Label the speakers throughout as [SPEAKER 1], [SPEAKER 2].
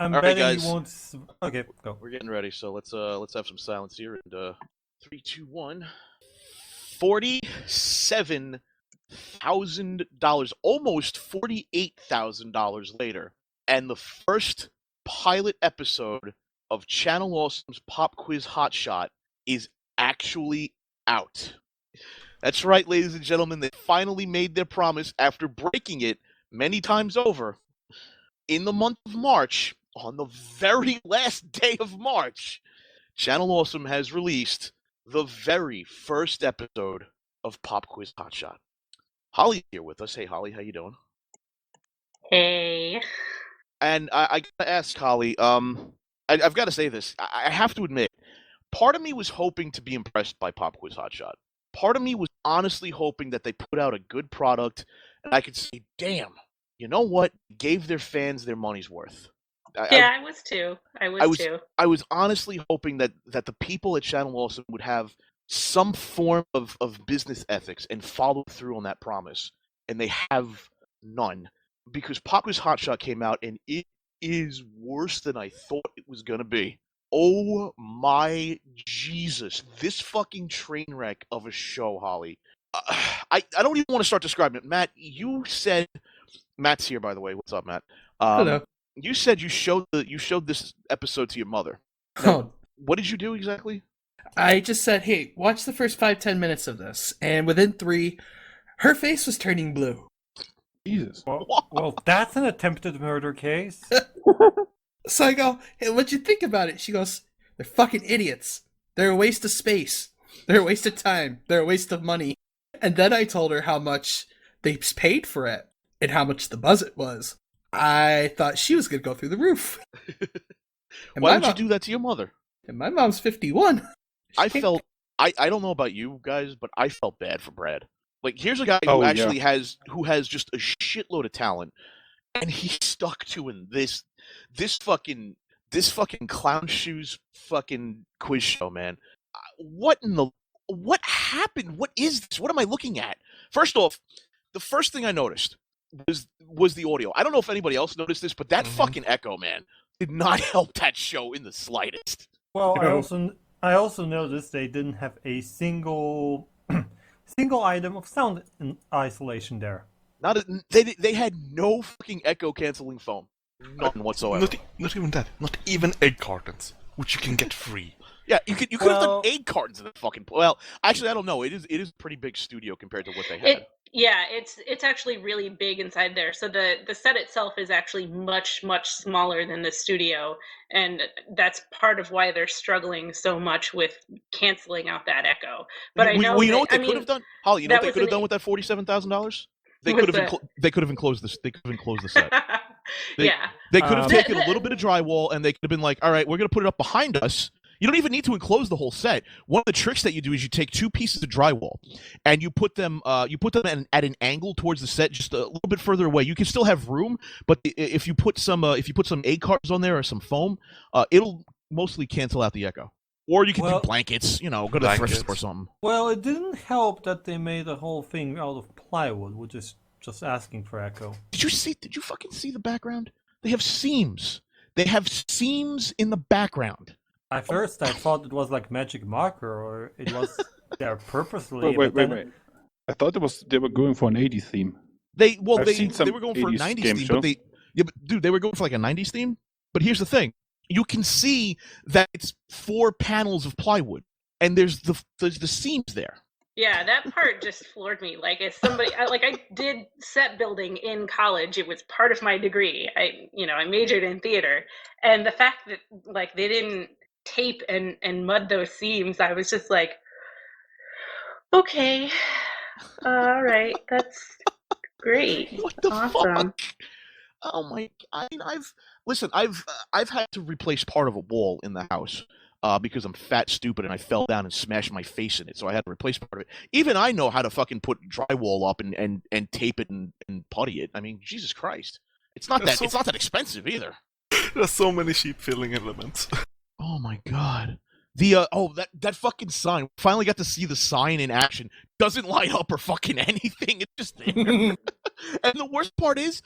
[SPEAKER 1] I'm
[SPEAKER 2] All right,
[SPEAKER 1] betting
[SPEAKER 2] guys.
[SPEAKER 1] you won't. Okay, go.
[SPEAKER 2] We're getting ready, so let's have some silence here. And 3, 2, 1. $47,000, almost $48,000 later, and the first pilot episode of Channel Awesome's Pop Quiz Hotshot is actually out. That's right, ladies and gentlemen, they finally made their promise after breaking it many times over. In the month of March, on the very last day of March, Channel Awesome has released the very first episode of Pop Quiz Hotshot. Holly's here with us. Hey, Holly, how you doing?
[SPEAKER 3] Hey.
[SPEAKER 2] And I gotta ask, Holly, I've got to say this. I have to admit, part of me was hoping to be impressed by Pop Quiz Hotshot. Part of me was honestly hoping that they put out a good product, and I could say, damn, you know what? Gave their fans their money's worth.
[SPEAKER 3] I was too.
[SPEAKER 2] I was honestly hoping that the people at Channel Awesome would have some form of business ethics and follow through on that promise, and they have none. Because Pop Quiz Hotshot came out, and it is worse than I thought it was gonna be. Oh my Jesus! This fucking train wreck of a show, Holly. I don't even want to start describing it. Matt, you said Matt's here, by the way. What's up, Matt?
[SPEAKER 4] Hello.
[SPEAKER 2] You said you showed this episode to your mother. Now, what did you do exactly?
[SPEAKER 4] I just said, hey, watch the first 5-10 minutes of this. And within 3, her face was turning blue.
[SPEAKER 1] Jesus. Well, that's an attempted murder case.
[SPEAKER 4] So I go, hey, what'd you think about it? She goes, they're fucking idiots. They're a waste of space. They're a waste of time. They're a waste of money. And then I told her how much they paid for it and how much the budget was. I thought she was going to go through the roof.
[SPEAKER 2] Why would you do that to your mother?
[SPEAKER 4] And my mom's 51.
[SPEAKER 2] I don't know about you guys, but I felt bad for Brad. Like, here's a guy who has just a shitload of talent, and he's stuck doing this fucking clown shoes fucking quiz show, man. What happened? What is this? What am I looking at? First off, the first thing I noticed was the audio. I don't know if anybody else noticed this, but that fucking echo, man, did not help that show in the slightest.
[SPEAKER 1] Well, I also noticed they didn't have a single item of sound isolation there.
[SPEAKER 2] They had no fucking echo canceling foam, none whatsoever.
[SPEAKER 5] Not even that. Not even egg cartons, which you can get free.
[SPEAKER 2] Yeah, you could have done egg cartons in the fucking. Well, actually, I don't know. It is a pretty big studio compared to what they had.
[SPEAKER 3] It's actually really big inside there. So the set itself is actually much smaller than the studio, and that's part of why they're struggling so much with canceling out that echo. But I know
[SPEAKER 2] you know what they could have done, Holly. You know what they could have done with that $47,000? They could have enclosed this. They could have enclosed the set. They could have taken a little bit of drywall, and they could have been like, "All right, we're going to put it up behind us." You don't even need to enclose the whole set. One of the tricks that you do is you take 2 pieces of drywall, and you put them at an angle towards the set, just a little bit further away. You can still have room, but if you put some egg cartons on there or some foam, it'll mostly cancel out the echo. Or you can do blankets. Go to the thrift store or something.
[SPEAKER 1] Well, it didn't help that they made the whole thing out of plywood, which is just asking for echo.
[SPEAKER 2] Did you fucking see the background? They have seams. They have seams in the background.
[SPEAKER 1] At first, I thought it was like magic marker, or it was there purposely.
[SPEAKER 6] Wait. I thought they were going for an 80s theme.
[SPEAKER 2] They were going for a 90s theme, but they were going for like a 90s theme. But here's the thing: you can see that it's 4 panels of plywood, and there's the seams there.
[SPEAKER 3] Yeah, that part just floored me. Like, as somebody, I did set building in college. It was part of my degree. I majored in theater, and the fact that they didn't tape and mud those seams, I was just like, okay, all right, that's great.
[SPEAKER 2] What the
[SPEAKER 3] awesome.
[SPEAKER 2] fuck? Oh my! I mean, I've had to replace part of a wall in the house because I'm fat, stupid, and I fell down and smashed my face in it. So I had to replace part of it. Even I know how to fucking put drywall up and tape it and putty it. I mean, Jesus Christ, it's not that expensive either.
[SPEAKER 5] There's so many sheep filling elements.
[SPEAKER 2] Oh my god. The that fucking sign. Finally got to see the sign in action. doesn't light up or fucking anything. It's just there. And the worst part is,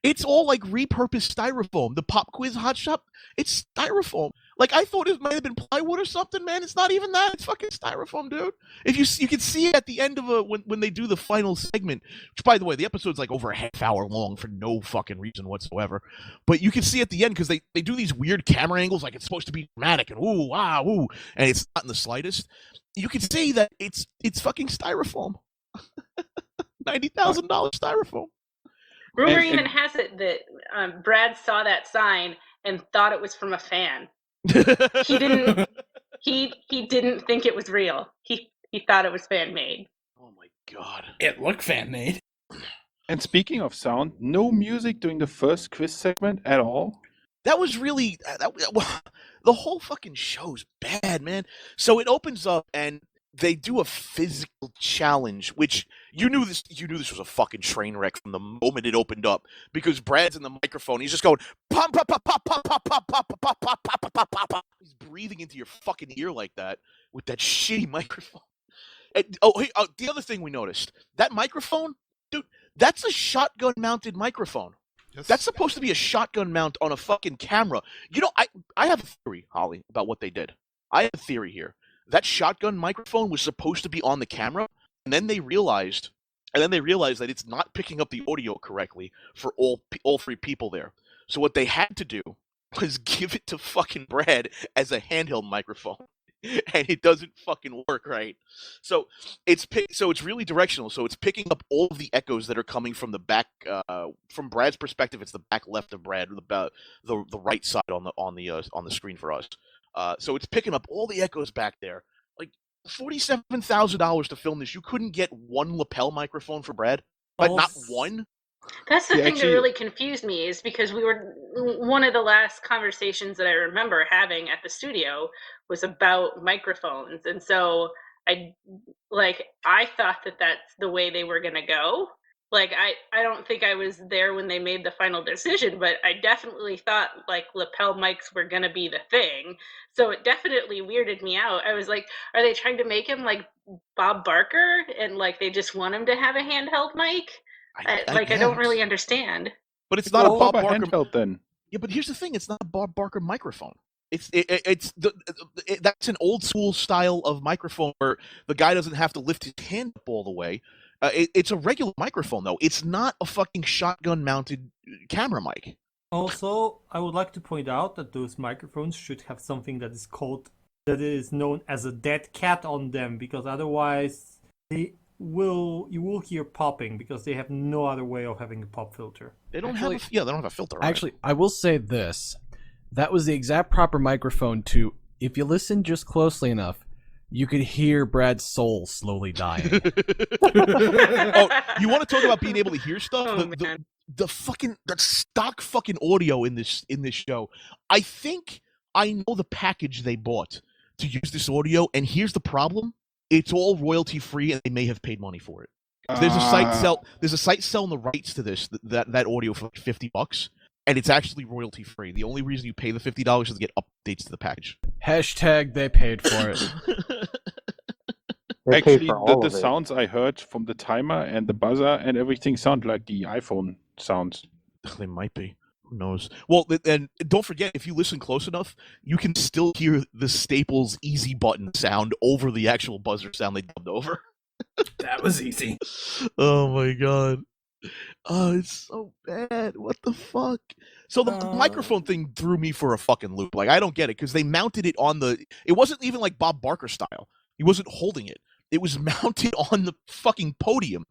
[SPEAKER 2] it's all like repurposed styrofoam. The Pop Quiz Hotshot, it's styrofoam. Like, I thought it might have been plywood or something, man. It's not even that. It's fucking styrofoam, dude. If you can see it at the end of when they do the final segment, which, by the way, the episode's like over a half hour long for no fucking reason whatsoever. But you can see at the end, because they do these weird camera angles, like it's supposed to be dramatic and ooh, wow, ooh, and it's not in the slightest. You can see that it's fucking styrofoam. $90,000 styrofoam.
[SPEAKER 3] Rumor even has it that Brad saw that sign and thought it was from a fan. He didn't. He didn't think it was real. He thought it was fan made.
[SPEAKER 2] Oh my god!
[SPEAKER 4] It looked fan made.
[SPEAKER 6] And speaking of sound, no music during the first quiz segment at all.
[SPEAKER 2] That was really the whole fucking show's bad, man. So it opens up and they do a physical challenge, which you knew this was a fucking train wreck from the moment it opened up, because Brad's in the microphone. He's just going pop pop pop pop pop pop pop pop pop pop pop pop pop pop. He's breathing into your fucking ear like that with that shitty microphone. And, the other thing we noticed, that microphone, dude, that's a shotgun mounted microphone.
[SPEAKER 5] Yes.
[SPEAKER 2] That's supposed to be a shotgun mount on a fucking camera. You know, I have a theory, Holly, about what they did. I have a theory here. That shotgun microphone was supposed to be on the camera, and then they realized that it's not picking up the audio correctly for all three people there. So what they had to do was give it to fucking Brad as a handheld microphone. And it doesn't fucking work right. So it's really directional. So it's picking up all of the echoes that are coming from the back. From Brad's perspective, it's the back left of Brad, the right side on the screen for us. So it's picking up all the echoes back there. Like $47,000 to film this. You couldn't get one lapel microphone for Brad, but not one.
[SPEAKER 3] That's the thing that really confused me, is because one of the last conversations that I remember having at the studio was about microphones. And so I thought that that's the way they were going to go. Like, I don't think I was there when they made the final decision, but I definitely thought like lapel mics were going to be the thing. So it definitely weirded me out. I was like, are they trying to make him like Bob Barker and like they just want him to have a handheld mic? I don't really understand.
[SPEAKER 2] But it's not a Bob Barker
[SPEAKER 6] handheld then.
[SPEAKER 2] Yeah, but here's the thing: it's not a Bob Barker microphone. That's an old school style of microphone where the guy doesn't have to lift his hand up all the way. It's a regular microphone though. It's not a fucking shotgun mounted camera mic.
[SPEAKER 1] Also, I would like to point out that those microphones should have something that is known as a dead cat on them, because otherwise you will hear popping, because they have no other way of having a pop filter.
[SPEAKER 2] They don't have a filter. Right?
[SPEAKER 7] Actually, I will say this. That was the exact proper microphone to, if you listen just closely enough, you could hear Brad's soul slowly dying.
[SPEAKER 2] Oh, you want to talk about being able to hear stuff?
[SPEAKER 3] Oh,
[SPEAKER 2] The stock fucking audio in this show. I think I know the package they bought to use this audio, and here's the problem. It's all royalty free, and they may have paid money for it. There's a site selling the rights to that audio for like $50, and it's actually royalty free. The only reason you pay the $50 is to get updates to the package.
[SPEAKER 7] Hashtag they paid for it.
[SPEAKER 6] Actually, the sounds I heard from the timer and the buzzer and everything sound like the iPhone sounds.
[SPEAKER 2] They might be. Who knows? Well, and don't forget, if you listen close enough, you can still hear the Staples easy button sound over the actual buzzer sound they dubbed over.
[SPEAKER 4] That was easy.
[SPEAKER 2] Oh my god. Oh, it's so bad. What the fuck? So the microphone thing threw me for a fucking loop. Like, I don't get it, because they mounted it on it wasn't even like Bob Barker style. He wasn't holding it. It was mounted on the fucking podium.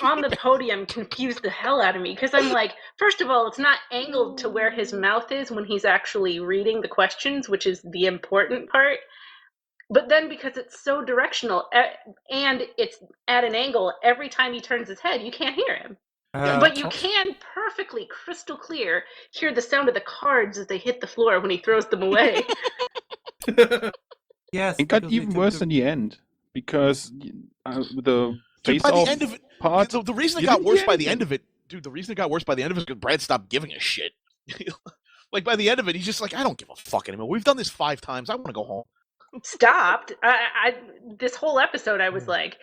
[SPEAKER 3] On the podium confused the hell out of me, because I'm like, first of all, it's not angled to where his mouth is when he's actually reading the questions, which is the important part. But then because it's so directional and it's at an angle, every time he turns his head, you can't hear him. But you can perfectly, crystal clear, hear the sound of the cards as they hit the floor when he throws them away.
[SPEAKER 1] Yes,
[SPEAKER 6] it got even worse in the end, because the face-off part...
[SPEAKER 2] The reason it got worse by the end of it, dude, is because Brad stopped giving a shit. Like, by the end of it, he's just like, I don't give a fuck anymore. We've done this 5 times. I want to go home.
[SPEAKER 3] stopped. This whole episode, I was like,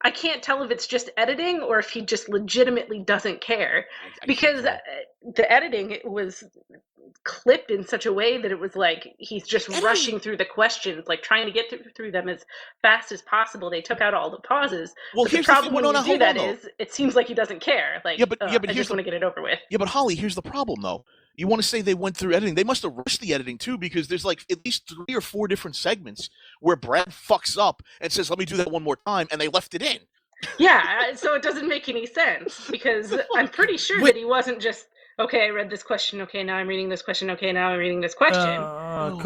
[SPEAKER 3] I can't tell if it's just editing or if he just legitimately doesn't care, because the editing was clipped in such a way that it was like he's just rushing through the questions, like trying to get through them as fast as possible. They took out all the pauses.
[SPEAKER 2] Well,
[SPEAKER 3] but the
[SPEAKER 2] here's
[SPEAKER 3] problem
[SPEAKER 2] the thing.
[SPEAKER 3] when
[SPEAKER 2] No,
[SPEAKER 3] you
[SPEAKER 2] hold
[SPEAKER 3] do that
[SPEAKER 2] on,
[SPEAKER 3] is it seems like he doesn't care. Like,
[SPEAKER 2] but
[SPEAKER 3] I just want to get it over with.
[SPEAKER 2] Yeah, but Holly, here's the problem, though. You want to say they went through editing? They must have rushed the editing too, because there's like at least 3 or 4 different segments where Brad fucks up and says, "Let me do that one more time," and they left it in.
[SPEAKER 3] Yeah, so it doesn't make any sense, because I'm pretty sure that he wasn't just, okay, I read this question, okay, now I'm reading this question, okay, now I'm reading this question.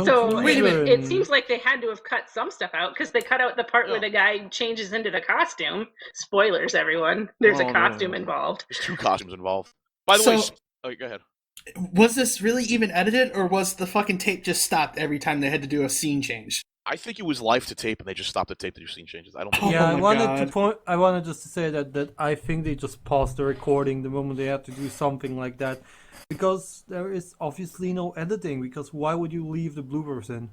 [SPEAKER 3] So
[SPEAKER 4] Wait a minute.
[SPEAKER 3] it seems like they had to have cut some stuff out, because they cut out the part where the guy changes into the costume. Spoilers, everyone. There's a costume involved.
[SPEAKER 2] There's 2 costumes involved. By the way, go ahead.
[SPEAKER 4] Was this really even edited, or was the fucking tape just stopped every time they had to do a scene change?
[SPEAKER 2] I think it was live to tape, and they just stopped the tape to do scene changes. I don't.
[SPEAKER 4] Oh
[SPEAKER 1] Yeah,
[SPEAKER 4] my
[SPEAKER 1] I wanted just to say that I think they just paused the recording the moment they had to do something like that, because there is obviously no editing. Because why would you leave the bloopers in?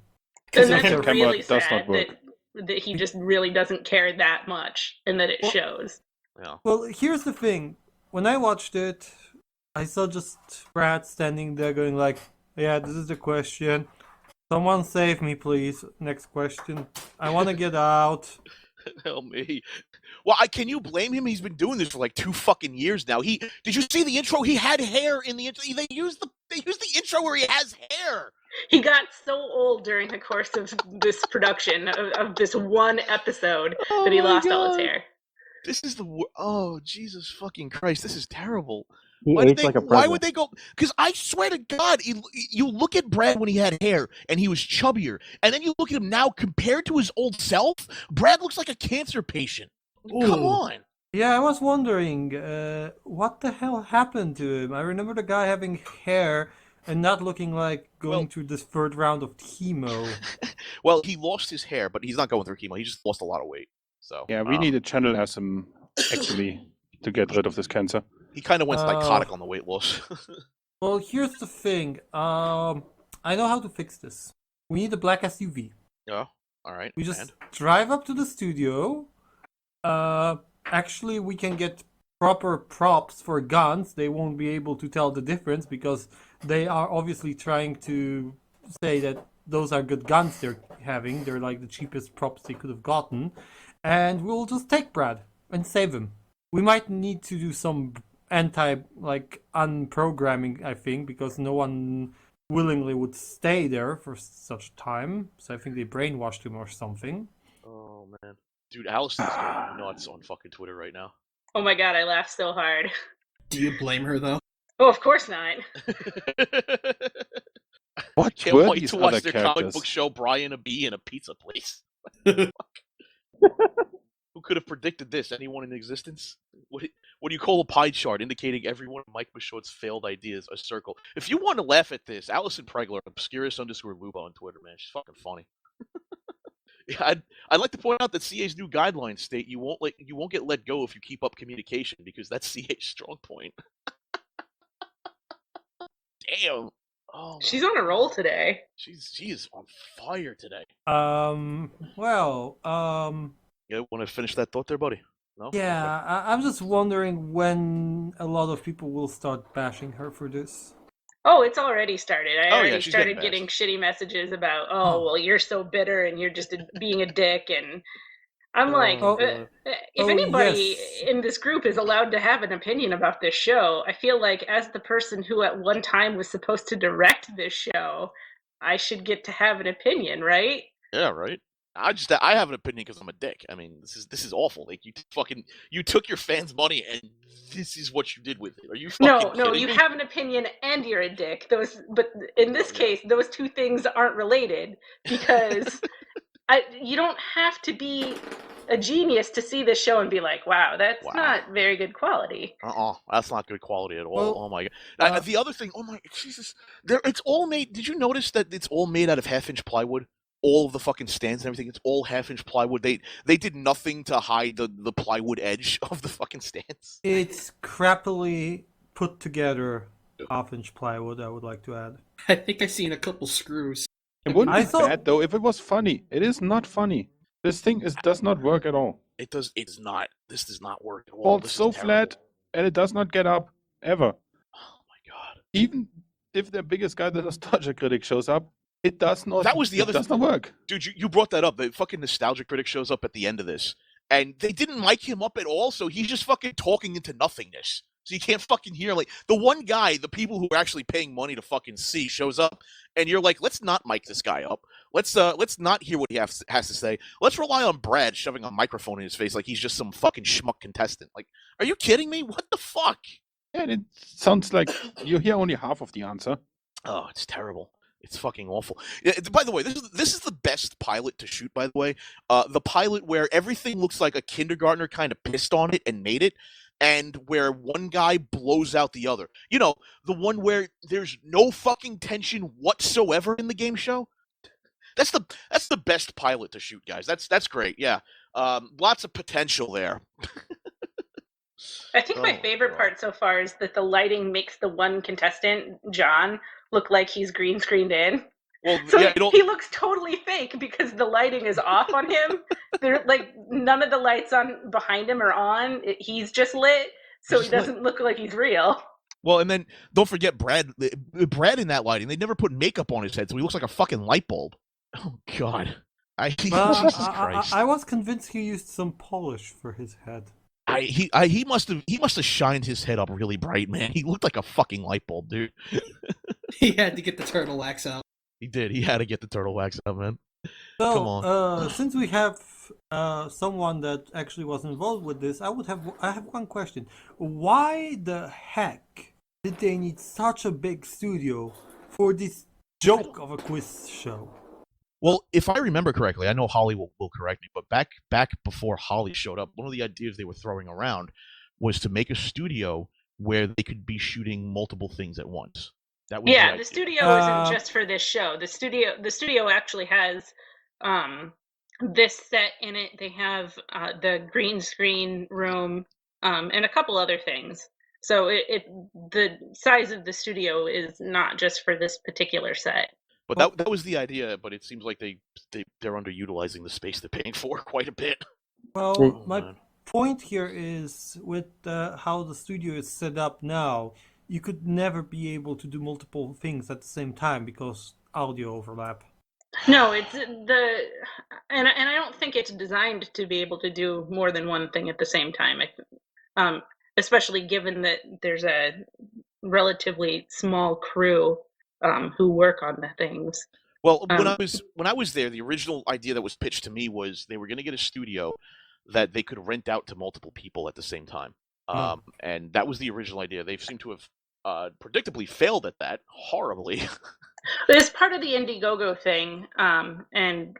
[SPEAKER 3] And
[SPEAKER 6] the
[SPEAKER 3] that's
[SPEAKER 6] camera
[SPEAKER 3] really
[SPEAKER 6] does
[SPEAKER 3] sad
[SPEAKER 6] not work.
[SPEAKER 3] that he just really doesn't care that much, and that it shows.
[SPEAKER 2] Yeah.
[SPEAKER 1] Well, here's the thing. When I watched it, I saw just Brad standing there going like, "Yeah, this is the question. Someone save me, please. Next question. I want to get out."
[SPEAKER 2] Help me. Well, can you blame him? He's been doing this for like 2 fucking years now. Did you see the intro? He had hair in the intro. They used the intro where he has hair.
[SPEAKER 3] He got so old during the course of this production of this one episode that he lost all his hair.
[SPEAKER 2] This is oh, Jesus fucking Christ! This is terrible.
[SPEAKER 8] He aged like a
[SPEAKER 2] Why
[SPEAKER 8] president.
[SPEAKER 2] would they go? Because I swear to God, you look at Brad when he had hair and he was chubbier, and then you look at him now compared to his old self. Brad looks like a cancer patient. Come on.
[SPEAKER 1] Yeah, I was wondering, what the hell happened to him? I remember the guy having hair and not looking like going through this 3rd round of chemo.
[SPEAKER 2] Well, he lost his hair, but he's not going through chemo. He just lost a lot of weight. So
[SPEAKER 6] Yeah, we need a channel as actually to get rid of this cancer.
[SPEAKER 2] he kind of went psychotic on the weight loss.
[SPEAKER 1] Well, here's the thing. I know how to fix this. We need a black SUV.
[SPEAKER 2] Yeah. All right.
[SPEAKER 1] We just drive up to the studio. Actually, we can get proper props for guns. They won't be able to tell the difference because they are obviously trying to say that those are good guns they're having. They're like the cheapest props they could have gotten. And we'll just take Brad and save him. We might need to do some unprogramming, I think, because no one willingly would stay there for such time. So I think they brainwashed him or something.
[SPEAKER 2] Oh, man. Dude, Allison's going nuts on fucking Twitter right now.
[SPEAKER 3] Oh my God, I laughed so hard.
[SPEAKER 4] Do you blame her, though?
[SPEAKER 3] Oh, of course not.
[SPEAKER 6] What
[SPEAKER 2] Can't
[SPEAKER 6] were
[SPEAKER 2] wait
[SPEAKER 6] these
[SPEAKER 2] to watch
[SPEAKER 6] other
[SPEAKER 2] their
[SPEAKER 6] characters?
[SPEAKER 2] comic book show, Brian a Bee in a pizza place. Who could have predicted this? Anyone in existence? What do you call a pie chart indicating every one of Mike Michaud's failed ideas? A circle. If you want to laugh at this, Allison Pregler, obscurus_luba on Twitter, man. She's fucking funny. Yeah, I'd like to point out that CA's new guidelines state you won't get let go if you keep up communication because that's CA's strong point. Damn. Oh,
[SPEAKER 3] She's on a roll today.
[SPEAKER 2] she is on fire today. You want to finish that thought there, buddy? No?
[SPEAKER 1] Yeah, I'm just wondering when a lot of people will start bashing her for this.
[SPEAKER 3] Oh, it's already started. I already
[SPEAKER 2] she's
[SPEAKER 3] started
[SPEAKER 2] getting
[SPEAKER 3] getting shitty messages about, well, you're so bitter and you're just being a dick. And I'm like, if anybody in this group is allowed to have an opinion about this show, I feel like as the person who at one time was supposed to direct this show, I should get to have an opinion, right?
[SPEAKER 2] Yeah, right. I have an opinion because I'm a dick. I mean, this is awful. Like you took your fans' money and this is what you did with it. Are you fucking
[SPEAKER 3] No,
[SPEAKER 2] kidding
[SPEAKER 3] you
[SPEAKER 2] me?
[SPEAKER 3] have an opinion and you're a dick. But in this case, those two things aren't related because you don't have to be a genius to see this show and be like, wow, that's not very good quality.
[SPEAKER 2] That's not good quality at all.
[SPEAKER 1] Well,
[SPEAKER 2] oh my god. The other thing, oh my Jesus, it's all made. Did you notice that it's all made out of 1/2-inch plywood? All of the fucking stands and everything, it's all 1/2-inch plywood. They did nothing to hide the plywood edge of the fucking stands.
[SPEAKER 1] It's crappily put together 1/2-inch plywood, I would like to add.
[SPEAKER 4] I think I've seen a couple screws.
[SPEAKER 6] It wouldn't
[SPEAKER 1] I
[SPEAKER 6] be
[SPEAKER 1] thought-
[SPEAKER 6] bad though if it was funny. It is not funny. This thing does not work at all.
[SPEAKER 2] It does. It's not. This does not work at all.
[SPEAKER 6] Falls
[SPEAKER 2] This is
[SPEAKER 6] so
[SPEAKER 2] terrible.
[SPEAKER 6] flat, and it does not get up ever.
[SPEAKER 2] Oh my god.
[SPEAKER 6] Even if the biggest guy, the nostalgia critic, shows up, it does not.
[SPEAKER 2] That was the other
[SPEAKER 6] It does
[SPEAKER 2] thing.
[SPEAKER 6] not work.
[SPEAKER 2] Dude, you brought that up. The fucking nostalgia critic shows up at the end of this, and they didn't mic him up at all, so he's just fucking talking into nothingness. So you can't fucking hear, like, the one guy, the people who are actually paying money to fucking see, shows up, and you're like, let's not mic this guy up. Let's not hear what he has to say. Let's rely on Brad shoving a microphone in his face like he's just some fucking schmuck contestant. Like, are you kidding me? What the fuck?
[SPEAKER 6] And it sounds like you hear only half of the answer.
[SPEAKER 2] Oh, it's terrible. It's fucking awful. By the way, this is the best pilot to shoot, by the way. The pilot where everything looks like a kindergartner kind of pissed on it and made it, and where one guy blows out the other. You know, the one where there's no fucking tension whatsoever in the game show. That's the best pilot to shoot, guys. That's great. Yeah. Lots of potential there.
[SPEAKER 3] I think my favorite part so far is that the lighting makes the one contestant, John, look like he's green screened in.
[SPEAKER 2] Well,
[SPEAKER 3] So
[SPEAKER 2] yeah,
[SPEAKER 3] he looks totally fake because the lighting is off on him. There, like, none of the lights on behind him are on. He's just lit, so he doesn't look like he's real.
[SPEAKER 2] Well, and then don't forget Brad in that lighting. They never put makeup on his head, so he looks like a fucking light bulb. Oh God! Jesus Christ!
[SPEAKER 1] I was convinced he used some polish for his head.
[SPEAKER 2] He must have shined his head up really bright, man. He looked like a fucking light bulb, dude.
[SPEAKER 4] He had to get the turtle wax out.
[SPEAKER 2] He did. He had to get the turtle wax out, man.
[SPEAKER 1] So,
[SPEAKER 2] Come on.
[SPEAKER 1] Since we have someone that actually was involved with this, I have one question. Why the heck did they need such a big studio for this joke of a quiz show?
[SPEAKER 2] Well, if I remember correctly, I know Holly will correct me, but back before Holly showed up, one of the ideas they were throwing around was to make a studio where they could be shooting multiple things at once. That was
[SPEAKER 3] Yeah, the studio isn't just for this show. The studio actually has this set in it. They have the green screen room and a couple other things. So the size of the studio is not just for this particular set.
[SPEAKER 2] But that was the idea, but it seems like they're underutilizing the space they're paying for quite a bit.
[SPEAKER 1] Well, my point here is with how the studio is set up now, you could never be able to do multiple things at the same time because audio overlap.
[SPEAKER 3] No, it's and I don't think it's designed to be able to do more than one thing at the same time. Especially given that there's a relatively small crew who work on the things.
[SPEAKER 2] Well, when I was there, the original idea that was pitched to me was they were going to get a studio that they could rent out to multiple people at the same time, and that was the original idea. They seem to have predictably failed at that horribly.
[SPEAKER 3] It's part of the Indiegogo thing, and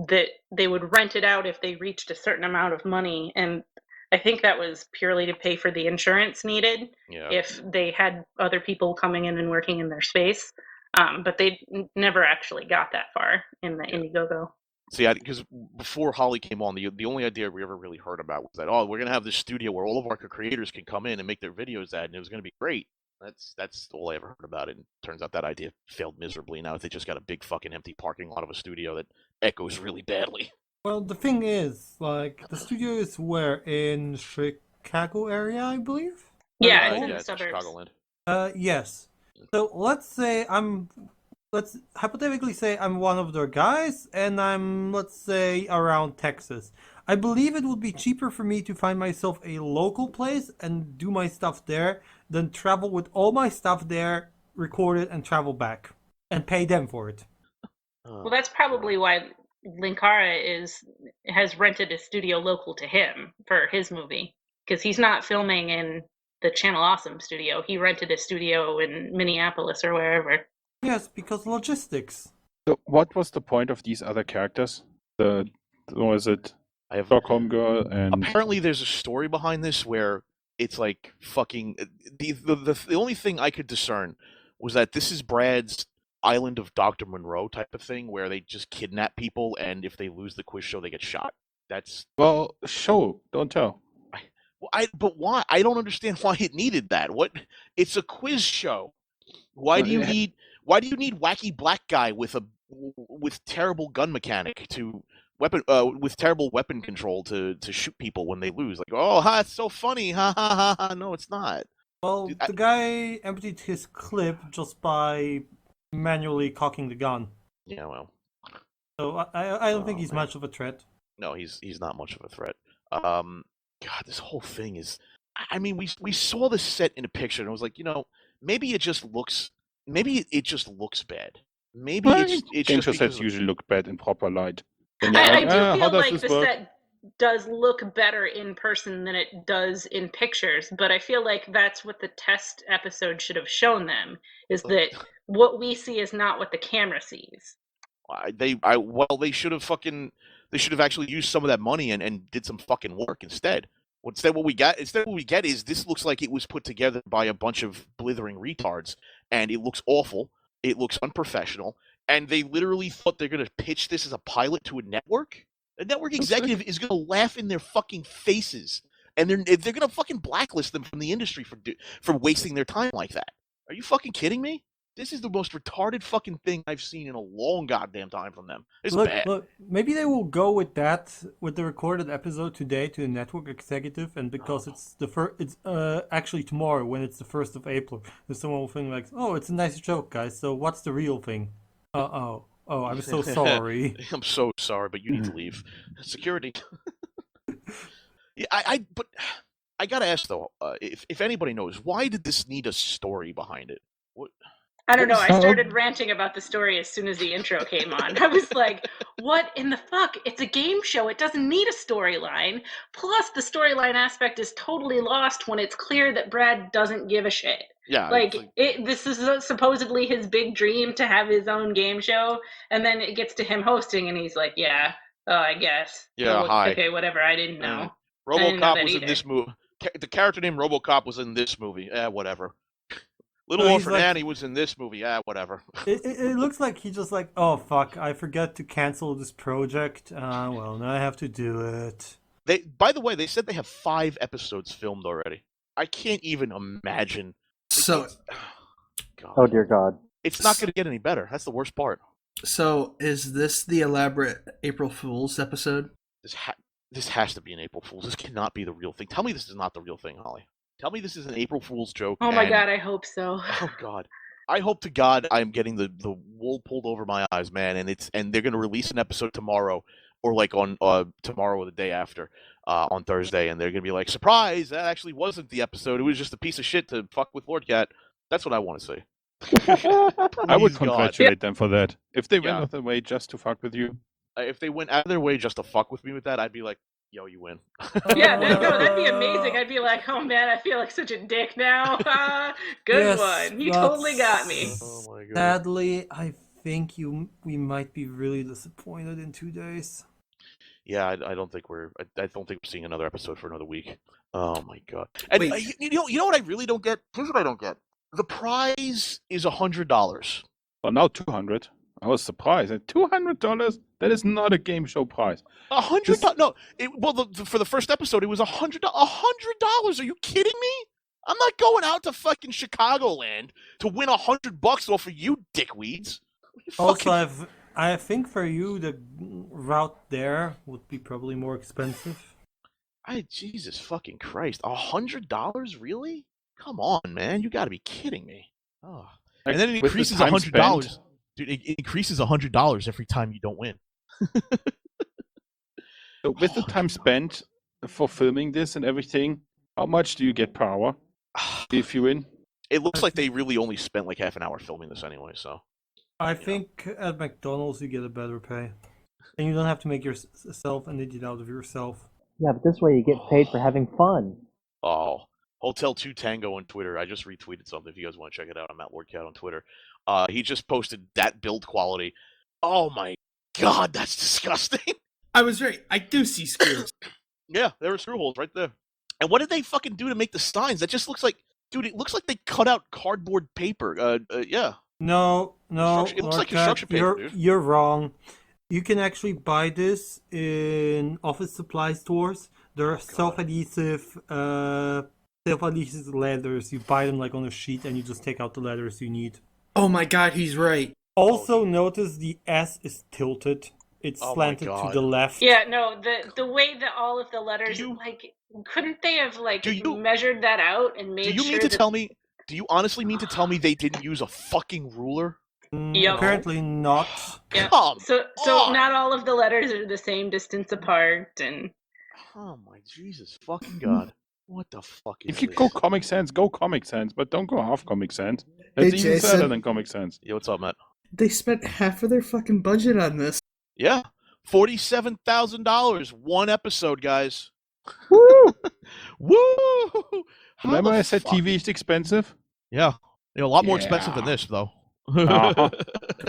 [SPEAKER 3] that they would rent it out if they reached a certain amount of money, and I think that was purely to pay for the insurance needed if they had other people coming in and working in their space. But they never actually got that far in the Indiegogo.
[SPEAKER 2] See, because before Holly came on, the only idea we ever really heard about was that, we're going to have this studio where all of our creators can come in and make their videos at, and it was going to be great. That's all I ever heard about it. And turns out that idea failed miserably. Now they just got a big fucking empty parking lot of a studio that echoes really badly.
[SPEAKER 1] Well, the thing is, like, the studio is where? In Chicago area, I believe?
[SPEAKER 3] Yeah, it's in the
[SPEAKER 2] it's
[SPEAKER 3] suburbs.
[SPEAKER 2] Chicagoland.
[SPEAKER 1] Yes. So let's hypothetically say I'm one of their guys, and I'm, let's say, around Texas. I believe it would be cheaper for me to find myself a local place and do my stuff there than travel with all my stuff there, record it, and travel back. And pay them for it.
[SPEAKER 3] Well, that's probably why Linkara has rented a studio local to him for his movie, because he's not filming in the Channel Awesome studio. He rented a studio in Minneapolis or wherever.
[SPEAKER 1] Yes, because logistics.
[SPEAKER 6] So what was the point of these other characters? Was it
[SPEAKER 2] I have
[SPEAKER 6] Stockholm Girl and...
[SPEAKER 2] Apparently there's a story behind this where it's like fucking... The only thing I could discern was that this is Brad's Island of Dr. Monroe type of thing where they just kidnap people, and if they lose the quiz show, they get shot. That's...
[SPEAKER 6] Well, show, don't tell.
[SPEAKER 2] But why? I don't understand why it needed that. It's a quiz show. Why do you need wacky black guy with with terrible gun mechanic to with terrible weapon control to shoot people when they lose. Like, oh, it's so funny, ha ha ha ha. No, it's not.
[SPEAKER 1] Well,
[SPEAKER 2] Dude,
[SPEAKER 1] the guy emptied his clip just by manually cocking the gun.
[SPEAKER 2] Yeah, well.
[SPEAKER 1] So I don't think
[SPEAKER 2] Oh,
[SPEAKER 1] he's
[SPEAKER 2] man.
[SPEAKER 1] much of a threat.
[SPEAKER 2] No, he's not much of a threat. God, this whole thing is. I mean, we saw the set in a picture, and I was like, maybe it just looks bad. Maybe
[SPEAKER 6] Well,
[SPEAKER 2] it's
[SPEAKER 6] game
[SPEAKER 2] just
[SPEAKER 6] show
[SPEAKER 2] because
[SPEAKER 6] sets
[SPEAKER 2] of-
[SPEAKER 6] usually look bad in proper light. Then you're
[SPEAKER 3] I
[SPEAKER 6] like,
[SPEAKER 3] do
[SPEAKER 6] how
[SPEAKER 3] feel
[SPEAKER 6] does
[SPEAKER 3] like
[SPEAKER 6] this
[SPEAKER 3] the
[SPEAKER 6] work?
[SPEAKER 3] set does look better in person than it does in pictures, but I feel like that's what the test episode should have shown them, is that what we see is not what the camera sees.
[SPEAKER 2] they should have actually used some of that money and did some fucking work instead. Instead, what we get is this looks like it was put together by a bunch of blithering retards, and it looks awful. It looks unprofessional, and they literally thought they're going to pitch this as a pilot to a network. A network executive is going to laugh in their fucking faces, and they're going to fucking blacklist them from the industry for wasting their time like that. Are you fucking kidding me? This is the most retarded fucking thing I've seen in a long goddamn time from them. It's bad.
[SPEAKER 1] Look, maybe they will go with the recorded episode today to the network executive, and because it's actually tomorrow when it's the 1st of April, there's someone will think like, oh, it's a nice joke, guys. So what's the real thing? Oh, I'm so sorry.
[SPEAKER 2] I'm so sorry, but you need to leave. Security. Yeah, but I gotta ask though, if anybody knows, why did this need a story behind it? What?
[SPEAKER 3] I don't know. I
[SPEAKER 6] So-
[SPEAKER 3] started ranting about the story as soon as the intro came on. I was like, what in the fuck? It's a game show. It doesn't need a storyline. Plus, the storyline aspect is totally lost when it's clear that Brad doesn't give a shit.
[SPEAKER 2] Yeah,
[SPEAKER 3] Like, this is supposedly his big dream to have his own game show, and then it gets to him hosting, and he's like, yeah, I guess.
[SPEAKER 2] Yeah,
[SPEAKER 3] Oh,
[SPEAKER 2] hi.
[SPEAKER 3] Okay, whatever, I didn't know. I didn't know
[SPEAKER 2] RoboCop
[SPEAKER 3] that
[SPEAKER 2] was in
[SPEAKER 3] either.
[SPEAKER 2] this movie. The character named RoboCop was in this movie. Whatever. Little
[SPEAKER 1] No, he's
[SPEAKER 2] Orphan
[SPEAKER 1] like-
[SPEAKER 2] Annie was in this movie. Whatever.
[SPEAKER 1] It looks like he just like, oh fuck, I forgot to cancel this project. Well, now I have to do it.
[SPEAKER 2] By the way, they said they have 5 episodes filmed already. I can't even imagine.
[SPEAKER 4] So,
[SPEAKER 2] God.
[SPEAKER 8] Oh dear God.
[SPEAKER 2] It's not going to get any better. That's the worst part.
[SPEAKER 4] so is this the elaborate April Fool's episode?
[SPEAKER 2] This has to be an April Fool's. This cannot be the real thing. Tell me this is not the real thing, Holly. Tell me this is an April Fool's joke.
[SPEAKER 3] Oh my
[SPEAKER 2] and-
[SPEAKER 3] god, I hope so.
[SPEAKER 2] Oh God. I hope to God I'm getting the wool pulled over my eyes, man, and they're gonna release an episode tomorrow, or like on tomorrow or the day after, on Thursday, and they're gonna be like, surprise, that actually wasn't the episode. It was just a piece of shit to fuck with LordKat. That's what I want to see.
[SPEAKER 6] I would
[SPEAKER 2] Please, God.
[SPEAKER 6] congratulate them for that. If they went
[SPEAKER 2] Yeah.
[SPEAKER 6] out of their way just to fuck with you.
[SPEAKER 2] If they went out of their way just to fuck with me with that, I'd be like, yo, you win.
[SPEAKER 3] Yeah, that'd be amazing. I'd be like, oh man, I feel like such a dick now. Good
[SPEAKER 1] Yes,
[SPEAKER 3] one. You
[SPEAKER 1] but
[SPEAKER 3] totally got me.
[SPEAKER 2] Oh my God.
[SPEAKER 1] Sadly, I think we might be really disappointed in 2 days.
[SPEAKER 2] Yeah, I don't think we're seeing another episode for another week. Oh my God! And
[SPEAKER 4] Wait.
[SPEAKER 2] you know what I really don't get? Here's what I don't get: the prize is $100.
[SPEAKER 6] Well, now 200. I was surprised. At $200, that is not a game show prize.
[SPEAKER 2] $100? No. For the first episode, it was $100. $100? Are you kidding me? I'm not going out to fucking Chicagoland to win $100 off of you, dickweeds. You
[SPEAKER 1] Also,
[SPEAKER 2] fucking-
[SPEAKER 1] I think for you the route there would be probably more expensive.
[SPEAKER 2] Jesus fucking Christ! $100? Really? Come on, man! You got to be kidding me. Oh. And then it
[SPEAKER 6] With the
[SPEAKER 2] increases
[SPEAKER 6] time
[SPEAKER 2] $100.
[SPEAKER 6] spent-
[SPEAKER 2] Dude, it increases $100 every time you don't win.
[SPEAKER 6] So with the time spent for filming this and everything, how much do you get per hour if you win?
[SPEAKER 2] It looks like they really only spent like half an hour filming this anyway, so.
[SPEAKER 1] I think at McDonald's you get a better pay, and you don't have to make yourself an idiot out of yourself.
[SPEAKER 8] Yeah, but this way you get paid for having fun.
[SPEAKER 2] Oh. Hotel 2 Tango on Twitter. I just retweeted something if you guys want to check it out. I'm at LordKat on Twitter. He just posted that build quality. Oh my God, that's disgusting.
[SPEAKER 4] I was right. I do see screws.
[SPEAKER 2] Yeah, there are screw holes right there. And what did they fucking do to make the signs? That just looks like, dude, it looks like they cut out cardboard paper. Yeah.
[SPEAKER 1] No,
[SPEAKER 2] It looks like
[SPEAKER 1] LordKat,
[SPEAKER 2] construction paper, dude.
[SPEAKER 1] You're wrong. You can actually buy this in office supply stores. There are self-adhesive letters. You buy them like on a sheet, and you just take out the letters you need.
[SPEAKER 4] Oh my god, he's right.
[SPEAKER 1] Also, notice the S is tilted. It's
[SPEAKER 2] Oh my
[SPEAKER 1] slanted to
[SPEAKER 2] God.
[SPEAKER 1] the left.
[SPEAKER 3] Yeah, no, the way that all of the letters,
[SPEAKER 2] you-
[SPEAKER 3] like, couldn't they have, like,
[SPEAKER 2] Do you-
[SPEAKER 3] measured that out and
[SPEAKER 2] Do
[SPEAKER 3] made
[SPEAKER 2] you
[SPEAKER 3] sure
[SPEAKER 2] mean to
[SPEAKER 3] that...
[SPEAKER 2] tell me? Do you honestly mean to tell me they didn't use a fucking ruler?
[SPEAKER 3] Yep.
[SPEAKER 1] Apparently not.
[SPEAKER 3] Yeah.
[SPEAKER 2] Come
[SPEAKER 3] So
[SPEAKER 2] on!
[SPEAKER 3] not all of the letters are the same distance apart, and
[SPEAKER 2] Oh my Jesus fucking God! What the fuck is
[SPEAKER 6] If you
[SPEAKER 2] this?
[SPEAKER 6] go Comic Sans, go Comic Sans, but don't go half Comic Sans.
[SPEAKER 4] Hey,
[SPEAKER 6] It's even sadder
[SPEAKER 4] Jason.
[SPEAKER 6] than Comic Sans.
[SPEAKER 2] Yo, what's up, Matt?
[SPEAKER 4] They spent half of their fucking budget on this.
[SPEAKER 2] Yeah, $47,000 one episode, guys.
[SPEAKER 6] Woo!
[SPEAKER 2] Woo! How
[SPEAKER 6] Remember
[SPEAKER 2] the
[SPEAKER 6] I said
[SPEAKER 2] fuck-
[SPEAKER 6] TV is expensive?
[SPEAKER 2] Yeah, a lot more expensive than
[SPEAKER 6] Yeah.
[SPEAKER 2] this, though.
[SPEAKER 6] Uh-huh.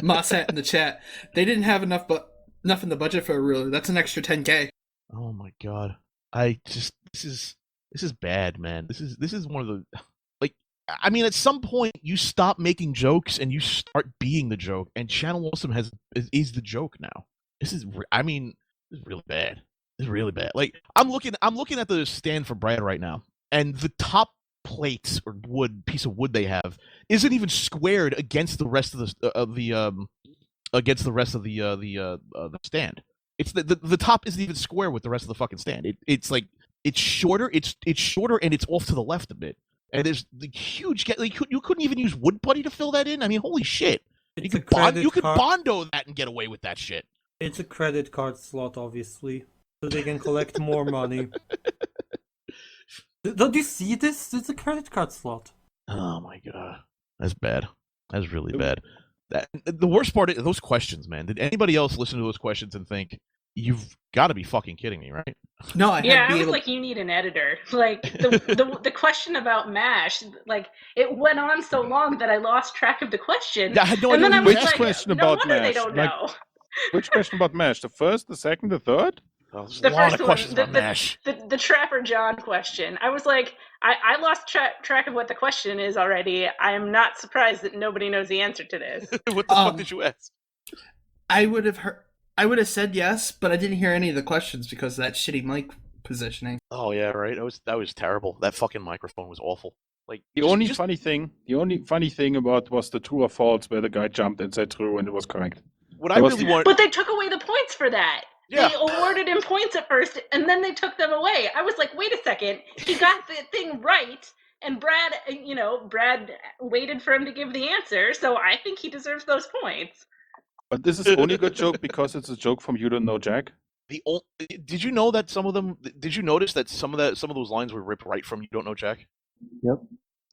[SPEAKER 4] Moss hat in the chat. They didn't have enough in the budget for a ruler. That's an extra 10K.
[SPEAKER 2] Oh my God! this is bad, man. This is one of the, like, I mean, at some point you stop making jokes and you start being the joke, and Channel Awesome is the joke now. This is really bad. This is really bad. Like, I'm looking at the stand for Brad right now, and the top plate or piece of wood they have isn't even squared against the rest of the stand. It's the top isn't even square with the rest of the fucking stand. It's like it's shorter. It's shorter and it's off to the left a bit. And there's the huge like you couldn't even use wood putty to fill that in. I mean, holy shit! You
[SPEAKER 1] It's a
[SPEAKER 2] could
[SPEAKER 1] credit card.
[SPEAKER 2] Bondo that and get away with that shit.
[SPEAKER 1] It's a credit card slot, obviously, so they can collect more money. Don't you see this? It's a credit card slot.
[SPEAKER 2] Oh my God, that's bad. That's really bad. The worst part is those questions, man. Did anybody else listen to those questions and think you've got to be fucking kidding me, right?
[SPEAKER 4] No, I had
[SPEAKER 3] yeah,
[SPEAKER 4] to
[SPEAKER 3] I
[SPEAKER 4] be
[SPEAKER 3] was
[SPEAKER 4] able
[SPEAKER 3] like, you need an editor. Like the question about MASH, like it went on so long that I lost track of the question.
[SPEAKER 2] Yeah, I had no
[SPEAKER 3] and
[SPEAKER 2] idea
[SPEAKER 3] then I
[SPEAKER 2] what
[SPEAKER 3] was
[SPEAKER 2] you
[SPEAKER 6] Which
[SPEAKER 3] like,
[SPEAKER 6] question
[SPEAKER 3] no
[SPEAKER 6] about
[SPEAKER 3] wonder they
[SPEAKER 6] MASH?
[SPEAKER 3] don't
[SPEAKER 6] Like-
[SPEAKER 3] know.
[SPEAKER 6] Which question about MASH? The first, the second, the third?
[SPEAKER 2] Oh, there's
[SPEAKER 3] The
[SPEAKER 2] a lot
[SPEAKER 3] first
[SPEAKER 2] of questions
[SPEAKER 3] one,
[SPEAKER 2] about MASH.
[SPEAKER 3] the Trapper John question. I was like, I lost track of what the question is already. I am not surprised that nobody knows the answer to this.
[SPEAKER 2] What the fuck did you ask?
[SPEAKER 4] I would have said yes, but I didn't hear any of the questions because of that shitty mic positioning.
[SPEAKER 2] Oh yeah, right. That was terrible. That fucking microphone was awful. Like
[SPEAKER 6] The only funny thing about was the true or false where the guy jumped and said true and it was correct.
[SPEAKER 2] what I
[SPEAKER 6] was-
[SPEAKER 2] really want.
[SPEAKER 3] But they took away the points for that.
[SPEAKER 2] Yeah.
[SPEAKER 3] They awarded him points at first, and then they took them away. I was like, wait a second. He got the thing right, and Brad waited for him to give the answer, so I think he deserves those points.
[SPEAKER 6] But this is only a good joke because it's a joke from You Don't Know Jack.
[SPEAKER 2] Did you know that some of them? Did you notice that some of those lines were ripped right from You Don't Know Jack?
[SPEAKER 8] Yep.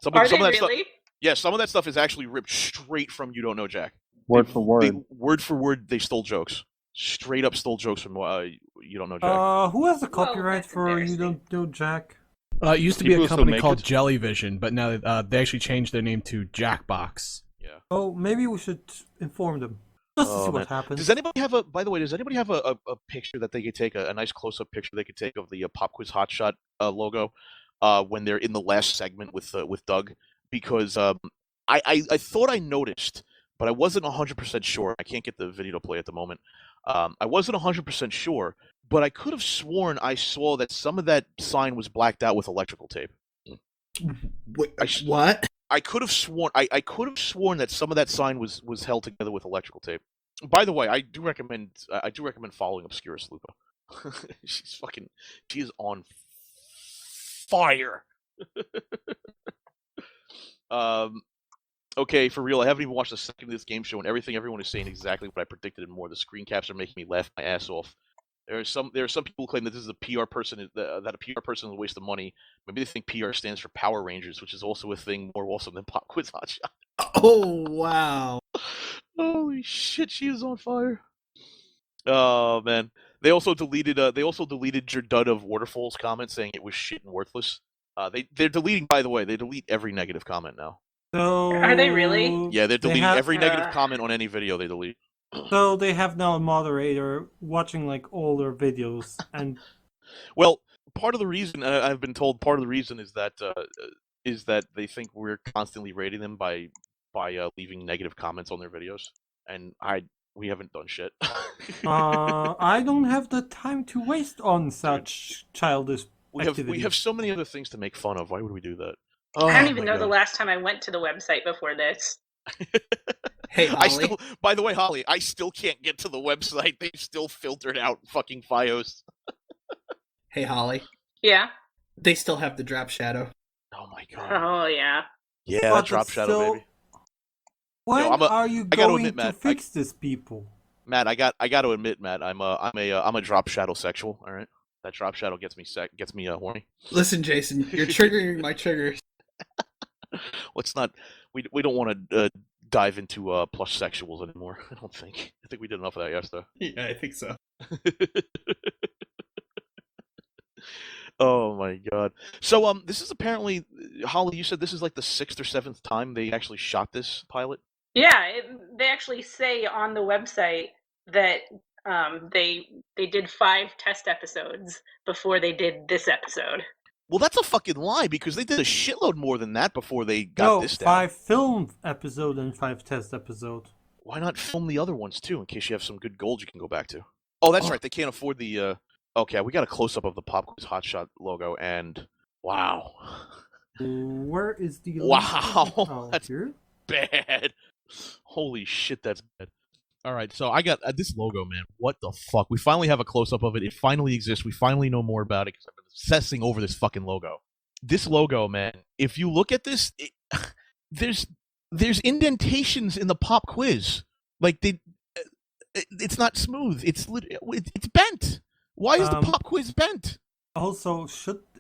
[SPEAKER 2] Some
[SPEAKER 3] Are
[SPEAKER 2] of
[SPEAKER 3] they
[SPEAKER 2] that stuff.
[SPEAKER 3] really?
[SPEAKER 2] Yeah, some of that stuff is actually ripped straight from You Don't Know Jack.
[SPEAKER 8] Word for word.
[SPEAKER 2] Word for word, they stole jokes. Straight up stole jokes from You Don't Know Jack.
[SPEAKER 1] Who has the
[SPEAKER 3] Well,
[SPEAKER 1] copyright
[SPEAKER 3] that's
[SPEAKER 1] for You
[SPEAKER 3] embarrassing.
[SPEAKER 1] Don't Know Jack?
[SPEAKER 7] It used to be
[SPEAKER 6] People
[SPEAKER 7] a
[SPEAKER 6] still
[SPEAKER 7] company
[SPEAKER 6] make
[SPEAKER 7] called
[SPEAKER 6] it?
[SPEAKER 7] Jellyvision, but now they actually changed their name to Jackbox.
[SPEAKER 2] Yeah.
[SPEAKER 1] Oh, maybe we should inform them. Just to
[SPEAKER 2] Oh,
[SPEAKER 1] see
[SPEAKER 2] man.
[SPEAKER 1] what happens.
[SPEAKER 2] Does anybody have a? By the way, does anybody have a picture that they could take a nice close-up picture they could take of the Pop Quiz Hotshot logo when they're in the last segment with Doug? Because I thought I noticed, but I wasn't 100% sure. I can't get the video to play at the moment. I wasn't 100% sure, but I could have sworn I saw that some of that sign was blacked out with electrical tape.
[SPEAKER 4] Wait,
[SPEAKER 2] I sh-
[SPEAKER 4] what?
[SPEAKER 2] I could have sworn I could have sworn that some of that sign was held together with electrical tape. By the way, I do recommend following Obscurus Lupa. She is on fire. Okay, for real, I haven't even watched a second of this game show, and everyone is saying exactly what I predicted and more. The screen caps are making me laugh my ass off. There are some people who claim that this is a PR person, that a PR person is a waste of money. Maybe they think PR stands for Power Rangers, which is also a thing more awesome than Pop Quiz Hotshot.
[SPEAKER 4] Oh wow!
[SPEAKER 2] Holy shit, she is on fire. Oh man, they also deleted your dud of Waterfall's comment saying it was shit and worthless. They're deleting, by the way, they delete every negative comment now.
[SPEAKER 1] So
[SPEAKER 3] Are they really?
[SPEAKER 2] Yeah, they're deleting
[SPEAKER 1] have-
[SPEAKER 2] every negative comment on any video they delete.
[SPEAKER 1] So they have now a moderator watching like older videos, and
[SPEAKER 2] Well, part of the reason I've been told is that they think we're constantly rating them by leaving negative comments on their videos, and we haven't done shit.
[SPEAKER 1] I don't have the time to waste on such childish
[SPEAKER 2] we
[SPEAKER 1] activities.
[SPEAKER 2] have so many other things to make fun of. Why would we do that?
[SPEAKER 3] I don't
[SPEAKER 2] Oh
[SPEAKER 3] even
[SPEAKER 2] my
[SPEAKER 3] know the
[SPEAKER 2] God.
[SPEAKER 3] last time I went to the website before this.
[SPEAKER 4] Hey, Holly.
[SPEAKER 2] By the way, Holly, I still can't get to the website. They've still filtered out fucking FiOS.
[SPEAKER 4] Hey, Holly.
[SPEAKER 3] Yeah.
[SPEAKER 4] They still have the drop shadow.
[SPEAKER 2] Oh my god.
[SPEAKER 3] Oh yeah.
[SPEAKER 2] Yeah,
[SPEAKER 1] But
[SPEAKER 2] drop
[SPEAKER 1] it's
[SPEAKER 2] shadow,
[SPEAKER 1] still-
[SPEAKER 2] baby.
[SPEAKER 1] When
[SPEAKER 2] Yo,
[SPEAKER 1] are you
[SPEAKER 2] I gotta
[SPEAKER 1] going
[SPEAKER 2] admit,
[SPEAKER 1] to
[SPEAKER 2] Matt,
[SPEAKER 1] fix this, people?
[SPEAKER 2] Matt, I got to admit, Matt, I'm a drop shadow sexual. All right, that drop shadow gets me horny.
[SPEAKER 4] Listen, Jason, you're triggering my triggers.
[SPEAKER 2] Let's not. We don't want to dive into plush sexuals anymore. I don't think. I think we did enough of that yesterday.
[SPEAKER 4] Yeah, I think so.
[SPEAKER 2] Oh my god. So this is apparently, Holly, you said this is like the 6th or 7th time they actually shot this pilot?
[SPEAKER 3] Yeah, they actually say on the website that they did 5 test episodes before they did this episode.
[SPEAKER 2] Well, that's a fucking lie, because they did a shitload more than that before they got this down.
[SPEAKER 1] 5 film episode and 5 test episode.
[SPEAKER 2] Why not film the other ones too, in case you have some good gold you can go back to? Oh, that's right. They can't afford the. Okay, we got a close up of the Pop Quiz Hotshot logo, and wow,
[SPEAKER 1] Where is the...
[SPEAKER 2] Wow,
[SPEAKER 1] Oh,
[SPEAKER 2] that's-
[SPEAKER 1] here?
[SPEAKER 2] bad. Holy shit, that's bad. All right, so I got this logo, man. What the fuck? We finally have a close up of it. It finally exists. We finally know more about it because I've been obsessing over this fucking logo. This logo, man. If you look at this, there's indentations in the Pop Quiz. Like it's not smooth. It's bent. Why is the Pop Quiz bent?
[SPEAKER 1] Also,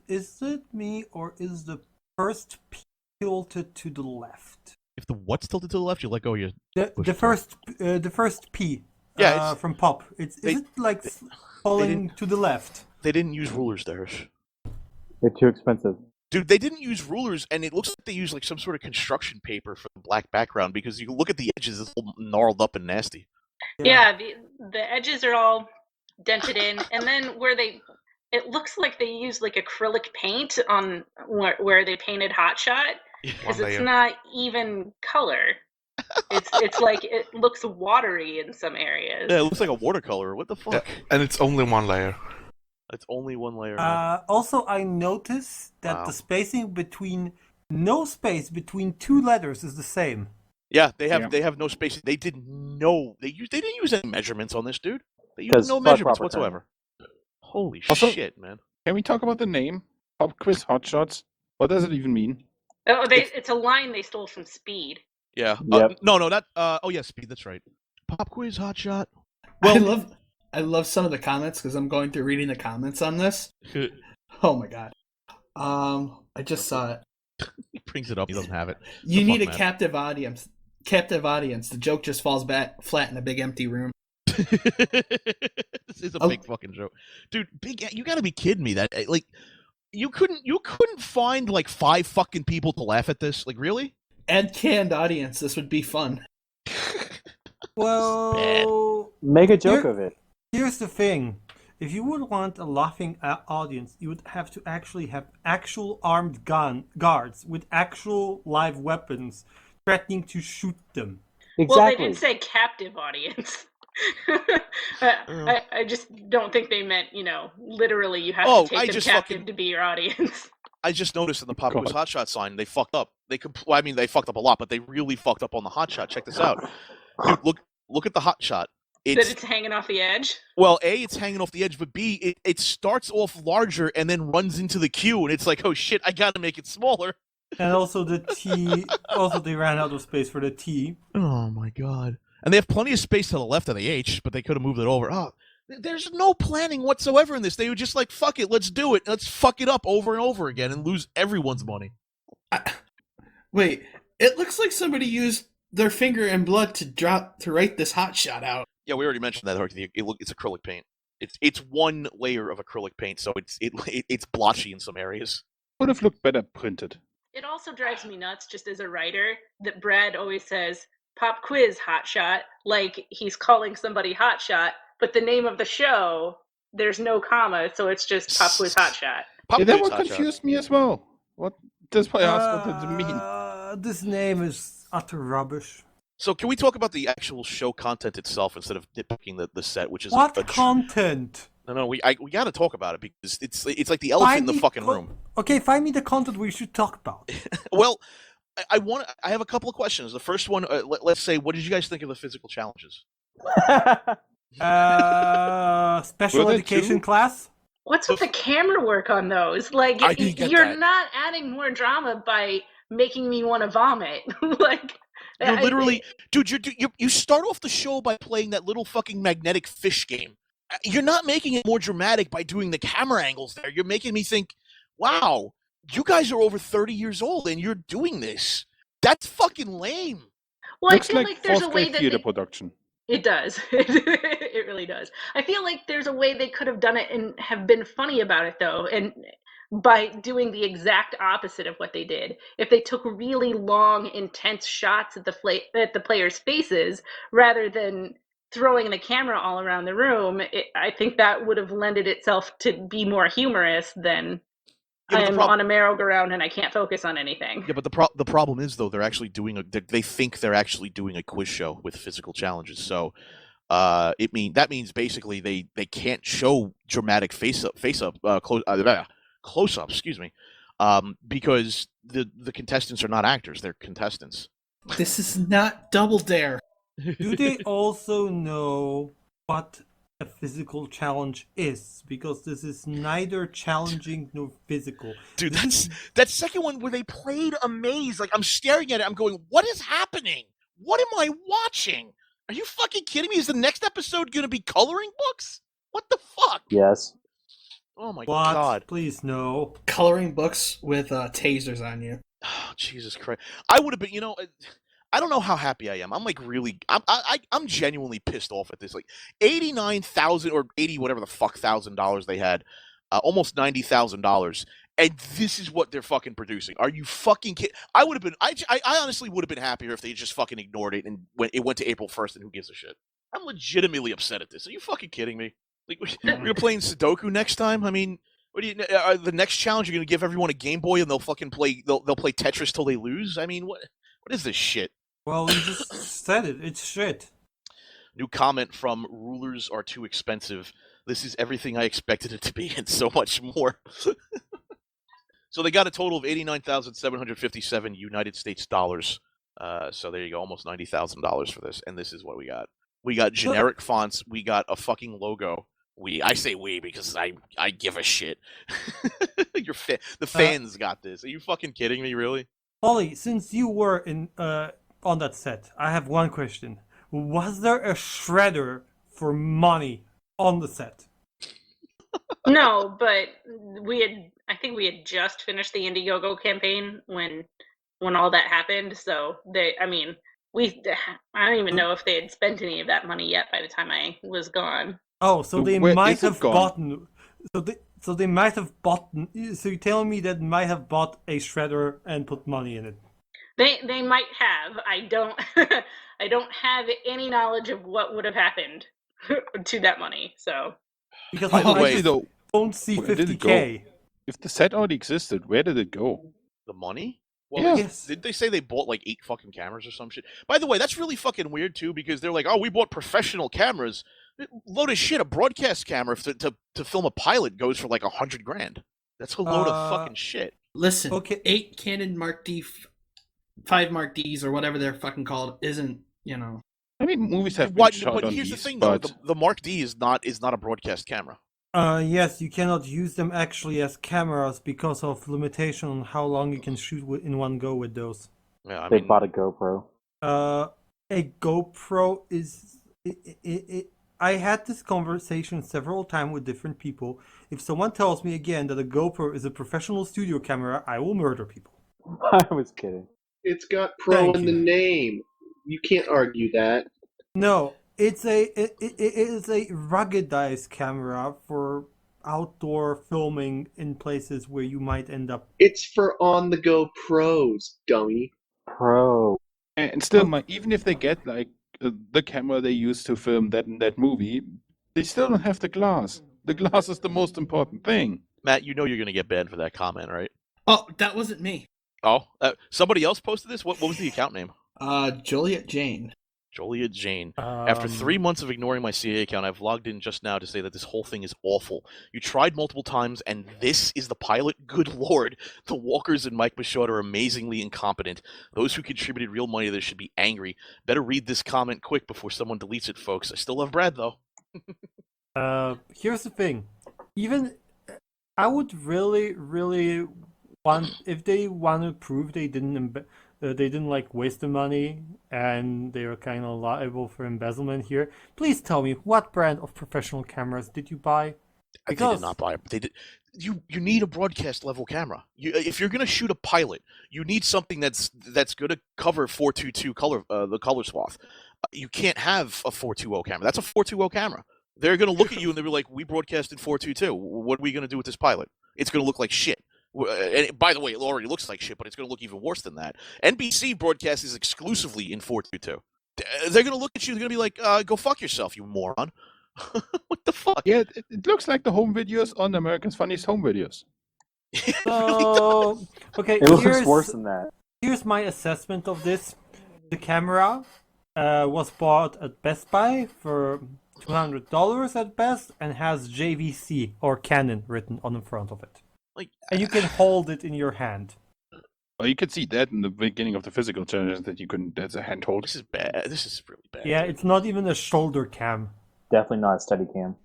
[SPEAKER 1] is it me or is the first P tilted to the left?
[SPEAKER 2] If the what's tilted to the left, you let go of your
[SPEAKER 1] The first P.
[SPEAKER 2] Yeah, it's-
[SPEAKER 1] from Pop. Is it like falling to the left?
[SPEAKER 2] They didn't use rulers there.
[SPEAKER 8] They're too expensive.
[SPEAKER 2] Dude, they didn't use rulers, and it looks like they used like some sort of construction paper for the black background, because you look at the edges, it's all gnarled up and nasty.
[SPEAKER 3] Yeah, the edges are all dented in, and then it looks like they used like acrylic paint on where they painted Hotshot, because it's not even color. It's like it looks watery in some areas.
[SPEAKER 2] Yeah, it looks like a watercolor. What the fuck?
[SPEAKER 5] Yeah, and it's only one layer.
[SPEAKER 2] It's only one layer.
[SPEAKER 1] Also, I noticed that
[SPEAKER 2] Wow.
[SPEAKER 1] the spacing between no space between 2 letters is the same.
[SPEAKER 2] Yeah, they have no space. They didn't use any measurements on this, dude. They used
[SPEAKER 8] 'Cause
[SPEAKER 2] no
[SPEAKER 8] for
[SPEAKER 2] measurements
[SPEAKER 8] proper time.
[SPEAKER 2] whatsoever. Holy
[SPEAKER 6] Also-
[SPEAKER 2] shit, man.
[SPEAKER 6] Can we talk about the name? Pop Quiz Hotshots? What does it even mean?
[SPEAKER 3] Oh, it's a line they stole from Speed.
[SPEAKER 2] Yeah.
[SPEAKER 8] Yep.
[SPEAKER 2] No, that. Oh yeah, Speed. That's right. Pop Quiz Hotshot.
[SPEAKER 4] I love some of the comments because I'm going through reading the comments on this. Oh my god. I just saw it.
[SPEAKER 2] He brings it up. He doesn't have it.
[SPEAKER 4] You
[SPEAKER 2] The
[SPEAKER 4] need a
[SPEAKER 2] fuck, man?
[SPEAKER 4] captive audience. Captive audience. The joke just falls back flat in a big empty room.
[SPEAKER 2] This is a big fucking joke, dude. You gotta be kidding me. That like, you couldn't find like 5 fucking people to laugh at this. Like, really?
[SPEAKER 4] Add canned audience. This would be fun.
[SPEAKER 1] Well,
[SPEAKER 8] Make a joke of it.
[SPEAKER 1] here's the thing. If you would want a laughing audience, you would have to actually have actual armed guards with actual live weapons threatening to shoot them.
[SPEAKER 3] Well, they
[SPEAKER 8] Exactly.
[SPEAKER 3] did say captive audience. I just don't think they meant, literally you have
[SPEAKER 2] Oh,
[SPEAKER 3] to take
[SPEAKER 2] I
[SPEAKER 3] them
[SPEAKER 2] just
[SPEAKER 3] captive
[SPEAKER 2] fucking-
[SPEAKER 3] to be your audience.
[SPEAKER 2] I just noticed in the Pop
[SPEAKER 6] God.
[SPEAKER 2] Quiz Hotshot sign, they fucked up. They fucked up a lot, but they really fucked up on the Hotshot. Check this out, dude. Look at the Hotshot.
[SPEAKER 3] That it's hanging off the edge.
[SPEAKER 2] Well, A, it's hanging off the edge, but B, it starts off larger and then runs into the queue, and it's like, oh shit, I gotta make it smaller.
[SPEAKER 1] And also the T. Also, they ran out of space for the T.
[SPEAKER 2] Oh my god. And they have plenty of space to the left of the H, but they could have moved it over. Oh, there's no planning whatsoever in this. They were just like, fuck it, let's do it. Let's fuck it up over and over again and lose everyone's money.
[SPEAKER 4] Wait, it looks like somebody used their finger and blood to write this hot shot out.
[SPEAKER 2] Yeah, we already mentioned that. It's acrylic paint. It's one layer of acrylic paint, so it's blotchy in some areas.
[SPEAKER 6] Would have looked better printed.
[SPEAKER 3] It also drives me nuts, just as a writer, that Brad always says, Pop Quiz Hotshot, like he's calling somebody Hotshot, but the name of the show, there's no comma, so it's just Pop Quiz Hotshot.
[SPEAKER 6] Yeah, that
[SPEAKER 2] Quiz
[SPEAKER 6] one
[SPEAKER 2] Hotshot.
[SPEAKER 6] confused me as well. What? That's why I asked what did it mean.
[SPEAKER 1] This name is utter rubbish.
[SPEAKER 2] So can we talk about the actual show content itself instead of nitpicking the set, which is
[SPEAKER 1] What
[SPEAKER 2] a
[SPEAKER 1] content?
[SPEAKER 2] No, we got to talk about it because it's like the elephant in the fucking room.
[SPEAKER 1] Okay, find me the content we should talk about.
[SPEAKER 2] Well, I have a couple of questions. The first one, let's say, what did you guys think of the physical challenges?
[SPEAKER 1] Special
[SPEAKER 6] Were there
[SPEAKER 1] education
[SPEAKER 6] two?
[SPEAKER 1] class?
[SPEAKER 3] What's with the camera work on those? Like,
[SPEAKER 2] I didn't get
[SPEAKER 3] you're
[SPEAKER 2] that.
[SPEAKER 3] not adding more drama by making me want to vomit. Like,
[SPEAKER 2] You're literally, dude. You start off the show by playing that little fucking magnetic fish game. You're not making it more dramatic by doing the camera angles there. You're making me think, wow, you guys are over 30 years old and you're doing this. That's fucking lame.
[SPEAKER 3] well,
[SPEAKER 6] Looks
[SPEAKER 3] I feel
[SPEAKER 6] like
[SPEAKER 3] like there's a
[SPEAKER 6] fourth
[SPEAKER 3] way
[SPEAKER 6] grade
[SPEAKER 3] that
[SPEAKER 6] theater
[SPEAKER 3] they,
[SPEAKER 6] production.
[SPEAKER 3] it does. It really does. I feel like there's a way they could have done it and have been funny about it, though, and by doing the exact opposite of what they did. If they took really long, intense shots at the players' faces rather than throwing the camera all around the room, I think that would have lended itself to be more humorous than
[SPEAKER 2] Yeah, but
[SPEAKER 3] I'm on a merry-go-round and I can't focus on anything.
[SPEAKER 2] Yeah, but the problem is though they're actually doing they think they're actually doing a quiz show with physical challenges. So that means basically they can't show dramatic close up, excuse me, because the contestants are not actors; they're contestants.
[SPEAKER 4] This is not Double Dare.
[SPEAKER 1] Do they also know what a physical challenge is? Because this is neither challenging nor physical.
[SPEAKER 2] Dude, that second one where they played a maze. Like I'm staring at it, I'm going, "What is happening? What am I watching? Are you fucking kidding me? Is the next episode going to be coloring books? What the fuck?"
[SPEAKER 8] Yes.
[SPEAKER 2] Oh my
[SPEAKER 1] What?
[SPEAKER 2] god.
[SPEAKER 1] Please no.
[SPEAKER 4] Coloring books with tasers on you.
[SPEAKER 2] Oh, Jesus Christ. I would have been, I don't know how happy I am. I'm like really, I'm genuinely pissed off at this. Like $89,000 or 80 whatever the fuck $1,000 they had, almost $90,000, and this is what they're fucking producing. Are you fucking kidding? I would have been, I honestly would have been happier if they just fucking ignored it and it went to April 1st and who gives a shit. I'm legitimately upset at this. Are you fucking kidding me? Like we're gonna play in Sudoku next time? I mean, what do you? The next challenge you're gonna give everyone a Game Boy and they'll fucking play. They'll play Tetris till they lose. I mean, what is this shit?
[SPEAKER 1] Well, you just said it. It's shit.
[SPEAKER 2] New comment from Rulers Are Too Expensive. This is everything I expected it to be and so much more. So they got a total of 89,757 United States dollars. So there you go, almost $90,000 for this, and this is what we got. We got generic fonts. We got a fucking logo. I say we because I give a shit. The fans got this. Are you fucking kidding me? Really?
[SPEAKER 1] Ollie, since you were in on that set, I have one question. Was there a shredder for money on the set?
[SPEAKER 3] No, but I think we had just finished the Indiegogo campaign when all that happened. So I don't even know if they had spent any of that money yet by the time I was gone.
[SPEAKER 1] Oh, so they
[SPEAKER 6] Where
[SPEAKER 1] might
[SPEAKER 6] is it
[SPEAKER 1] have
[SPEAKER 6] gone?
[SPEAKER 1] bought. So they might have bought. So you're telling me that they might have bought a shredder and put money in it?
[SPEAKER 3] They might have. I don't I don't have any knowledge of what would have happened to that money. So
[SPEAKER 1] Because
[SPEAKER 2] By the
[SPEAKER 1] I
[SPEAKER 2] way,
[SPEAKER 1] just
[SPEAKER 6] though,
[SPEAKER 1] don't see
[SPEAKER 6] where did it
[SPEAKER 1] 50K.
[SPEAKER 6] If the set already existed, where did it go?
[SPEAKER 2] The money? Well,
[SPEAKER 6] Yeah.
[SPEAKER 1] Yes.
[SPEAKER 2] did they say they bought like 8 fucking cameras or some shit? By the way, that's really fucking weird too because they're like, oh, we bought professional cameras. Load of shit. A broadcast camera to film a pilot goes for like $100,000. That's a load of fucking shit.
[SPEAKER 4] Listen,
[SPEAKER 1] Okay.
[SPEAKER 4] 8 Canon Mark D, 5 Mark Ds, or whatever they're fucking called, isn't,
[SPEAKER 6] I mean, movies have been
[SPEAKER 2] But
[SPEAKER 6] shot on
[SPEAKER 2] here's
[SPEAKER 6] these,
[SPEAKER 2] the thing though,
[SPEAKER 6] but
[SPEAKER 2] the Mark D is not a broadcast camera.
[SPEAKER 1] Yes, you cannot use them actually as cameras because of limitation on how long you can shoot in one go with those.
[SPEAKER 2] Yeah, I
[SPEAKER 8] They
[SPEAKER 2] mean,
[SPEAKER 8] bought a GoPro.
[SPEAKER 1] A GoPro is. I had this conversation several times with different people. If someone tells me again that a GoPro is a professional studio camera, I will murder people.
[SPEAKER 8] I was kidding.
[SPEAKER 9] It's got pro
[SPEAKER 1] Thank
[SPEAKER 9] in
[SPEAKER 1] you.
[SPEAKER 9] the name. You can't argue that.
[SPEAKER 1] No, it is a ruggedized camera for outdoor filming in places where you might end up.
[SPEAKER 9] It's for on-the-go pros, dummy.
[SPEAKER 8] Pro.
[SPEAKER 6] and still, even if they get like the camera they used to film that movie, they still don't have the glass. The glass is the most important thing.
[SPEAKER 2] Matt, you know you're gonna get banned for that comment, right?
[SPEAKER 4] Oh, that wasn't me.
[SPEAKER 2] Oh, somebody else posted this. What was the account name?
[SPEAKER 4] Juliet Jane.
[SPEAKER 2] Joliet Jane. After 3 months of ignoring my CA account, I've logged in just now to say that this whole thing is awful. You tried multiple times, and this is the pilot? Good lord. The Walkers and Mike Michaud are amazingly incompetent. Those who contributed real money to this should be angry. Better read this comment quick before someone deletes it, folks. I still love Brad, though.
[SPEAKER 1] Here's the thing. Even I would really want, if they want to prove they didn't like waste the money and they are kind of liable for embezzlement here, please tell me, what brand of professional cameras did you buy?
[SPEAKER 2] Because they did not buy it. They did. You need a broadcast level camera. If you're gonna shoot a pilot, you need something that's gonna cover 422 color, the color swath. You can't have a 420 camera. That's a 420 camera. They're gonna look at you and they'll be like, "We broadcasted 422. What are we gonna do with this pilot? It's gonna look like shit." And by the way, it already looks like shit, but it's going to look even worse than that. NBC broadcasts exclusively in 422. They're going to look at you, they're going to be like, go fuck yourself, you moron. What the fuck?
[SPEAKER 6] Yeah, it looks like the home videos on America's Funniest Home Videos.
[SPEAKER 1] So, okay,
[SPEAKER 8] It looks worse than that.
[SPEAKER 1] Here's my assessment of this. The camera was bought at Best Buy for $200 at best and has JVC or Canon written on the front of it. And you can hold it in your hand.
[SPEAKER 6] Well, you could see that in the beginning of the physical challenges that you couldn't. That's a handhold.
[SPEAKER 2] This is bad. This is really bad.
[SPEAKER 1] Yeah, it's not even a shoulder cam.
[SPEAKER 8] Definitely not a steady cam.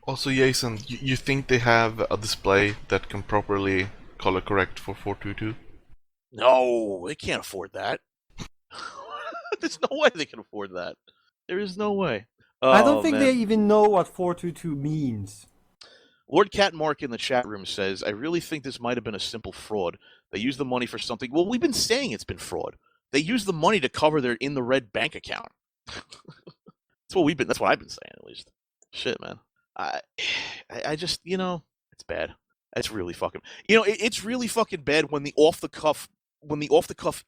[SPEAKER 5] Also, Jason, you think they have a display that can properly color correct for 422?
[SPEAKER 2] No, they can't afford that. There's no way they can afford that. There is no way.
[SPEAKER 1] I don't think they even know what 422 means.
[SPEAKER 2] LordKat Mark in the chat room says, I really think this might have been a simple fraud. They used the money for something. Well, we've been saying it's been fraud. They used the money to cover their in the red bank account. That's what I've been saying, at least. Shit, man. I just, it's bad. It's really fucking, it's really fucking bad when the off the cuff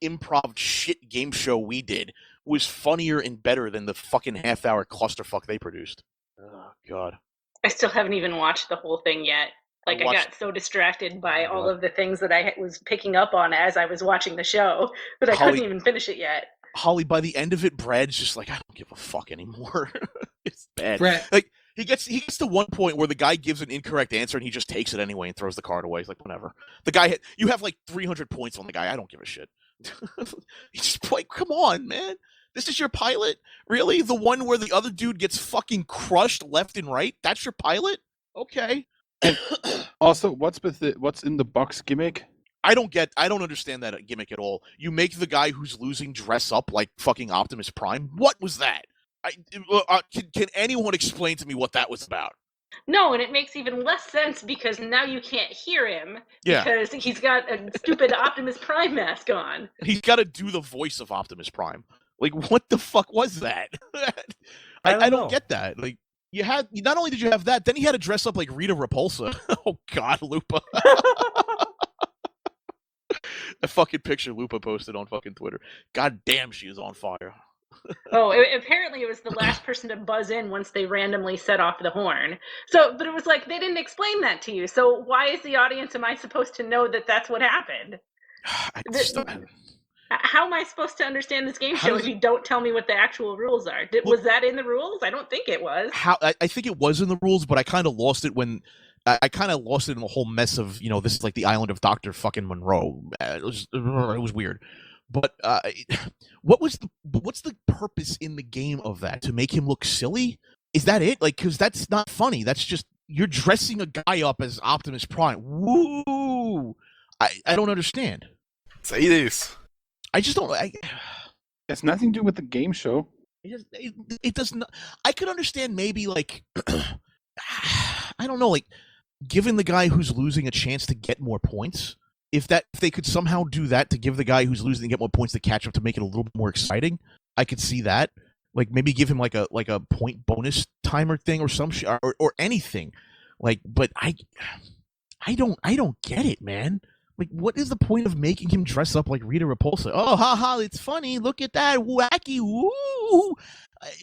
[SPEAKER 2] improv shit game show we did was funnier and better than the fucking half-hour clusterfuck they produced. Oh God.
[SPEAKER 3] I still haven't even watched the whole thing yet. I got so distracted by all of the things that I was picking up on as I was watching the show that I couldn't even finish it yet.
[SPEAKER 2] Holly, by the end of it, Brad's just like, I don't give a fuck anymore. It's bad.
[SPEAKER 4] Brad.
[SPEAKER 2] Like he gets to one point where the guy gives an incorrect answer and he just takes it anyway and throws the card away. He's like, whatever. The guy, you have like 300 points on the guy. I don't give a shit. He's just like, come on, man. This is your pilot? Really? The one where the other dude gets fucking crushed left and right? That's your pilot? Okay.
[SPEAKER 6] Also, what's in the box gimmick?
[SPEAKER 2] I don't understand that gimmick at all. You make the guy who's losing dress up like fucking Optimus Prime? What was that? Can anyone explain to me what that was about?
[SPEAKER 3] No, and it makes even less sense because now you can't hear him because he's got a stupid Optimus Prime mask on.
[SPEAKER 2] He's got to do the voice of Optimus Prime. Like, what the fuck was that? I don't get that. Like, not only did you have that, then he had to dress up like Rita Repulsa. Oh God, Lupa. That fucking picture Lupa posted on fucking Twitter. God damn, she is on fire.
[SPEAKER 3] Apparently it was the last person to buzz in once they randomly set off the horn. But it was like, they didn't explain that to you. So why is the audience, am I supposed to know that that's what happened? How am I supposed to understand this game show if you don't tell me what the actual rules are? Was that in the rules? I don't think it was. I think it was in the rules, but I kind of lost it when I kind of lost it in the whole mess of, this is like the island of Dr. fucking Monroe. It was weird. But what's the purpose in the game of that? To make him look silly? Is that it? Like, because that's not funny. That's just, you're dressing a guy up as Optimus Prime. Woo! I don't understand.
[SPEAKER 5] Say this.
[SPEAKER 2] I just don't.
[SPEAKER 6] It's nothing to do with the game show.
[SPEAKER 2] It does not. I could understand maybe like, I don't know, like giving the guy who's losing a chance to get more points. If they could somehow do that to give the guy who's losing to get more points to catch up to make it a little bit more exciting, I could see that. Like maybe give him like a point bonus timer thing or some shit or anything. Like, but I don't get it, man. Like, what is the point of making him dress up like Rita Repulsa? Oh, haha, it's funny. Look at that. Wacky. Woo.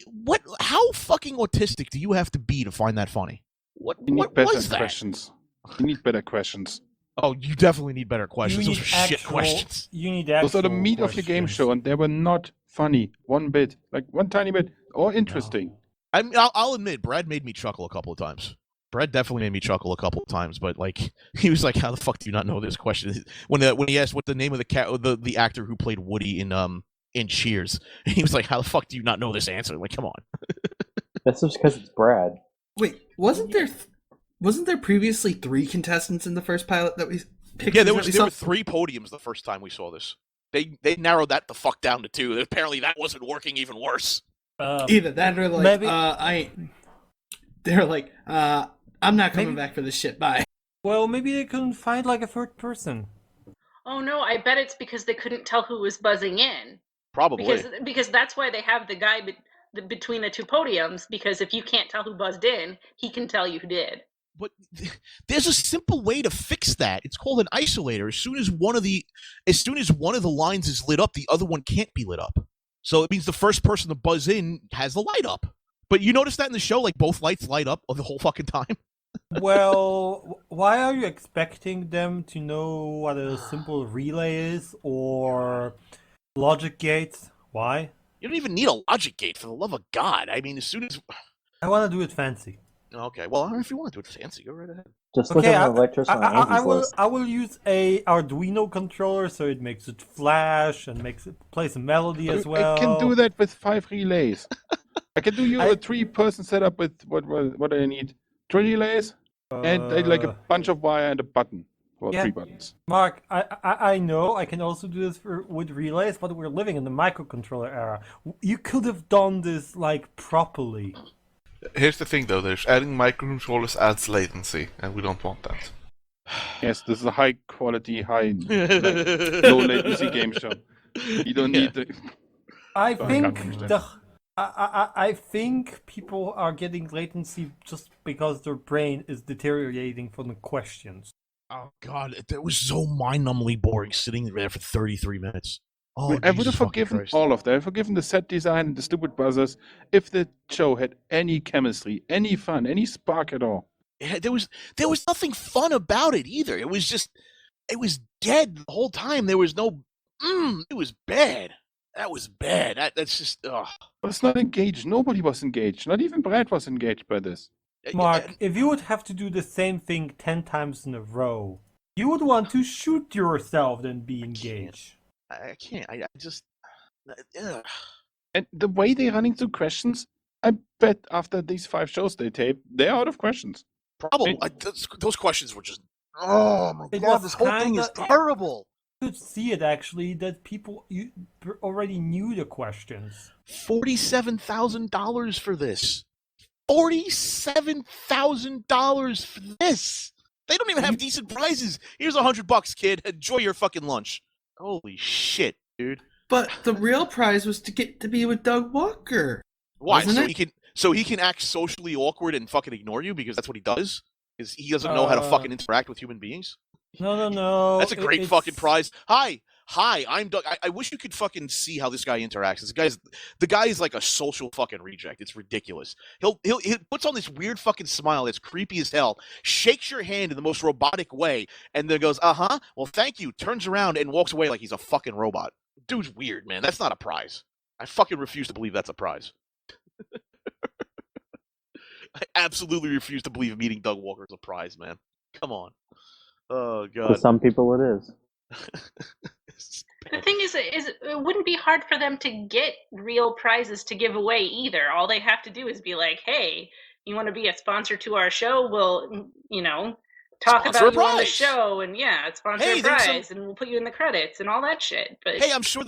[SPEAKER 2] What? How fucking autistic do you have to be to find that funny? What was that?
[SPEAKER 6] Questions. You need better questions.
[SPEAKER 2] Oh, you definitely need better questions. Those are shit questions.
[SPEAKER 1] You need
[SPEAKER 6] Those are the meat
[SPEAKER 1] questions.
[SPEAKER 6] of your game show, and they were not funny, one bit, like one tiny bit, or interesting.
[SPEAKER 2] I mean, I'll admit, Brad made me chuckle a couple of times. Brad definitely made me chuckle a couple of times, but like he was like, "How the fuck do you not know this question?" When he asked what the name of the actor who played Woody in Cheers, he was like, "How the fuck do you not know this answer?" Like, come on.
[SPEAKER 8] That's just because it's Brad.
[SPEAKER 4] Wait, wasn't there previously 3 contestants in the first pilot that we picked?
[SPEAKER 2] Yeah, there were 3 podiums the first time we saw this. They narrowed that the fuck down to 2. Apparently, that wasn't working even worse.
[SPEAKER 4] Either that or like,
[SPEAKER 1] maybe...
[SPEAKER 4] they're like, I'm not coming back for this shit. Bye.
[SPEAKER 1] Well, maybe they couldn't find like a third person.
[SPEAKER 3] Oh no, I bet it's because they couldn't tell who was buzzing in.
[SPEAKER 2] Probably.
[SPEAKER 3] Because that's why they have the guy between the 2 podiums, because if you can't tell who buzzed in, he can tell you who did.
[SPEAKER 2] But there's a simple way to fix that. It's called an isolator. As soon as one of the lines is lit up, the other one can't be lit up. So it means the first person to buzz in has the light up. But you notice that in the show, like both lights light up the whole fucking time.
[SPEAKER 1] Well, why are you expecting them to know what a simple relay is or logic gates? Why?
[SPEAKER 2] You don't even need a logic gate, for the love of God. I mean, as soon as...
[SPEAKER 1] I want to do it fancy.
[SPEAKER 2] Okay, well, if you want to do it fancy, go right ahead.
[SPEAKER 8] Just look at the electrician on Angie's list.
[SPEAKER 1] I will use a Arduino controller so it makes it flash and plays a melody as well.
[SPEAKER 6] I can do that with 5 relays. I can do a 3-person setup with what I need. 3 relays and like a bunch of wire and a button. Or 3 buttons.
[SPEAKER 1] Mark, I know I can also do this with relays, but we're living in the microcontroller era. You could have done this like properly.
[SPEAKER 5] Here's the thing, though. There's adding microcontrollers adds latency, and we don't want that.
[SPEAKER 6] Yes, this is a high quality, low latency game show. You don't need the...
[SPEAKER 1] I think people are getting latency just because their brain is deteriorating from the questions.
[SPEAKER 2] Oh God, that was so mind-numbingly boring sitting there for 33 minutes. Oh,
[SPEAKER 6] I would have forgiven all of that. I've forgiven the set design and the stupid buzzers if the show had any chemistry, any fun, any spark at all.
[SPEAKER 2] Yeah, there was nothing fun about it either. It was dead the whole time. There was no. It was bad. That was bad. That's just. Ugh.
[SPEAKER 6] But it's not engaged. Nobody was engaged. Not even Brad was engaged by this.
[SPEAKER 1] Mark, if you would have to do the same thing 10 times in a row, you would want to shoot yourself than be engaged.
[SPEAKER 2] I can't. I just. Ugh.
[SPEAKER 6] And the way they're running through questions, I bet after these 5 shows they tape, they're out of questions.
[SPEAKER 2] Probably. Those questions were just. Oh my God! This whole thing is terrible.
[SPEAKER 1] You could see it actually that people already knew the questions.
[SPEAKER 2] $47,000 for this. $47,000 for this. They don't even have decent prizes. Here's $100, kid. Enjoy your fucking lunch. Holy shit, dude.
[SPEAKER 4] But the real prize was to get to be with Doug Walker.
[SPEAKER 2] Why? So he can act socially awkward and fucking ignore you because that's what he does? Because he doesn't know how to fucking interact with human beings?
[SPEAKER 1] No.
[SPEAKER 2] That's a great fucking prize. Hi, I'm Doug. I wish you could fucking see how this guy interacts. The guy is like a social fucking reject. It's ridiculous. He puts on this weird fucking smile that's creepy as hell, shakes your hand in the most robotic way, and then goes, well, thank you, turns around and walks away like he's a fucking robot. Dude's weird, man. That's not a prize. I fucking refuse to believe that's a prize. I absolutely refuse to believe meeting Doug Walker is a prize, man. Come on. Oh, God.
[SPEAKER 8] For some people it is.
[SPEAKER 3] The thing is, it wouldn't be hard for them to get real prizes to give away either. All they have to do is be like, hey, you want to be a sponsor to our show? We'll, talk
[SPEAKER 2] Sponsor
[SPEAKER 3] about you on the
[SPEAKER 2] prize.
[SPEAKER 3] show, and sponsor a prize, and we'll put you in the credits and all that shit. But
[SPEAKER 2] hey, I'm sure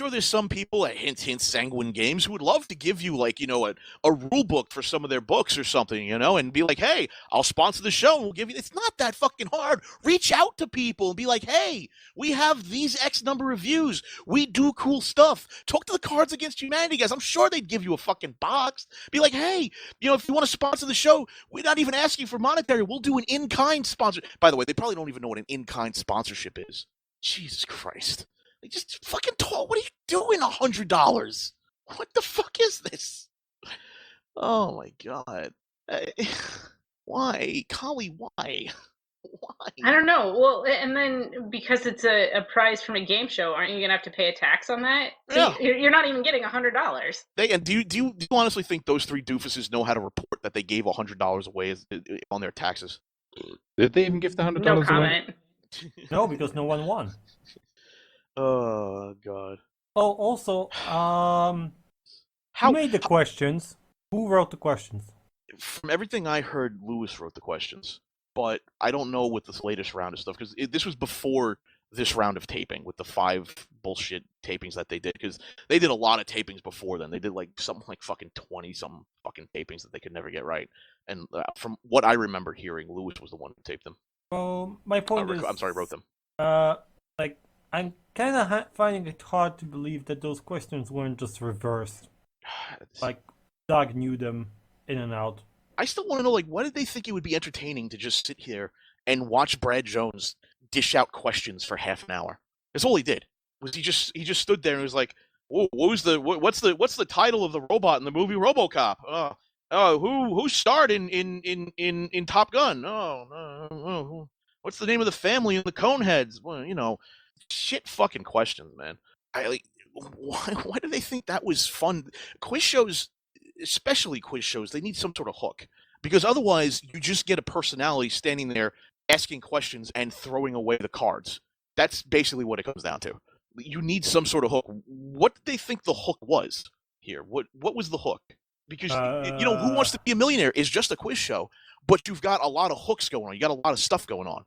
[SPEAKER 2] there's some people at Hint Sanguine Games who would love to give you like a rule book for some of their books or something, and be like, hey, I'll sponsor the show and we'll give you. It's not that fucking hard. Reach out to people and be like, hey, we have these X number of views. We do cool stuff. Talk to the Cards Against Humanity guys. I'm sure they'd give you a fucking box. Be like, hey, if you want to sponsor the show, we're not even asking for monetary. We'll do an in-kind sponsor. By the way, they probably don't even know what an in-kind sponsorship is. Jesus Christ. They just fucking talk. What are you doing, $100? What the fuck is this? Oh my God. Why? Collie, why? Why?
[SPEAKER 3] I don't know. Well, and then because it's a prize from a game show, aren't you gonna have to pay a tax on that? So
[SPEAKER 2] Yeah.
[SPEAKER 3] you're not even getting $100.
[SPEAKER 2] Do you honestly think those three doofuses know how to report that they gave $100 away on their taxes?
[SPEAKER 6] Did they even give the $100
[SPEAKER 3] No
[SPEAKER 6] away?
[SPEAKER 3] comment.
[SPEAKER 1] No, because no one won.
[SPEAKER 2] Oh God.
[SPEAKER 1] Oh, also, who made the questions? Who wrote the questions?
[SPEAKER 2] From everything I heard, Lewis wrote the questions, but I don't know with this latest round of stuff because this was before this round of taping with the 5 bullshit tapings that they did, because they did a lot of tapings before then. They did like something like fucking 20-some fucking tapings that they could never get right. And from what I remember hearing, Lewis was the one who taped them.
[SPEAKER 1] Well, my point is,
[SPEAKER 2] I'm sorry, wrote them.
[SPEAKER 1] Like, I'm kind of finding it hard to believe that those questions weren't just reversed. Like, Doug knew them in and out.
[SPEAKER 2] I still want to know, like, why did they think it would be entertaining to just sit here and watch Brad Jones dish out questions for half an hour? That's all he did. Was he just stood there and was like, what's the title of the robot in the movie RoboCop? Who starred in Top Gun? What's the name of the family in the Coneheads? Well, shit fucking questions, man. Why do they think that was fun? Quiz shows, especially quiz shows, they need some sort of hook, because otherwise you just get a personality standing there asking questions and throwing away the cards. That's basically what it comes down to. You need some sort of hook. What did they think the hook was here? What was the hook? Because Who Wants to Be a Millionaire is just a quiz show, but you've got a lot of hooks going on. You got a lot of stuff going on.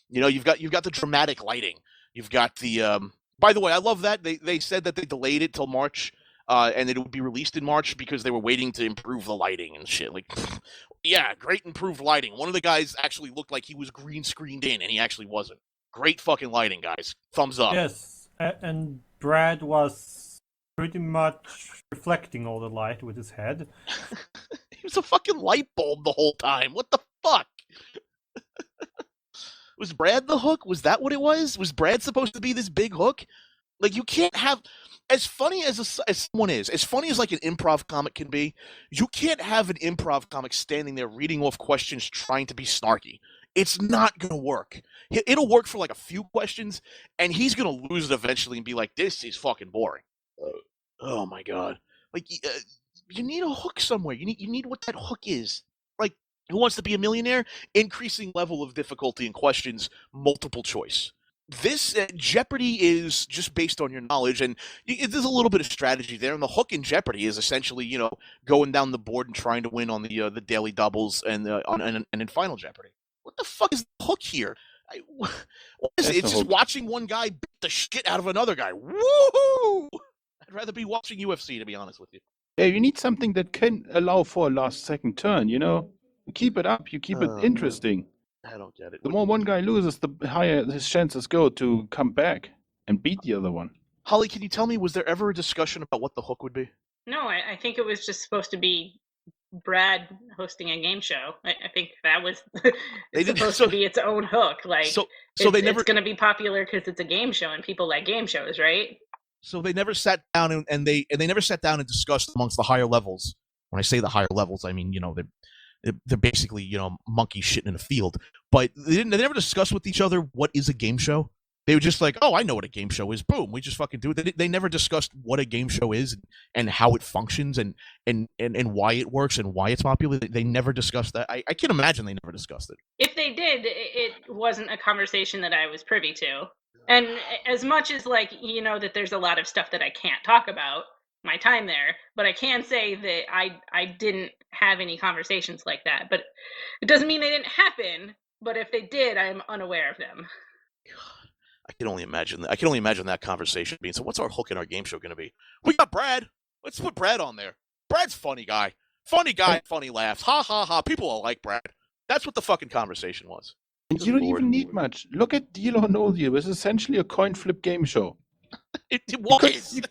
[SPEAKER 2] You've got the dramatic lighting. You've got the by the way, I love that they said that they delayed it till March, and it would be released in March because they were waiting to improve the lighting and shit. Like, yeah, great improved lighting. One of the guys actually looked like he was green screened in, and he actually wasn't. Great fucking lighting, guys. Thumbs up.
[SPEAKER 1] Yes, and Brad was pretty much reflecting all the light with his head.
[SPEAKER 2] He was a fucking light bulb the whole time. What the fuck? Was Brad the hook? Was that what it was? Was Brad supposed to be this big hook? Like, you can't have, as funny as someone is, as funny as like an improv comic can be, you can't have an improv comic standing there reading off questions trying to be snarky. It's not going to work. It'll work for like a few questions, and he's going to lose it eventually and be like, this is fucking boring. Oh my God. Like, you need a hook somewhere. You need what that hook is. Like, Who Wants to Be a Millionaire? Increasing level of difficulty in questions, multiple choice. This Jeopardy is just based on your knowledge, and there's a little bit of strategy there. And the hook in Jeopardy is essentially, going down the board and trying to win on the daily doubles and in Final Jeopardy. What the fuck is the hook here? What is it? It's just watching one guy beat the shit out of another guy. Woohoo! I'd rather be watching UFC, to be honest with you.
[SPEAKER 6] Yeah, you need something that can allow for a last-second turn. You keep it up. You keep it interesting.
[SPEAKER 2] I don't get it.
[SPEAKER 6] The more one guy loses, the higher his chances go to come back and beat the other one.
[SPEAKER 2] Holly, can you tell me, was there ever a discussion about what the hook would be?
[SPEAKER 3] No, I think it was just supposed to be Brad hosting a game show. I think that was supposed to be its own hook. Like, it's going to be popular because it's a game show and people like game shows, right?
[SPEAKER 2] So they never sat down and they never sat down and discussed amongst the higher levels. When I say the higher levels, I mean, they're basically, monkeys shitting in a field. But they never discussed with each other what is a game show. They were just like, oh, I know what a game show is. Boom, we just fucking do it. They never discussed what a game show is and how it functions and why it works and why it's popular. They never discussed that. I can't imagine they never discussed it.
[SPEAKER 3] If they did, it wasn't a conversation that I was privy to. And as much as, that there's a lot of stuff that I can't talk about my time there, but I can say that I didn't have any conversations like that. But it doesn't mean they didn't happen. But if they did, I'm unaware of them.
[SPEAKER 2] I can only imagine that. I can only imagine that conversation being. So, what's our hook in our game show going to be? We got Brad. Let's put Brad on there. Brad's funny guy, funny laughs. Ha ha ha. People will like Brad. That's what the fucking conversation was.
[SPEAKER 6] And you don't even need much. Look at Deal or No Deal. It was essentially a coin flip game show.
[SPEAKER 2] It was.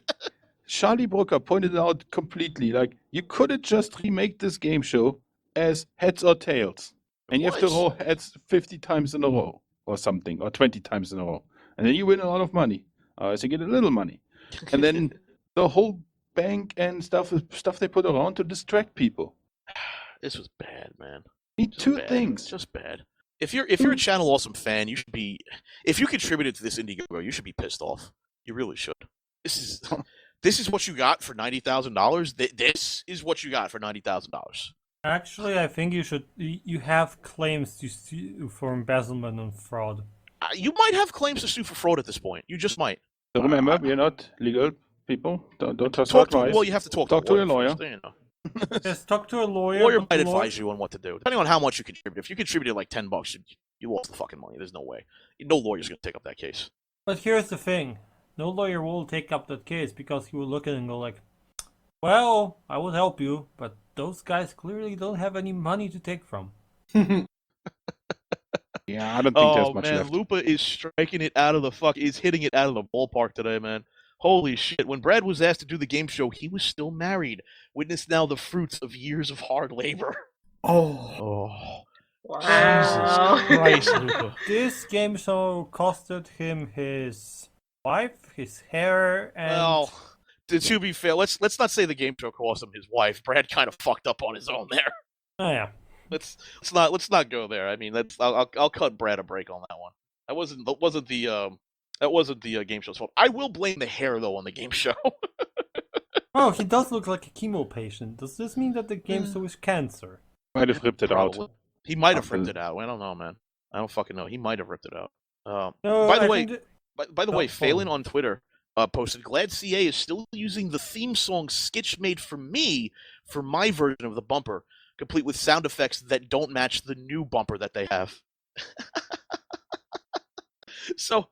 [SPEAKER 6] Charlie Brooker pointed it out completely. Like, you could have just remake this game show as heads or tails. And you have to roll heads 50 times in a row or something, or 20 times in a row. And then you win a lot of money. So you get a little money. And then the whole bank and stuff they put around to distract people.
[SPEAKER 2] This was bad, man.
[SPEAKER 6] Need two things.
[SPEAKER 2] Just bad. If you're a Channel Awesome fan, you should be. If you contributed to this Indiegogo, you should be pissed off. You really should. This is what you got for $90,000. This is what you got for $90,000.
[SPEAKER 1] Actually, I think you have claims to sue for embezzlement and fraud.
[SPEAKER 2] You might have claims to sue for fraud at this point. You just might.
[SPEAKER 6] So remember, we're not legal people. Don't trust
[SPEAKER 2] Talk
[SPEAKER 6] advice.
[SPEAKER 2] Well, you have to talk
[SPEAKER 6] to a lawyer.
[SPEAKER 2] First, you know.
[SPEAKER 1] Just talk to a lawyer.
[SPEAKER 2] Lawyer might advise you on what to do, depending on how much you contribute. If you contributed like $10, you lost the fucking money. There's no way. No lawyer's gonna take up that case.
[SPEAKER 1] But here's the thing: no lawyer will take up that case because he will look at it and go like, "Well, I would help you, but those guys clearly don't have any money to take from."
[SPEAKER 6] Yeah, I don't think there's much left.
[SPEAKER 2] Lupa is striking it out of the is hitting it out of the ballpark today, man. Holy shit. When Brad was asked to do the game show, he was still married. Witness now the fruits of years of hard labor.
[SPEAKER 6] Oh.
[SPEAKER 3] Wow.
[SPEAKER 2] Jesus Christ, Lupa.
[SPEAKER 1] This game show costed him his wife, his hair, and...
[SPEAKER 2] Well, to be fair, let's not say the game show cost him his wife. Brad kind of fucked up on his own there.
[SPEAKER 1] Oh, yeah.
[SPEAKER 2] Let's not go there. I mean, I'll cut Brad a break on that one. That wasn't the game show's fault. I will blame the hair though on the game show.
[SPEAKER 1] Oh, he does look like a chemo patient. Does this mean that the game show is cancer?
[SPEAKER 6] Might have ripped it
[SPEAKER 2] Probably.
[SPEAKER 6] out.
[SPEAKER 2] He might have ripped it out. I don't know, man. I don't fucking know. He might have ripped it out.
[SPEAKER 1] No,
[SPEAKER 2] by the
[SPEAKER 1] I
[SPEAKER 2] way,
[SPEAKER 1] think
[SPEAKER 2] by the way,
[SPEAKER 1] Oh,
[SPEAKER 2] Phelan on Twitter posted, "Glad CA is still using the theme song Skitch made for me for my version of the bumper, complete with sound effects that don't match the new bumper that they have." So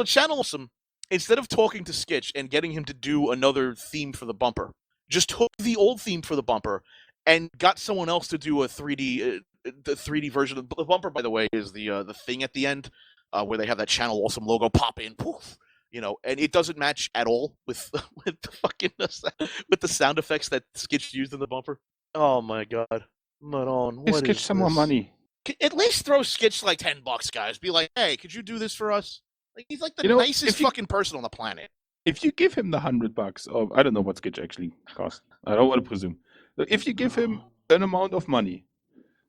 [SPEAKER 2] Channel Awesome, instead of talking to Skitch and getting him to do another theme for the bumper, just took the old theme for the bumper and got someone else to do a 3D the 3D version of the bumper. By the way, is the thing at the end where they have that Channel Awesome logo pop in, poof, and it doesn't match at all with the fucking with the sound effects that Skitch used in the bumper. Oh my god, Maron, what
[SPEAKER 6] Skitch some more money.
[SPEAKER 2] At least throw Skitch like $10, guys. Be like, hey, could you do this for us? Like, he's like the
[SPEAKER 6] You know,
[SPEAKER 2] nicest fucking person on the planet.
[SPEAKER 6] If you give him the $100, or I don't know what Skitch actually costs. I don't want to presume. So if you give him an amount of money,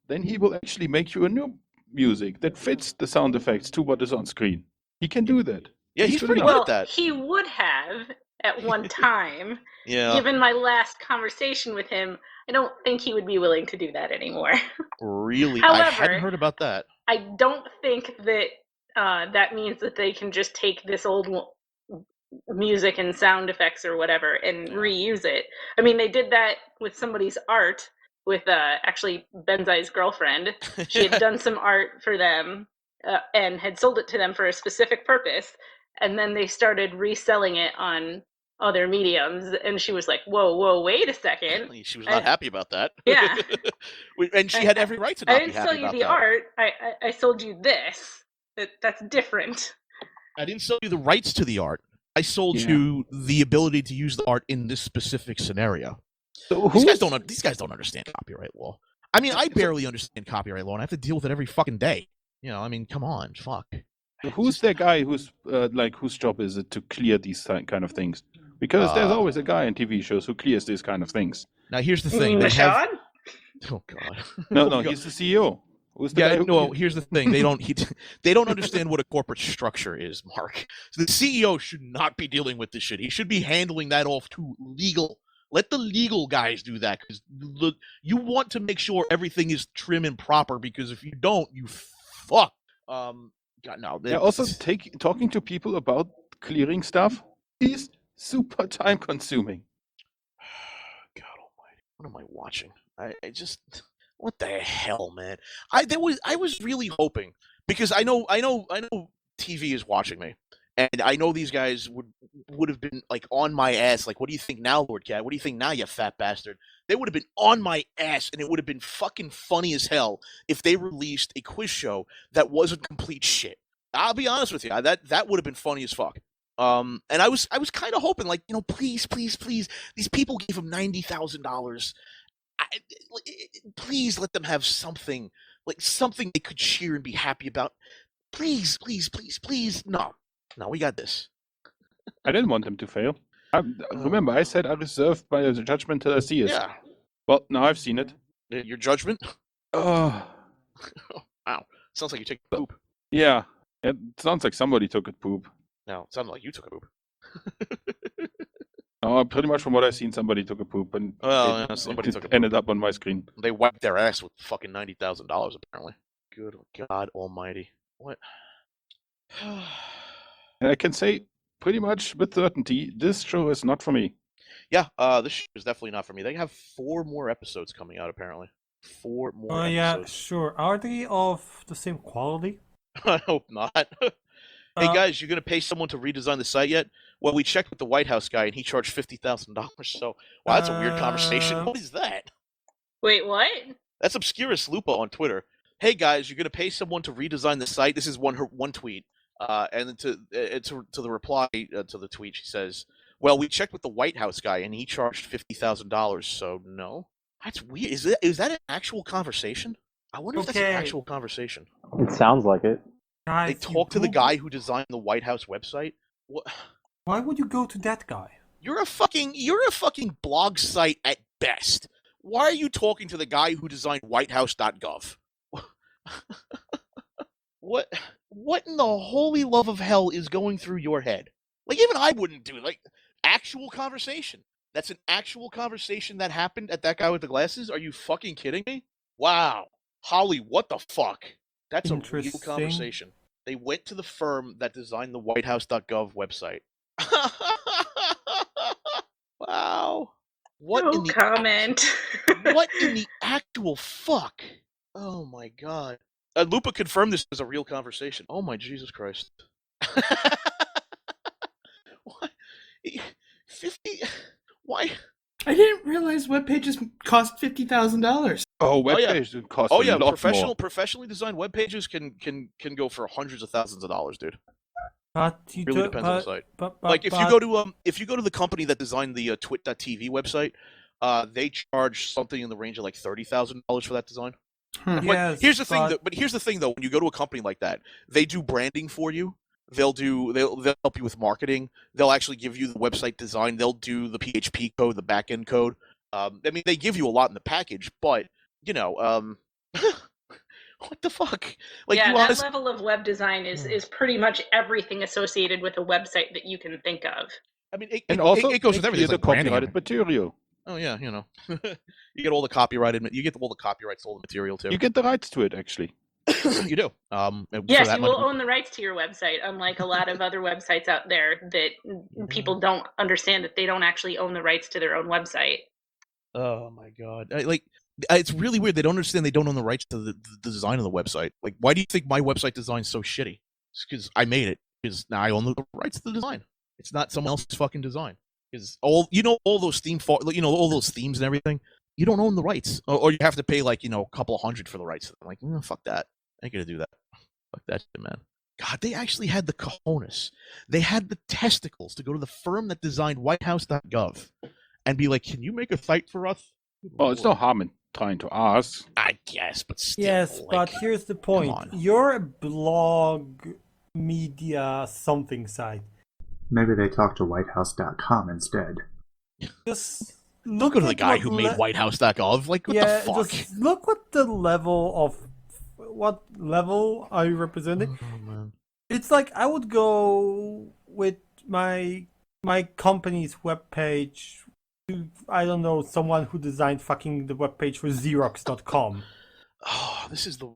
[SPEAKER 6] then he will actually make you a new music that fits the sound effects to what is on screen. He can do that.
[SPEAKER 2] Yeah, he's pretty good
[SPEAKER 3] Well,
[SPEAKER 2] at that.
[SPEAKER 3] he would have at one time.
[SPEAKER 2] Yeah.
[SPEAKER 3] Given my last conversation with him, I don't think he would be willing to do that anymore.
[SPEAKER 2] Really?
[SPEAKER 3] However,
[SPEAKER 2] I hadn't heard about that.
[SPEAKER 3] I don't think that that means that they can just take this old music and sound effects or whatever and reuse it. I mean, they did that with somebody's art, with actually Benzai's girlfriend. She had done some art for them and had sold it to them for a specific purpose, and then they started reselling it on other mediums, and she was like, whoa, wait a second.
[SPEAKER 2] She was not happy about that.
[SPEAKER 3] Yeah.
[SPEAKER 2] And she had every right to not
[SPEAKER 3] I
[SPEAKER 2] be
[SPEAKER 3] didn't
[SPEAKER 2] happy
[SPEAKER 3] sell you
[SPEAKER 2] about
[SPEAKER 3] the
[SPEAKER 2] that.
[SPEAKER 3] art. I sold you this. That's different.
[SPEAKER 2] I didn't sell you the rights to the art. I sold you the ability to use the art in this specific scenario.
[SPEAKER 6] So
[SPEAKER 2] These guys don't understand copyright law. I mean, I barely understand copyright law, and I have to deal with it every fucking day. I mean, come on, fuck.
[SPEAKER 6] Who's that guy whose job is it to clear these kind of things? Because there's always a guy in TV shows who clears these kind of things.
[SPEAKER 2] Now, here's the
[SPEAKER 3] You
[SPEAKER 2] thing.
[SPEAKER 3] mean
[SPEAKER 2] They have...
[SPEAKER 3] Rashad?
[SPEAKER 2] Oh god.
[SPEAKER 6] No, he's the CEO. Who's the guy who
[SPEAKER 2] no. Here's the thing. They don't understand what a corporate structure is, Mark. So the CEO should not be dealing with this shit. He should be handling that off to legal. Let the legal guys do that, because you want to make sure everything is trim and proper. Because if you don't, you fuck. God, no.
[SPEAKER 6] Yeah, also talking to people about clearing stuff is super time consuming.
[SPEAKER 2] God almighty. What am I watching? I just, what the hell, man? I was really hoping, because I know TV is watching me, and I know these guys would have been like on my ass, like, what do you think now, LordKat? What do you think now, you fat bastard? They would have been on my ass, and it would have been fucking funny as hell if they released a quiz show that wasn't complete shit. I'll be honest with you, that would have been funny as fuck. And I was kind of hoping, like, please, these people gave him $90,000. Please let them have something, like something they could cheer and be happy about. Please. No, we got this.
[SPEAKER 6] I didn't want them to fail. Remember, I said I reserved my judgment till I see it.
[SPEAKER 2] Yeah.
[SPEAKER 6] Well, now I've seen it.
[SPEAKER 2] Your judgment?
[SPEAKER 6] Oh.
[SPEAKER 2] Wow. Sounds like you take a poop.
[SPEAKER 6] Yeah, it sounds like somebody took a poop.
[SPEAKER 2] No, it sounded like you took a poop.
[SPEAKER 6] No, pretty much from what I've seen, somebody took a poop, and
[SPEAKER 2] somebody took a poop.
[SPEAKER 6] Ended up on my screen.
[SPEAKER 2] They wiped their ass with fucking $90,000 apparently. Good God Almighty! What?
[SPEAKER 6] And I can say pretty much with certainty, this show is not for me.
[SPEAKER 2] Yeah, this show is definitely not for me. They have 4 more episodes coming out apparently. 4 more.
[SPEAKER 1] Oh yeah, sure. Are they of the same quality?
[SPEAKER 2] I hope not. Hey guys, you're gonna pay someone to redesign the site yet? Well, we checked with the White House guy, and he charged $50,000. So, wow, that's a weird conversation. What is that?
[SPEAKER 3] Wait, what?
[SPEAKER 2] That's Obscurus Lupa on Twitter. Hey guys, you're gonna pay someone to redesign the site. This is one tweet, and then to the reply to the tweet, she says, "Well, we checked with the White House guy, and he charged $50,000. So no, that's weird. Is that an actual conversation? I wonder if that's an actual conversation.
[SPEAKER 8] It sounds like it.
[SPEAKER 1] Guys,
[SPEAKER 2] they talked to the guy who designed the White House website. What?
[SPEAKER 1] Why would you go to that guy?
[SPEAKER 2] You're a fucking blog site at best. Why are you talking to the guy who designed whitehouse.gov? What in the holy love of hell is going through your head? Like, even I wouldn't do it. Like, actual conversation. That's an actual conversation that happened at that guy with the glasses? Are you fucking kidding me? Wow. Holly, what the fuck? That's a real conversation. They went to the firm that designed the whitehouse.gov website. Wow. What in the actual fuck? Oh my god. Lupa confirmed this was a real conversation. Oh my Jesus Christ. What? 50? Why?
[SPEAKER 4] I didn't realize web pages cost $50,000.
[SPEAKER 6] Oh, web pages cost a lot more.
[SPEAKER 2] Professionally designed web pages can go for hundreds of thousands of dollars, dude.
[SPEAKER 1] But
[SPEAKER 2] it really depends on the site. Like if you go to the company that designed the twit.tv website, they charge something in the range of like $30,000 for that design.
[SPEAKER 1] Yes,
[SPEAKER 2] here's the thing though, when you go to a company like that, they do branding for you. They'll help you with marketing. They'll actually give you the website design. They'll do the PHP code, the backend code. I mean, they give you a lot in the package, but you know, what the fuck? Like,
[SPEAKER 3] yeah, that level of web design is pretty much everything associated with a website that you can think of.
[SPEAKER 2] I mean,
[SPEAKER 6] it goes with everything.
[SPEAKER 2] Like
[SPEAKER 6] copyrighted material.
[SPEAKER 2] Oh yeah, you know, you get all the copyrighted. You get all the copyrights, all the material too.
[SPEAKER 6] You get the rights to it, actually.
[SPEAKER 2] You do.
[SPEAKER 3] Yes, you will own the rights to your website, unlike a lot of other websites out there that people don't understand that they don't actually own the rights to their own website.
[SPEAKER 2] Oh my god! It's really weird. They don't understand they don't own the rights to the design of the website. Like, why do you think my website design's so shitty? It's because I made it. Because now I own the rights to the design. It's not someone else's fucking design. Because all those all those themes and everything, you don't own the rights, or you have to pay like a couple of $100 for the rights. I'm like, fuck that. I ain't gonna do that. Fuck that shit, man. God, they actually had the cojones. They had the testicles to go to the firm that designed whitehouse.gov and be like, can you make a site for us?
[SPEAKER 6] Well, it's no harm in trying to ask.
[SPEAKER 2] I guess, but still.
[SPEAKER 1] Yes, but here's the point. You're a blog media something site.
[SPEAKER 10] Maybe they talk to whitehouse.com instead.
[SPEAKER 1] Just
[SPEAKER 2] look at the guy who made whitehouse.gov. Like, what the fuck?
[SPEAKER 1] Just look what the level of... What level are you representing?
[SPEAKER 2] Oh, man.
[SPEAKER 1] It's like I would go with my company's webpage to, I don't know, someone who designed fucking the webpage for Xerox.com.
[SPEAKER 2] Oh, this is the...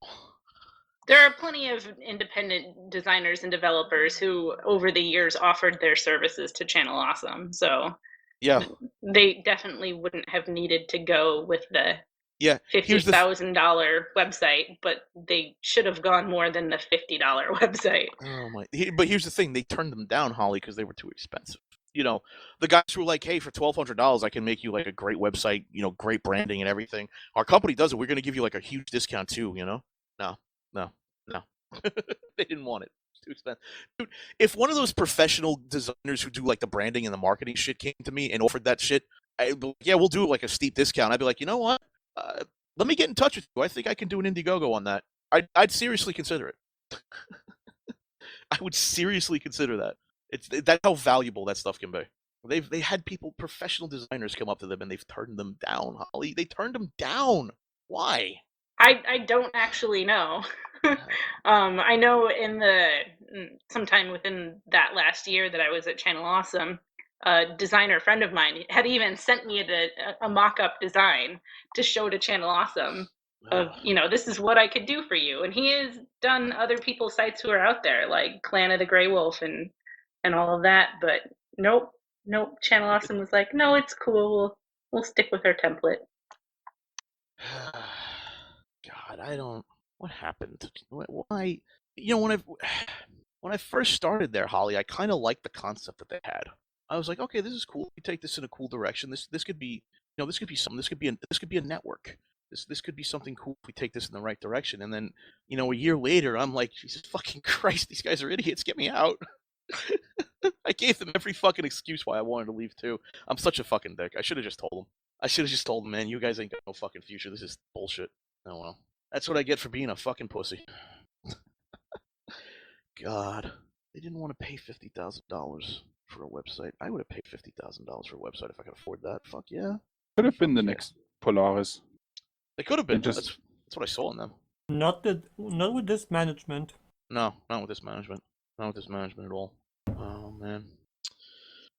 [SPEAKER 3] There are plenty of independent designers and developers who, over the years, offered their services to Channel Awesome. So
[SPEAKER 2] yeah,
[SPEAKER 3] they definitely wouldn't have needed to go with the $50,000 website, but they should have gone more than the $50 website.
[SPEAKER 2] Oh my! But here's the thing: they turned them down, Holly, because they were too expensive. The guys who were like, "Hey, for $1,200, I can make you like a great website, great branding and everything. Our company does it. We're going to give you like a huge discount too." No. They didn't want it. It's too expensive. Dude, if one of those professional designers who do like the branding and the marketing shit came to me and offered that shit, I'd be like, yeah, we'll do it like a steep discount. I'd be like, you know what? Let me get in touch with you. I think I can do an Indiegogo on that. I'd seriously consider it. I would seriously consider that. That's how valuable that stuff can be. They had professional designers come up to them and they've turned them down, Holly. They turned them down. Why?
[SPEAKER 3] I don't actually know. I know sometime within that last year that I was at Channel Awesome, a designer friend of mine had even sent me a mock-up design to show to Channel Awesome of, this is what I could do for you. And he has done other people's sites who are out there, like Clan of the Grey Wolf and all of that. But nope. Channel Awesome was like, no, it's cool. We'll stick with our template.
[SPEAKER 2] God, what happened? Why? When I first started there, Holly, I kind of liked the concept that they had. I was like, okay, this is cool. We take this in a cool direction. This could be, this could be something. This could be a network. This could be something cool if we take this in the right direction. And then, a year later, I'm like, Jesus fucking Christ, these guys are idiots. Get me out. I gave them every fucking excuse why I wanted to leave too. I'm such a fucking dick. I should have just told them. Man, you guys ain't got no fucking future. This is bullshit. Oh well. That's what I get for being a fucking pussy. God. They didn't want to pay $50,000 for a website. I would have paid $50,000 for a website if I could afford that. Fuck yeah.
[SPEAKER 6] Could have been the next Polaris.
[SPEAKER 2] They could have been. That's what I saw in them.
[SPEAKER 1] Not with this management.
[SPEAKER 2] No, not with this management. Not with this management at all. Oh, man.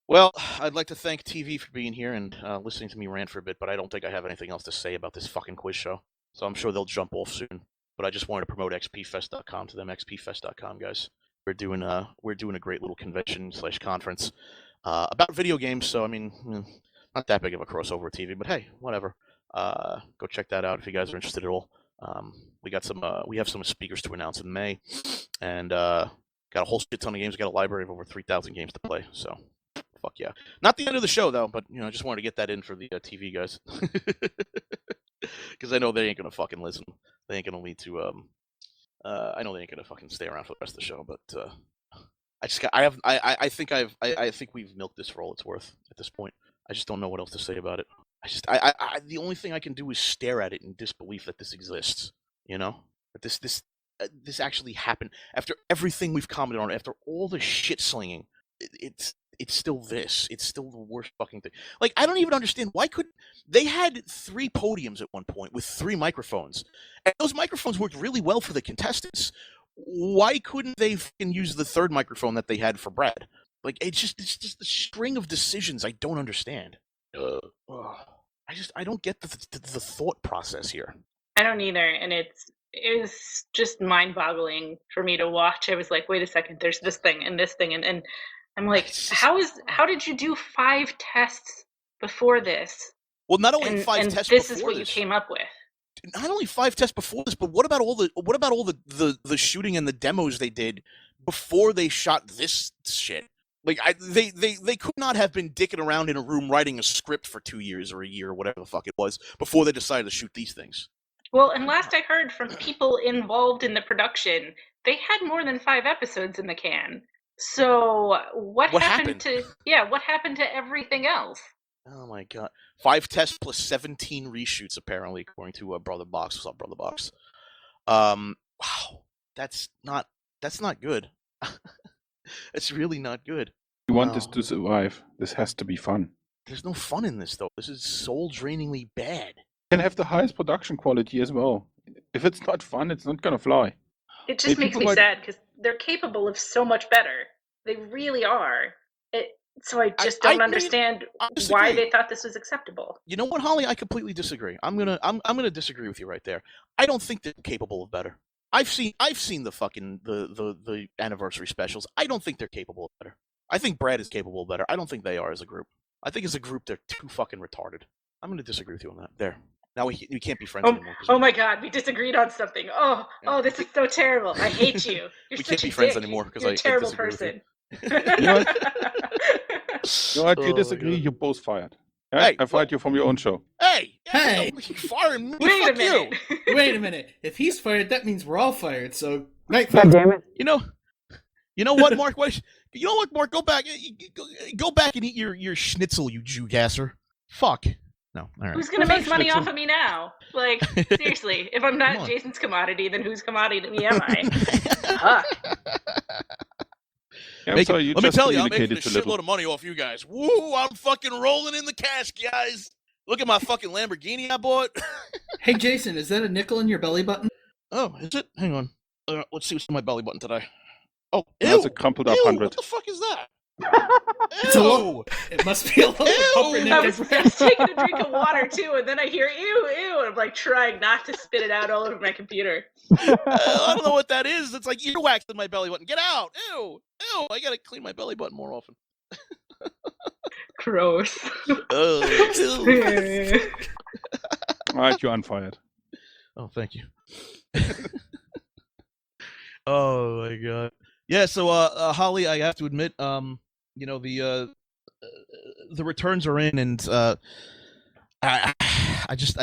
[SPEAKER 2] Well, I'd like to thank TV for being here and listening to me rant for a bit, but I don't think I have anything else to say about this fucking quiz show. So I'm sure they'll jump off soon. But I just wanted to promote xpfest.com to them. xpfest.com, guys. We're doing a great little convention/conference about video games. So I mean, not that big of a crossover with TV, but hey, whatever. Go check that out if you guys are interested at all. We have some speakers to announce in May, and got a whole shit ton of games. We got a library of over 3,000 games to play. So fuck yeah. Not the end of the show though, but I just wanted to get that in for the TV guys. Because I know they ain't gonna fucking listen. They ain't gonna lead to I know they ain't gonna fucking stay around for the rest of the show, but I think we've milked this for all it's worth at this point. I just don't know what else to say about it. The only thing I can do is stare at it in disbelief that this exists. That this actually happened after everything we've commented on, after all the shit slinging. It's still this. It's still the worst fucking thing. Like, I don't even understand why they had 3 podiums at one point with 3 microphones, and those microphones worked really well for the contestants. Why couldn't they use the 3rd microphone that they had for Brad? Like, it's just a string of decisions I don't understand. I don't get the thought process here.
[SPEAKER 3] I don't either, and it was just mind-boggling for me to watch. I was like, wait a second, there's this thing and this thing, and I'm like, how did you do 5 tests before this?
[SPEAKER 2] Well, not only 5 tests
[SPEAKER 3] this
[SPEAKER 2] before
[SPEAKER 3] is what
[SPEAKER 2] this,
[SPEAKER 3] you came up with.
[SPEAKER 2] Not only 5 tests before this, but what about all the shooting and the demos they did before they shot this shit? Like, they could not have been dicking around in a room writing a script for 2 years or a year or whatever the fuck it was before they decided to shoot these things.
[SPEAKER 3] Well, and last I heard from people involved in the production, they had more than 5 episodes in the can. So what happened to everything else?
[SPEAKER 2] Oh my god. 5 tests plus 17 reshoots, apparently, according to Brother Box. What's up, Brother Box? Wow. That's not good. It's really not good.
[SPEAKER 6] You want this to survive. This has to be fun.
[SPEAKER 2] There's no fun in this, though. This is soul-drainingly bad.
[SPEAKER 6] You can have the highest production quality as well. If it's not fun, it's not gonna fly.
[SPEAKER 3] It just makes me sad because they're capable of so much better. They really are. So I just don't understand why they thought this was acceptable.
[SPEAKER 2] You know what, Holly? I completely disagree. I'm gonna disagree with you right there. I don't think they're capable of better. I've seen the fucking the anniversary specials. I don't think they're capable of better. I think Brad is capable of better. I don't think they are as a group. I think as a group they're too fucking retarded. I'm gonna disagree with you on that. There. Now we can't be friends anymore.
[SPEAKER 3] Oh my god, we disagreed on something. Oh, this is so terrible. I hate you. You're
[SPEAKER 2] we
[SPEAKER 3] such
[SPEAKER 2] can't be
[SPEAKER 3] a
[SPEAKER 2] friends
[SPEAKER 3] dick.
[SPEAKER 2] anymore because
[SPEAKER 3] You're
[SPEAKER 2] I
[SPEAKER 3] a terrible
[SPEAKER 2] disagree
[SPEAKER 3] person.
[SPEAKER 6] You know what? You disagree, you're both fired.
[SPEAKER 2] Hey,
[SPEAKER 6] I fired you from your own show.
[SPEAKER 2] Hey!
[SPEAKER 4] Hey!
[SPEAKER 2] Firing me!
[SPEAKER 3] Wait a minute.
[SPEAKER 4] Wait a minute. If he's fired, that means we're all fired. So, right,
[SPEAKER 8] God damn it!
[SPEAKER 2] You know what, Mark? You know what, Mark? Go back and eat your schnitzel, you Jew gasser. Fuck. No, all right.
[SPEAKER 3] Who's gonna make money off of me now? Like, seriously, if I'm not Jason's commodity, then whose commodity am I? Fuck.
[SPEAKER 6] Yeah, let
[SPEAKER 2] me tell you, I'm making a shitload of money off you guys. Woo! I'm fucking rolling in the cash, guys. Look at my fucking Lamborghini I bought.
[SPEAKER 4] Hey, Jason, is that a nickel in your belly button?
[SPEAKER 2] Oh, is it? Hang on. Let's see what's on my belly button today. Oh,
[SPEAKER 6] That's
[SPEAKER 2] ew!
[SPEAKER 6] a crumpled up
[SPEAKER 2] Ew!
[SPEAKER 6] 100.
[SPEAKER 2] What the fuck is that?
[SPEAKER 4] It's a little, it must be a little
[SPEAKER 3] I was taking a drink of water too, and then I hear ew, ew, and I'm like trying not to spit it out all over my computer.
[SPEAKER 2] I don't know what that is. It's like earwax in my belly button. Get out! Ew! Ew! I gotta clean my belly button more often.
[SPEAKER 3] Gross.
[SPEAKER 2] Ew.
[SPEAKER 6] Alright, you're unfired.
[SPEAKER 2] Oh, thank you. Oh my god. Yeah, so Holly, I have to admit, you know, the returns are in, and I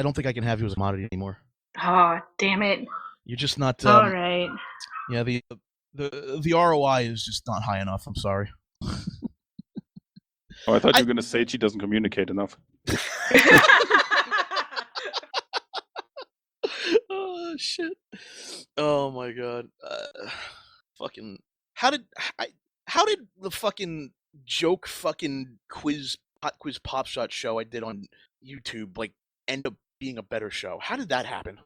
[SPEAKER 2] don't think I can have you as a commodity anymore.
[SPEAKER 3] Oh, damn it.
[SPEAKER 2] You're just not.
[SPEAKER 3] All right.
[SPEAKER 2] Yeah, the ROI is just not high enough. I'm sorry.
[SPEAKER 6] Oh, I thought you were going to say she doesn't communicate enough.
[SPEAKER 2] Oh shit! Oh my god! Fucking how did the fucking joke fucking quiz pop shot show I did on YouTube like end up being a better show? How did that happen?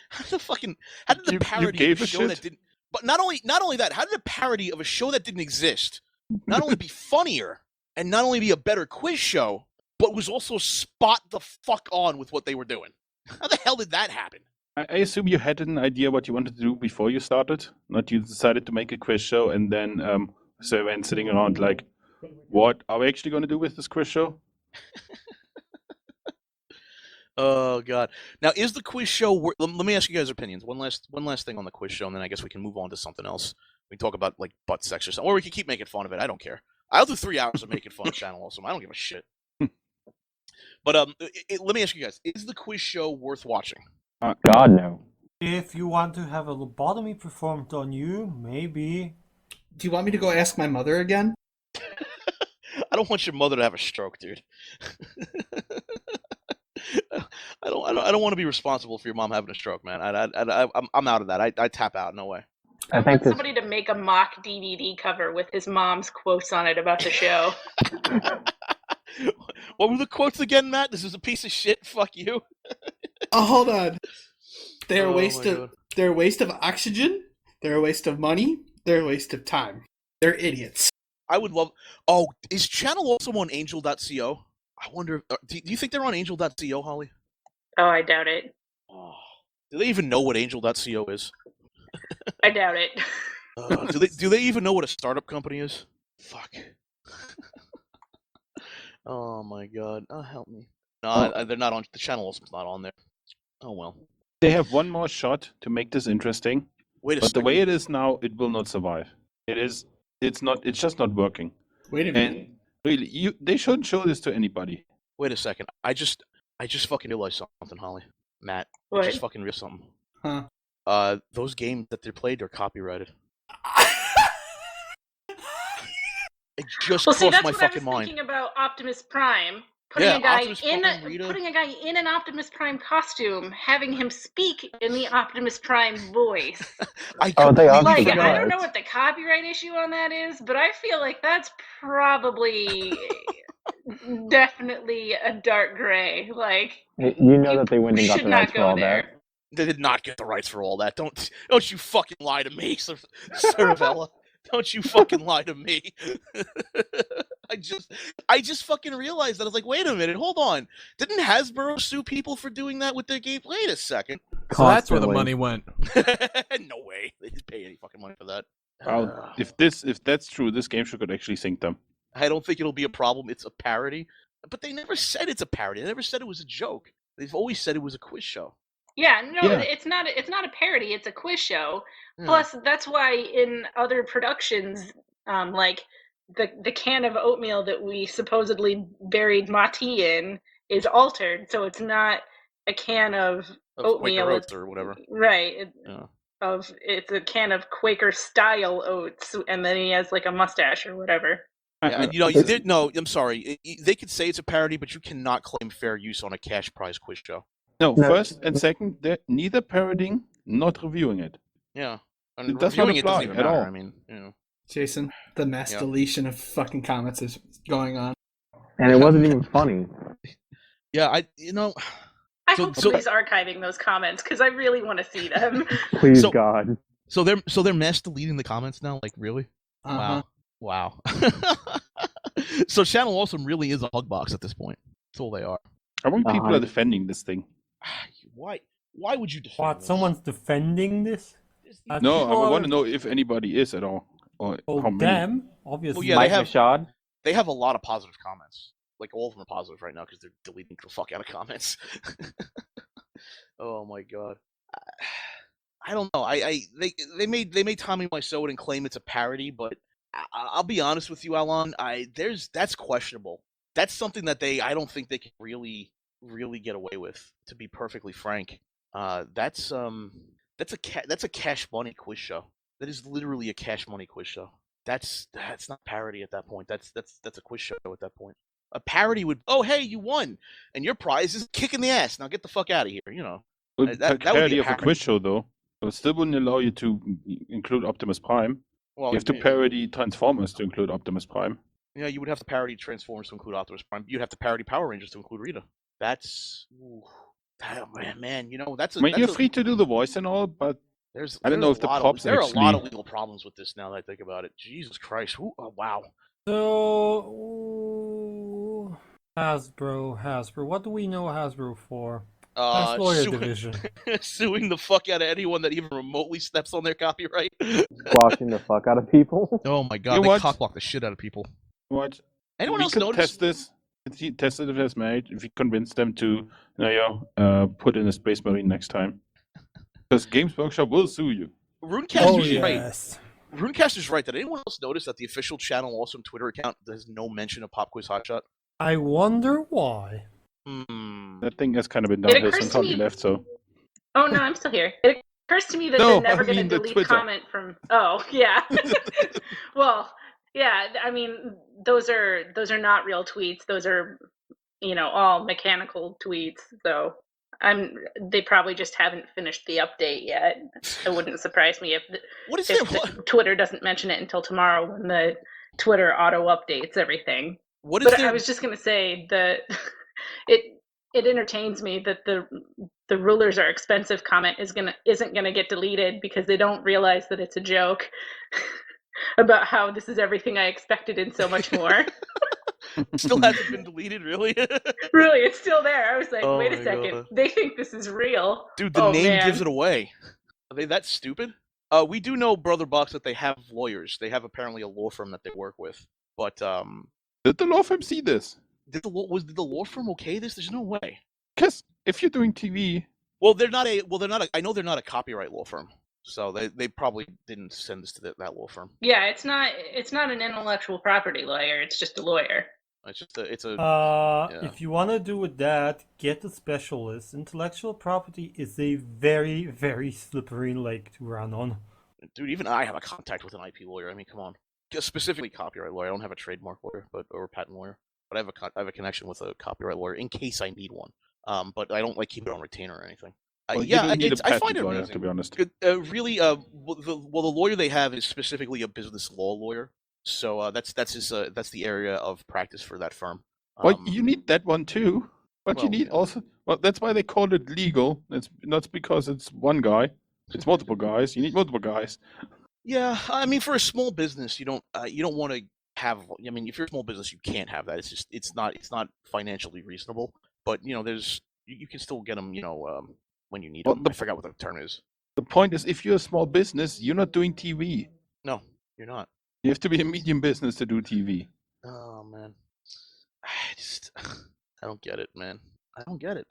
[SPEAKER 2] How did the parody of a show that didn't? But not only that, how did a parody of a show that didn't exist not only be funnier and not only be a better quiz show, but was also spot the fuck on with what they were doing? How the hell did that happen?
[SPEAKER 6] I assume you had an idea what you wanted to do before you started. Not you decided to make a quiz show and then so when sitting around like, what are we actually going to do with this quiz show?
[SPEAKER 2] Oh god! Now, is the quiz show? Let me ask you guys' opinions. One last thing on the quiz show, and then I guess we can move on to something else. We can talk about like butt sex or something, or we can keep making fun of it. I don't care. I'll do 3 hours of making fun of Channel Awesome. I don't give a shit. But let me ask you guys: is the quiz show worth watching?
[SPEAKER 8] God no.
[SPEAKER 1] If you want to have a lobotomy performed on you, maybe.
[SPEAKER 4] Do you want me to go ask my mother again?
[SPEAKER 2] I don't want your mother to have a stroke, dude. I don't want to be responsible for your mom having a stroke, man. I'm out of that. I tap out. No way.
[SPEAKER 3] I want somebody to make a mock DVD cover with his mom's quotes on it about the show.
[SPEAKER 2] What were the quotes again, Matt? This is a piece of shit. Fuck you.
[SPEAKER 4] Oh, hold on. They're a waste of oxygen. They're a waste of money. They're a waste of time. They're idiots.
[SPEAKER 2] I would love. Oh, is Channel also on Angel.co? I wonder. Do you think they're on Angel.co, Holly?
[SPEAKER 3] Oh, I doubt it.
[SPEAKER 2] Oh, do they even know what Angel.co is?
[SPEAKER 3] I doubt it.
[SPEAKER 2] Do they even know what a startup company is? Fuck. Oh my god. Oh, help me. No, they're not on. The Channel Awesome's not on there. Oh well.
[SPEAKER 6] They have one more shot to make this interesting.
[SPEAKER 2] Wait a
[SPEAKER 6] but
[SPEAKER 2] second.
[SPEAKER 6] The way it is now, it will not survive. It's just not working.
[SPEAKER 4] Wait a minute.
[SPEAKER 6] And really, they shouldn't show this to anybody.
[SPEAKER 2] Wait a second. I just fucking realized something, Holly. Matt.
[SPEAKER 3] What?
[SPEAKER 2] I just fucking realized something.
[SPEAKER 4] Huh?
[SPEAKER 2] Those games that they played are copyrighted. It just crossed
[SPEAKER 3] that's
[SPEAKER 2] my
[SPEAKER 3] what
[SPEAKER 2] fucking
[SPEAKER 3] I was
[SPEAKER 2] mind.
[SPEAKER 3] thinking about Optimus Prime. Putting a guy in an Optimus Prime costume, having him speak in the Optimus Prime voice.
[SPEAKER 8] They obviously
[SPEAKER 3] like,
[SPEAKER 8] got
[SPEAKER 3] I don't
[SPEAKER 8] it.
[SPEAKER 3] know what the copyright issue on that is, but I feel like that's probably definitely a dark gray. Like,
[SPEAKER 8] you know that they went and got
[SPEAKER 3] should
[SPEAKER 8] the
[SPEAKER 3] not
[SPEAKER 8] rights for
[SPEAKER 3] go
[SPEAKER 8] all
[SPEAKER 3] there.
[SPEAKER 8] that.
[SPEAKER 2] They did not get the rights for all that. Don't you fucking lie to me, Ceravella. Don't you fucking lie to me. I just fucking realized that. I was like, wait a minute, hold on. Didn't Hasbro sue people for doing that with their game? Wait a second.
[SPEAKER 7] So that's where the money went.
[SPEAKER 2] No way. They didn't pay any fucking money for that.
[SPEAKER 6] If that's true, this game show could actually sink them.
[SPEAKER 2] I don't think it'll be a problem. It's a parody. But they never said it's a parody. They never said it was a joke. They've always said it was a quiz show.
[SPEAKER 3] Yeah, no, it's not a parody. It's a quiz show. Yeah. Plus, that's why in other productions, like the can of oatmeal that we supposedly buried Mati in is altered, so it's not a can of oatmeal.
[SPEAKER 2] Quaker oats or whatever.
[SPEAKER 3] Right. It's a can of Quaker style oats, and then he has like a mustache or whatever.
[SPEAKER 2] No, I'm sorry. They could say it's a parody, but you cannot claim fair use on a cash prize quiz show.
[SPEAKER 6] No, first and second, they're neither parodying, not reviewing it.
[SPEAKER 2] Yeah.
[SPEAKER 6] And it does not apply at all.
[SPEAKER 2] I mean,
[SPEAKER 4] Jason, the mass deletion of fucking comments is going on.
[SPEAKER 8] And it wasn't even funny.
[SPEAKER 2] Yeah,
[SPEAKER 3] I hope somebody's archiving those comments because I really want to see them.
[SPEAKER 8] Please, God.
[SPEAKER 2] So they're mass deleting the comments now. Like really?
[SPEAKER 4] Uh-huh.
[SPEAKER 2] Wow. So Channel Awesome really is a hug box at this point. That's all they are.
[SPEAKER 6] How many people are defending this thing?
[SPEAKER 2] Why would you defend
[SPEAKER 1] What?
[SPEAKER 2] this?
[SPEAKER 1] Someone's defending this?
[SPEAKER 6] No, I want to know if anybody is at all. Or how many.
[SPEAKER 1] Them, obviously.
[SPEAKER 2] Well, yeah,
[SPEAKER 8] Mashad?
[SPEAKER 2] they have a lot of positive comments. Like all of them are positive right now because they're deleting the fuck out of comments. Oh my god. I don't know. They made Tommy Wiseau and claim it's a parody, but I'll be honest with you, Alan. That's questionable. That's something that I don't think they can really get away with. To be perfectly frank, that's a cash money quiz show. That is literally a cash money quiz show. That's not parody at that point. That's a quiz show at that point. A parody would, oh hey, you won, and your prize is kicking the ass. Now get the fuck out of here. You know.
[SPEAKER 6] Well, that parody of a quiz show, though, it still wouldn't allow you to include Optimus Prime.
[SPEAKER 2] Well,
[SPEAKER 6] you have to parody Transformers to include Optimus Prime.
[SPEAKER 2] Yeah, you would have to parody Transformers to include Optimus Prime. You'd have to parody Power Rangers to include Rita. That's man. You know that's.
[SPEAKER 6] You're free to do the voice and all, but I don't know if the props
[SPEAKER 2] there are
[SPEAKER 6] actually.
[SPEAKER 2] A lot of legal problems with this now that I think about it. Jesus Christ! Wow.
[SPEAKER 1] So Hasbro. What do we know Hasbro for? Lawyer division.
[SPEAKER 2] Suing the fuck out of anyone that even remotely steps on their copyright.
[SPEAKER 8] Squashing the fuck out of people.
[SPEAKER 2] Oh my god, they cockblock the shit out of people.
[SPEAKER 6] What?
[SPEAKER 2] Anyone
[SPEAKER 6] we
[SPEAKER 2] else
[SPEAKER 6] could
[SPEAKER 2] notice?
[SPEAKER 6] Test this. Test it if it's married. If we convince them to, put in a Space Marine next time. Because Games Workshop will sue you.
[SPEAKER 2] Runecast is right. Runecast is right. Did anyone else notice that the official Channel Awesome Twitter account has no mention of Pop Quiz Hotshot?
[SPEAKER 1] I wonder why.
[SPEAKER 6] That thing has kind of been downhill since Tommy left, so.
[SPEAKER 3] Oh no, I'm still here. It occurs to me that they're never going to delete comment from. Oh yeah. Well, yeah. I mean, those are not real tweets. Those are, all mechanical tweets. So they probably just haven't finished the update yet. It wouldn't surprise me if Twitter doesn't mention it until tomorrow when the Twitter auto updates everything. I was just going to say that it entertains me that the rulers are expensive comment isn't gonna get deleted because they don't realize that it's a joke about how this is everything I expected and so much more.
[SPEAKER 2] Still hasn't been deleted, really?
[SPEAKER 3] Really, it's still there. I was like, wait a second. God. They think this is real.
[SPEAKER 2] Dude, the name gives it away. Are they that stupid? We do know, Brother Box, that they have lawyers. They have apparently a law firm that they work with. But
[SPEAKER 6] did the law firm see this?
[SPEAKER 2] Did the law firm okay this? There's no way.
[SPEAKER 6] Because if you're doing TV,
[SPEAKER 2] they're not a. I know they're not a copyright law firm, so they probably didn't send this to that law firm.
[SPEAKER 3] Yeah, it's not an intellectual property lawyer. It's just a lawyer.
[SPEAKER 2] It's a.
[SPEAKER 1] Yeah. If you want to do with that, get a specialist. Intellectual property is a very, very slippery lake to run on.
[SPEAKER 2] Dude, even I have a contact with an IP lawyer. I mean, come on. Specifically copyright lawyer. I don't have a trademark lawyer, or a patent lawyer. But I have a connection with a copyright lawyer in case I need one. But I don't keep it on retainer or anything.
[SPEAKER 6] I find it amazing, to be honest.
[SPEAKER 2] Really, the lawyer they have is specifically a business law lawyer. So that's the area of practice for that firm.
[SPEAKER 6] Well, you need that one too. But you need also. Well, that's why they call it legal. It's not because it's one guy. It's multiple guys. You need multiple guys.
[SPEAKER 2] Yeah, I mean, for a small business, you don't want to have. I mean, if you're a small business, you can't have that. It's not financially reasonable. But you can still get them. When you need them. I forgot what the term is.
[SPEAKER 6] The point is, if you're a small business, you're not doing TV.
[SPEAKER 2] No, you're not.
[SPEAKER 6] You have to be a medium business to do TV.
[SPEAKER 2] Oh man, I don't get it, man. I don't get it.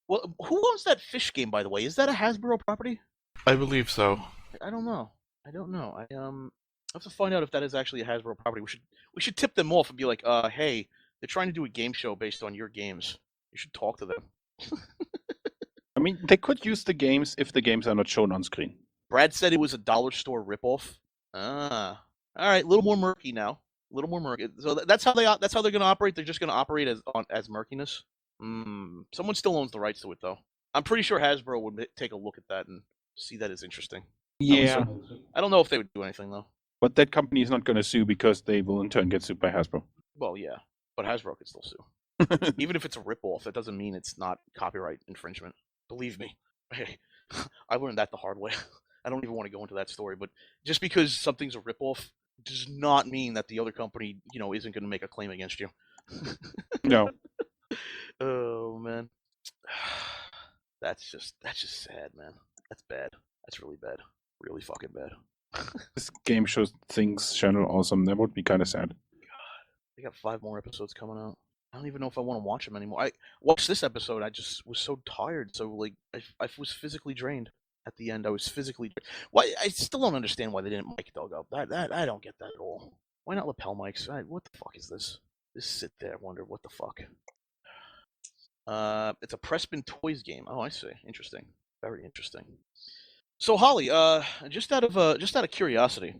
[SPEAKER 2] Well, who owns that fish game, by the way? Is that a Hasbro property?
[SPEAKER 5] I believe so.
[SPEAKER 2] I don't know. I have to find out if that is actually a Hasbro property. We should tip them off and be like, hey, they're trying to do a game show based on your games. You should talk to them.
[SPEAKER 6] I mean, they could use the games if the games are not shown on screen.
[SPEAKER 2] Brad said it was a dollar store ripoff. All right, a little more murky now. A little more murky. So that's how they're going to operate. They're just going to operate as murkiness. Someone still owns the rights to it, though. I'm pretty sure Hasbro would take a look at that and see that as interesting.
[SPEAKER 6] Yeah.
[SPEAKER 2] I don't know if they would do anything, though.
[SPEAKER 6] But that company is not going to sue because they will in turn get sued by Hasbro.
[SPEAKER 2] Well, yeah. But Hasbro could still sue. Even if it's a ripoff, that doesn't mean it's not copyright infringement. Believe me. Hey, I learned that the hard way. I don't even want to go into that story, but just because something's a ripoff does not mean that the other company, isn't going to make a claim against you.
[SPEAKER 6] No.
[SPEAKER 2] Oh man, that's just sad, man. That's bad. That's really bad. Really fucking bad.
[SPEAKER 6] This game show thinks Channel Awesome. That would be kind of sad.
[SPEAKER 2] They got 5 more episodes coming out. I don't even know if I want to watch them anymore. I watched this episode. I just was so tired. So like, I was physically drained at the end. I was physically. Why? I still don't understand why they didn't mic Doug up. That I don't get that at all. Why not lapel mics? What the fuck is this? Just sit there, wonder what the fuck. It's a Pressman Toys game. Oh, I see. Interesting. Very interesting. So Holly, just out of curiosity,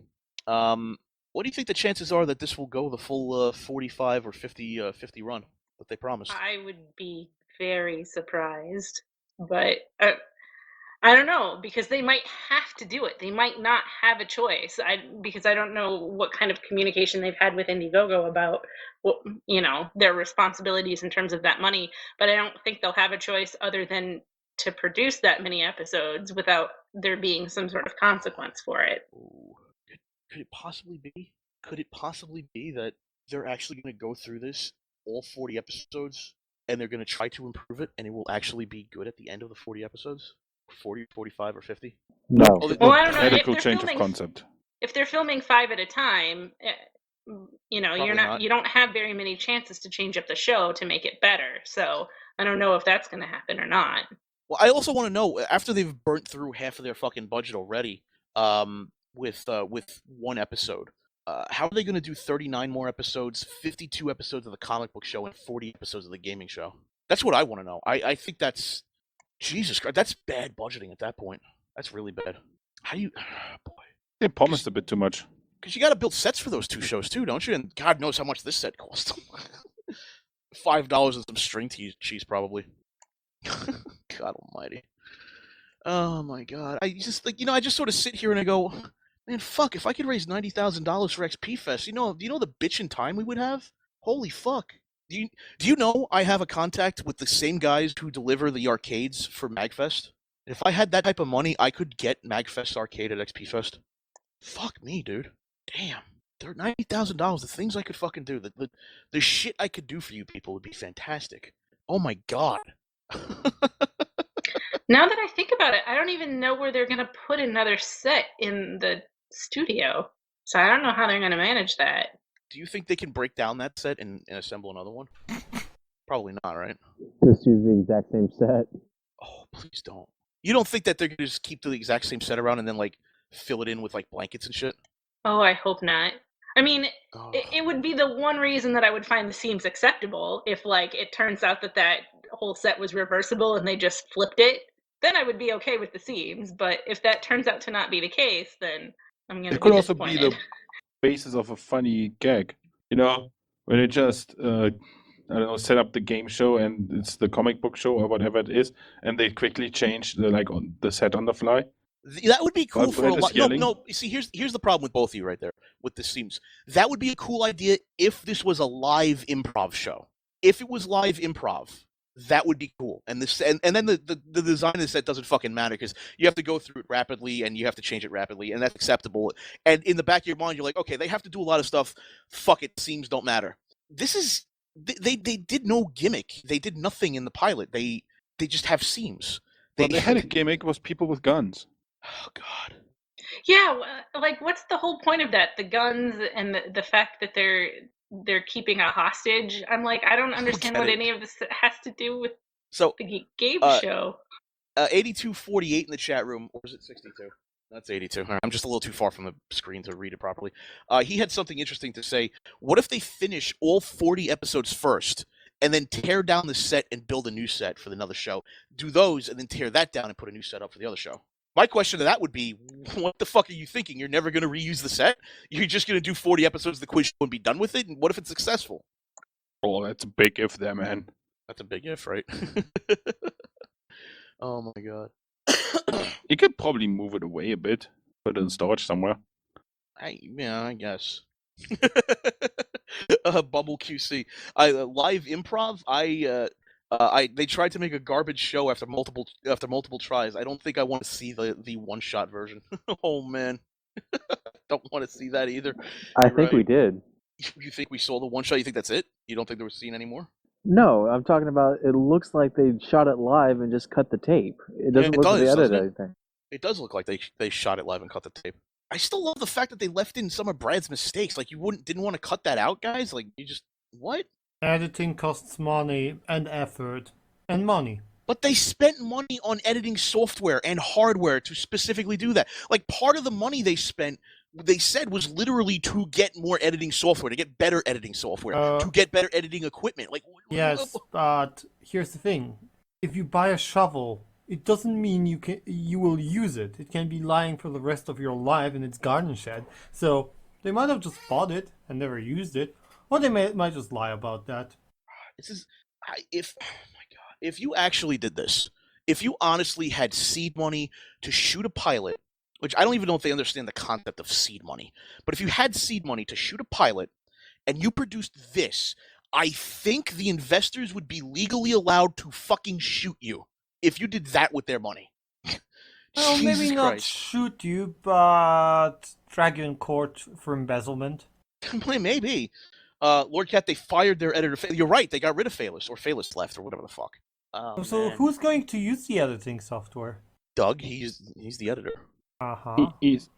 [SPEAKER 2] what do you think the chances are that this will go the full 45 or 50 run that they promised?
[SPEAKER 3] I would be very surprised, but I don't know, because they might have to do it. They might not have a choice. Because I don't know what kind of communication they've had with Indiegogo about their responsibilities in terms of that money. But I don't think they'll have a choice other than to produce that many episodes without there being some sort of consequence for it.
[SPEAKER 2] Ooh. Could it possibly be? Could it possibly be that they're actually going to go through this, all 40 episodes, and they're going to try to improve it, and it will actually be good at the end of the 40 episodes? 40, 45, or 50?
[SPEAKER 8] No.
[SPEAKER 3] Well, I don't know.
[SPEAKER 6] Radical change of concept.
[SPEAKER 3] If they're filming 5 at a time, you don't have very many chances to change up the show to make it better. So I don't know if that's going to happen or not.
[SPEAKER 2] Well, I also want to know, after they've burnt through half of their fucking budget already, with one episode, how are they going to do 39 more episodes, 52 episodes of the comic book show, and 40 episodes of the gaming show? That's what I want to know. I think that's... Jesus Christ, that's bad budgeting at that point. That's really bad. How do you... boy.
[SPEAKER 6] They promised a bit too much.
[SPEAKER 2] Because you got to build sets for those 2 shows too, don't you? And God knows how much this set cost. $5 and some string cheese, probably. God almighty. Oh my God. I just I just sort of sit here and I go, man, fuck, if I could raise $90,000 for XP Fest, do you know the bitchin' time we would have? Holy fuck. Do you know I have a contact with the same guys who deliver the arcades for MagFest? If I had that type of money, I could get MagFest arcade at XP Fest. Fuck me, dude. Damn. $90,000, the things I could fucking do, the shit I could do for you people would be fantastic. Oh my God.
[SPEAKER 3] Now that I think about it, I don't even know where they're going to put another set in the studio. So I don't know how they're going to manage that.
[SPEAKER 2] Do you think they can break down that set and assemble another one? Probably not, right?
[SPEAKER 8] Just use the exact same set.
[SPEAKER 2] Oh, please don't. You don't think that they're going to just keep the exact same set around and then, fill it in with, blankets and shit?
[SPEAKER 3] Oh, I hope not. I mean, it would be the one reason that I would find the seams acceptable if, it turns out that whole set was reversible and they just flipped it. Then I would be okay with the seams. But if that turns out to not be the case, then I'm going to be disappointed.
[SPEAKER 6] It could also be the basis of a funny gag. When they just, set up the game show and it's the comic book show or whatever it is, and they quickly change the set on the fly.
[SPEAKER 2] That would be cool for a lot. No. You see, here's the problem with both of you right there with the seams. That would be a cool idea if this was a live improv show. If it was live improv, that would be cool. And then the design of the set doesn't fucking matter because you have to go through it rapidly and you have to change it rapidly, and that's acceptable. And in the back of your mind, you're like, okay, they have to do a lot of stuff. Fuck it, seams don't matter. This is they did no gimmick. They did nothing in the pilot. They just have seams.
[SPEAKER 6] They had a gimmick. Was people with guns.
[SPEAKER 2] Oh God.
[SPEAKER 3] Yeah, what's the whole point of that? The guns and the fact that they're keeping a hostage. I'm like, I don't understand what any of this has to do with the game show.
[SPEAKER 2] 8248 in the chat room, or is it 62? That's 82. Right, I'm just a little too far from the screen to read it properly. He had something interesting to say. What if they finish all 40 episodes first, and then tear down the set and build a new set for another show? Do those, and then tear that down and put a new set up for the other show. My question to that would be, what the fuck are you thinking? You're never going to reuse the set? You're just going to do 40 episodes of the quiz show and be done with it? And what if it's successful?
[SPEAKER 6] Oh, that's a big if there, man.
[SPEAKER 2] That's a big if, right? Oh my God.
[SPEAKER 6] You could probably move it away a bit. Put it in storage somewhere.
[SPEAKER 2] I guess. Bubble QC. Live improv, They tried to make a garbage show after multiple tries. I don't think I want to see the one-shot version. Oh man, don't want to see that either.
[SPEAKER 8] I
[SPEAKER 2] You're
[SPEAKER 8] think we
[SPEAKER 2] right.
[SPEAKER 8] did.
[SPEAKER 2] You think we saw the one shot? You think that's it? You don't think there was scene anymore?
[SPEAKER 8] No, I'm talking about. It looks like they shot it live and just cut the tape. It doesn't
[SPEAKER 2] it
[SPEAKER 8] look like they
[SPEAKER 2] does,
[SPEAKER 8] edited
[SPEAKER 2] doesn't it?
[SPEAKER 8] anything.
[SPEAKER 2] It does look like they shot it live and cut the tape. I still love the fact that they left in some of Brad's mistakes. Like you didn't want to cut that out, guys. Like you just what?
[SPEAKER 1] Editing costs money and effort and money.
[SPEAKER 2] But they spent money on editing software and hardware to specifically do that. Like part of the money they spent, they said, was literally to get more editing software, to get better editing software, to get better editing equipment. Like
[SPEAKER 1] yes, but here's the thing: if you buy a shovel, it doesn't mean you will use it. It can be lying for the rest of your life in its garden shed. So they might have just bought it and never used it, or they might just lie about that.
[SPEAKER 2] This is if you actually did this, if you honestly had seed money to shoot a pilot, which I don't even know if they understand the concept of seed money, but if you had seed money to shoot a pilot and you produced this, I think the investors would be legally allowed to fucking shoot you if you did that with their money.
[SPEAKER 1] Well, maybe not shoot you, but drag you in court for embezzlement.
[SPEAKER 2] Maybe. LordKat, they fired their editor. You're right, they got rid of Phalis, or Phalis left, or whatever the fuck. Oh,
[SPEAKER 1] so
[SPEAKER 2] man.
[SPEAKER 1] Who's going to use the editing software?
[SPEAKER 2] Doug, he's the editor.
[SPEAKER 1] Uh-huh.
[SPEAKER 6] He's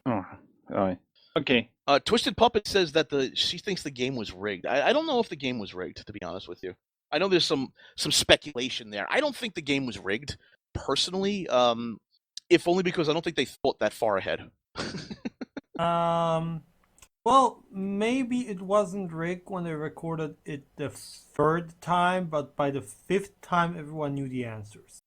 [SPEAKER 6] okay.
[SPEAKER 2] Twisted Puppet says that she thinks the game was rigged. I don't know if the game was rigged, to be honest with you. I know there's some speculation there. I don't think the game was rigged, personally, if only because I don't think they thought that far ahead.
[SPEAKER 1] Well, maybe it wasn't rigged when they recorded it the third time, but by the fifth time, everyone knew the answers.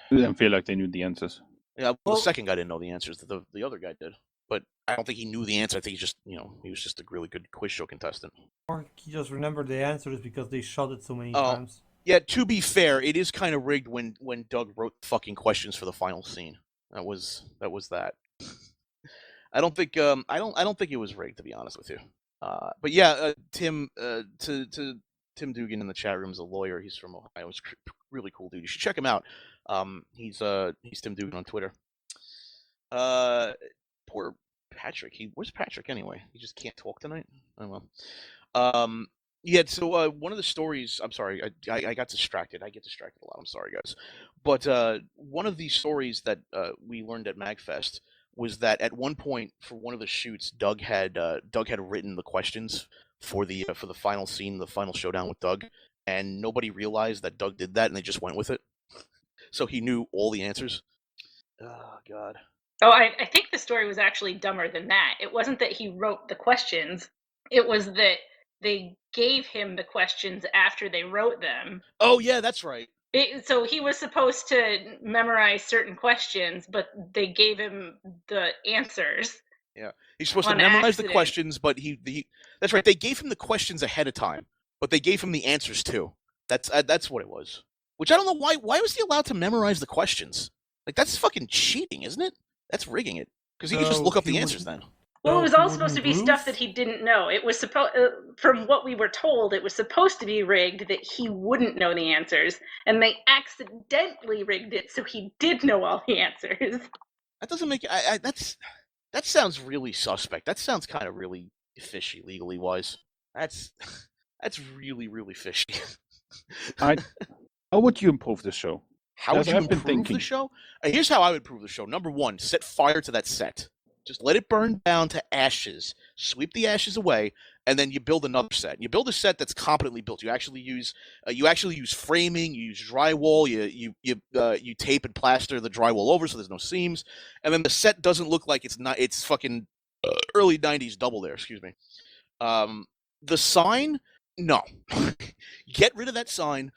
[SPEAKER 6] I didn't feel like they knew the answers.
[SPEAKER 2] Yeah, well, the second guy didn't know the answers. The other guy did. But I don't think he knew the answer. I think he was just a really good quiz show contestant.
[SPEAKER 1] Or he just remembered the answers because they shot it so many times.
[SPEAKER 2] Yeah, to be fair, it is kind of rigged when Doug wrote fucking questions for the final scene. That was that. I don't think it was rigged, to be honest with you. But yeah, Tim Tim Dugan in the chat room is a lawyer. He's from Ohio. He's really cool dude. You should check him out. He's Tim Dugan on Twitter. Poor Patrick. Where's Patrick anyway? He just can't talk tonight. Oh well. Yeah. So one of the stories. I'm sorry. I got distracted. I get distracted a lot. I'm sorry, guys. But one of the stories that we learned at MagFest was that at one point for one of the shoots, Doug had written the questions for the final scene, the final showdown with Doug, and nobody realized that Doug did that, and they just went with it. So he knew all the answers. Oh God.
[SPEAKER 3] Oh, I think the story was actually dumber than that. It wasn't that he wrote the questions. It was that they gave him the questions after they wrote them.
[SPEAKER 2] Oh yeah, that's right.
[SPEAKER 3] So he was supposed to memorize certain questions, but they gave him the answers.
[SPEAKER 2] Yeah, he's supposed to memorize the questions, but that's right. They gave him the questions ahead of time, but they gave him the answers too. That's what it was. Which I don't know why. Why was he allowed to memorize the questions? Like that's fucking cheating, isn't it? That's rigging it because he could just look up the answers then.
[SPEAKER 3] Well, it was all supposed to be stuff that he didn't know. It was from what we were told, it was supposed to be rigged that he wouldn't know the answers, and they accidentally rigged it so he did know all the answers.
[SPEAKER 2] That doesn't make that sounds really suspect. That sounds kind of really fishy legally wise. That's really really fishy.
[SPEAKER 6] How would you improve the show?
[SPEAKER 2] How would you improve the show? Here's how I would improve the show. Number one, set fire to that set. Just let it burn down to ashes. Sweep the ashes away, and then you build another set. You build a set that's competently built. You actually use framing. You use drywall. You tape and plaster the drywall over so there's no seams, and then the set doesn't look like it's fucking early '90s double there. Excuse me. The sign, no. Get rid of that sign.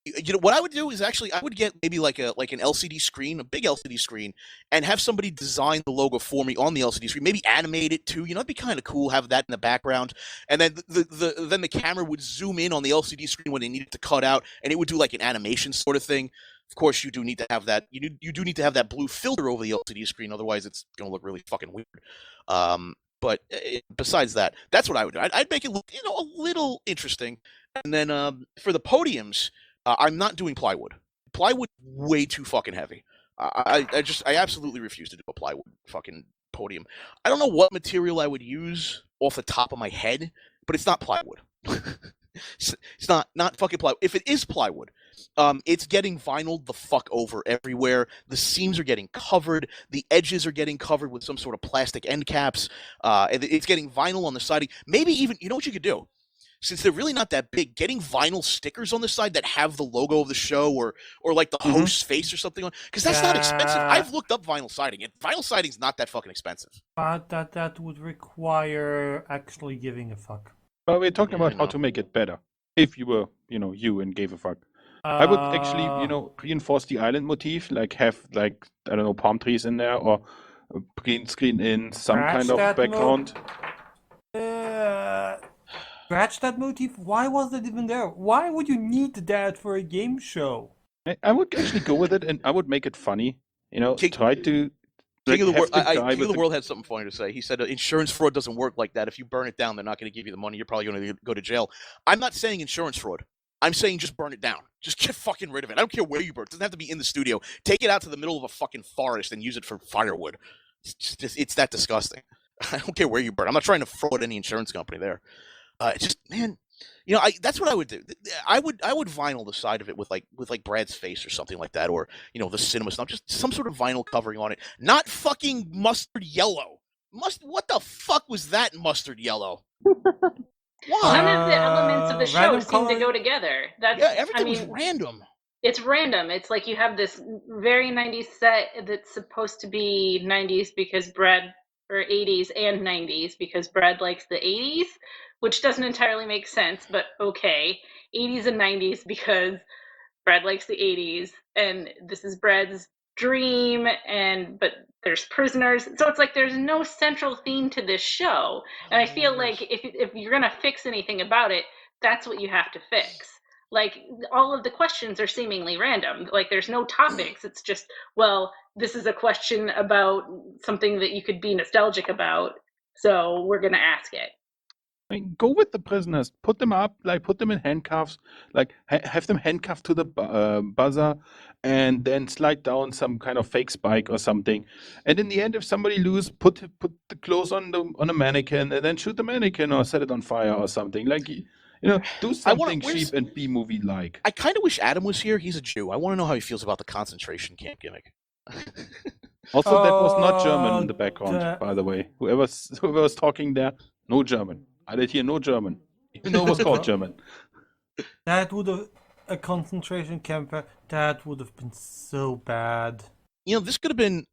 [SPEAKER 2] You know what I would do is actually I would get maybe like an LCD screen, a big LCD screen, and have somebody design the logo for me on the LCD screen. Maybe animate it too. You know, it'd be kind of cool. Have that in the background, and then then the camera would zoom in on the LCD screen when they needed to cut out, and it would do like an animation sort of thing. Of course, you do need to have that. You do need to have that blue filter over the LCD screen, otherwise it's gonna look really fucking weird. But besides that, that's what I would do. I'd make it look a little interesting, and then for the podiums. I'm not doing plywood. Plywood way too fucking heavy. I absolutely refuse to do a plywood fucking podium. I don't know what material I would use off the top of my head, but it's not plywood. It's not fucking plywood. If it is plywood, it's getting vinyl the fuck over everywhere. The seams are getting covered. The edges are getting covered with some sort of plastic end caps. And it's getting vinyl on the siding. Maybe even, you know what you could do? Since they're really not that big, getting vinyl stickers on the side that have the logo of the show or like the host's face or something on, because that's not expensive. I've looked up vinyl siding, and vinyl siding's not that fucking expensive.
[SPEAKER 1] But that would require actually giving a fuck.
[SPEAKER 6] Well, we're talking about how to make it better. If you were, you and gave a fuck. I would actually, reinforce the island motif, like have, like, I don't know, palm trees in there, or green screen in some kind of background.
[SPEAKER 1] Scratch that motif? Why was it even there? Why would you need that for a game show?
[SPEAKER 6] I would actually go with it, and I would make it funny. Try to...
[SPEAKER 2] King of the World had something funny to say. He said insurance fraud doesn't work like that. If you burn it down, they're not going to give you the money. You're probably going to go to jail. I'm not saying insurance fraud. I'm saying just burn it down. Just get fucking rid of it. I don't care where you burn it. It doesn't have to be in the studio. Take it out to the middle of a fucking forest and use it for firewood. It's that disgusting. I don't care where you burn. I'm not trying to fraud any insurance company there. Man, that's what I would do. I would vinyl the side of it with like Brad's face or something like that, or the cinema stuff. Just some sort of vinyl covering on it. Not fucking mustard yellow. What the fuck was that mustard yellow? Why?
[SPEAKER 3] None of the elements of the show seem to go together.
[SPEAKER 2] Everything was random.
[SPEAKER 3] It's random. It's like you have this very 90s set that's supposed to be 90s because Brad, or 80s and 90s because Brad likes the 80s, which doesn't entirely make sense, but okay. 80s and 90s because Brad likes the 80s, and this is Brad's dream, but there's prisoners. So it's like there's no central theme to this show. And I feel like if you're going to fix anything about it, that's what you have to fix. Like, all of the questions are seemingly random. Like, there's no topics. It's just, well, this is a question about something that you could be nostalgic about, so we're going to ask it.
[SPEAKER 6] I mean, go with the prisoners. Put them up, like put them in handcuffs, like have them handcuffed to the buzzer, and then slide down some kind of fake spike or something. And in the end, if somebody loses, put the clothes on a mannequin, and then shoot the mannequin or set it on fire or something. Like, do something cheap and B-movie like.
[SPEAKER 2] I kind of wish Adam was here. He's a Jew. I want to know how he feels about the concentration camp gimmick.
[SPEAKER 6] Also, that was not German in the background, by the way. Whoever was talking there, no German. I did hear no German, even though it was called German.
[SPEAKER 1] That would have a concentration camp. That would have been so bad.
[SPEAKER 2] This could have been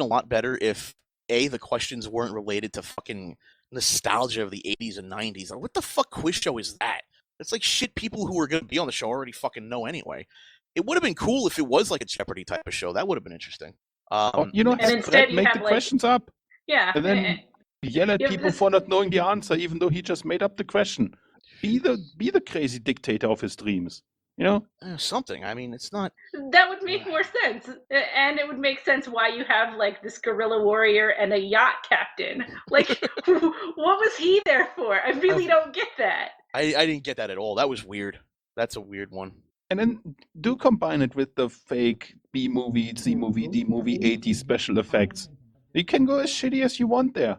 [SPEAKER 2] a lot better if the questions weren't related to fucking nostalgia of the 80s and 90s. What the fuck quiz show is that? It's like shit people who are going to be on the show already fucking know anyway. It would have been cool if it was like a Jeopardy type of show. That would have been interesting.
[SPEAKER 3] And instead you
[SPEAKER 6] make
[SPEAKER 3] have
[SPEAKER 6] the questions up.
[SPEAKER 3] Yeah.
[SPEAKER 6] And then yell at people for not knowing the answer, even though he just made up the question. Be the crazy dictator of his dreams.
[SPEAKER 2] Something. I mean, it's not.
[SPEAKER 3] That would make more sense, and it would make sense why you have like this guerrilla warrior and a yacht captain. Like, what was he there for? I really don't get that.
[SPEAKER 2] I didn't get that at all. That was weird. That's a weird one.
[SPEAKER 6] And then do combine it with the fake B movie, C movie, D movie, 80s special effects. You can go as shitty as you want there.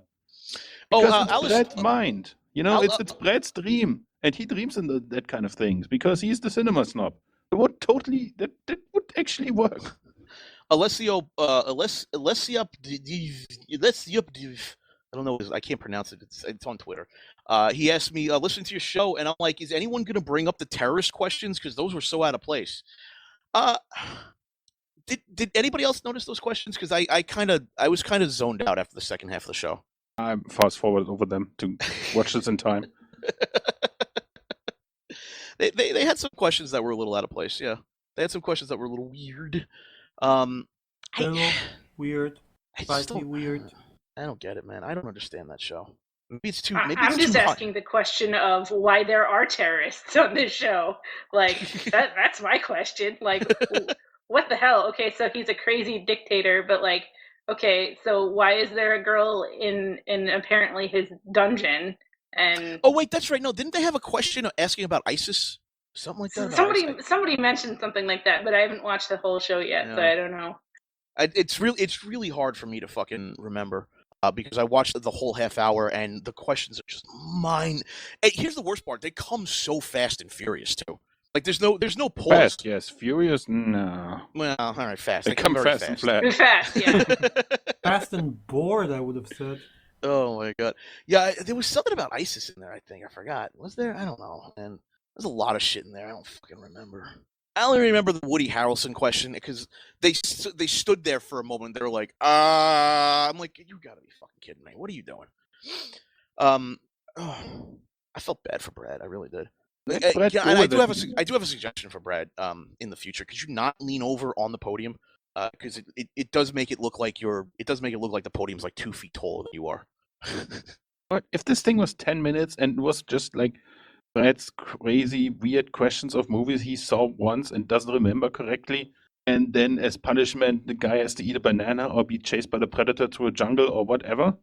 [SPEAKER 6] Because it's Brad's mind. It's Brad's dream. And he dreams in that kind of things because he's the cinema snob. That would actually work.
[SPEAKER 2] Alessio, I don't know, I can't pronounce it. It's on Twitter. He asked me, listen to your show, and I'm like, is anyone going to bring up the terrorist questions? Because those were so out of place. Did anybody else notice those questions? Because I was kind of zoned out after the second half of the show.
[SPEAKER 6] I fast forwarded over them to watch this in time.
[SPEAKER 2] They had some questions that were a little out of place. Yeah, they had some questions that were a little weird.
[SPEAKER 1] Weird. Slightly weird.
[SPEAKER 2] I don't get it, man. I don't understand that show. Maybe it's too.
[SPEAKER 3] I'm just asking the question of why there are terrorists on this show. Like that's my question. Like, what the hell? Okay, so he's a crazy dictator, but like, okay, so why is there a girl in apparently his dungeon? And
[SPEAKER 2] oh wait, that's right. No, didn't they have a question asking about ISIS? Something like that.
[SPEAKER 3] Somebody mentioned something like that, but I haven't watched the whole show yet, so I don't know.
[SPEAKER 2] It's really hard for me to fucking remember because I watched the whole half hour and the questions are just mine. And here's the worst part: they come so fast and furious too. Like there's no pause.
[SPEAKER 6] Fast, yes. Furious, no.
[SPEAKER 2] Well, all right, fast.
[SPEAKER 6] They come fast and flat.
[SPEAKER 3] Fast, yeah.
[SPEAKER 1] Fast and bored, I would have said.
[SPEAKER 2] Oh my god. Yeah, there was something about ISIS in there. I think I forgot. Was there? I don't know. And there's a lot of shit in there. I don't fucking remember. I only remember the Woody Harrelson question because they stood there for a moment. They were like, I'm like, you gotta be fucking kidding me. What are you doing? I felt bad for Brad. I really did. I do have a suggestion for Brad in the future. Could you not lean over on the podium? Because it does make it look like the podium's like 2 feet taller than you are.
[SPEAKER 6] But if this thing was 10 minutes and was just like Brad's crazy, weird questions of movies he saw once and doesn't remember correctly, and then as punishment, the guy has to eat a banana or be chased by the predator through a jungle or whatever.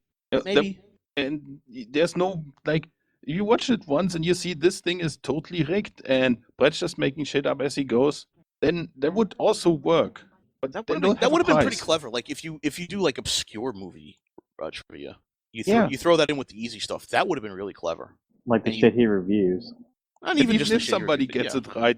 [SPEAKER 2] Maybe.
[SPEAKER 6] And there's no, like, you watch it once and you see this thing is totally rigged and Brad's just making shit up as he goes, then that would also work. But
[SPEAKER 2] that would have been pretty clever. Like if you do like obscure movie trivia, you throw that in with the easy stuff. That would have been really clever.
[SPEAKER 8] Like the shit he reviews.
[SPEAKER 2] Not even
[SPEAKER 6] just if somebody gets it right,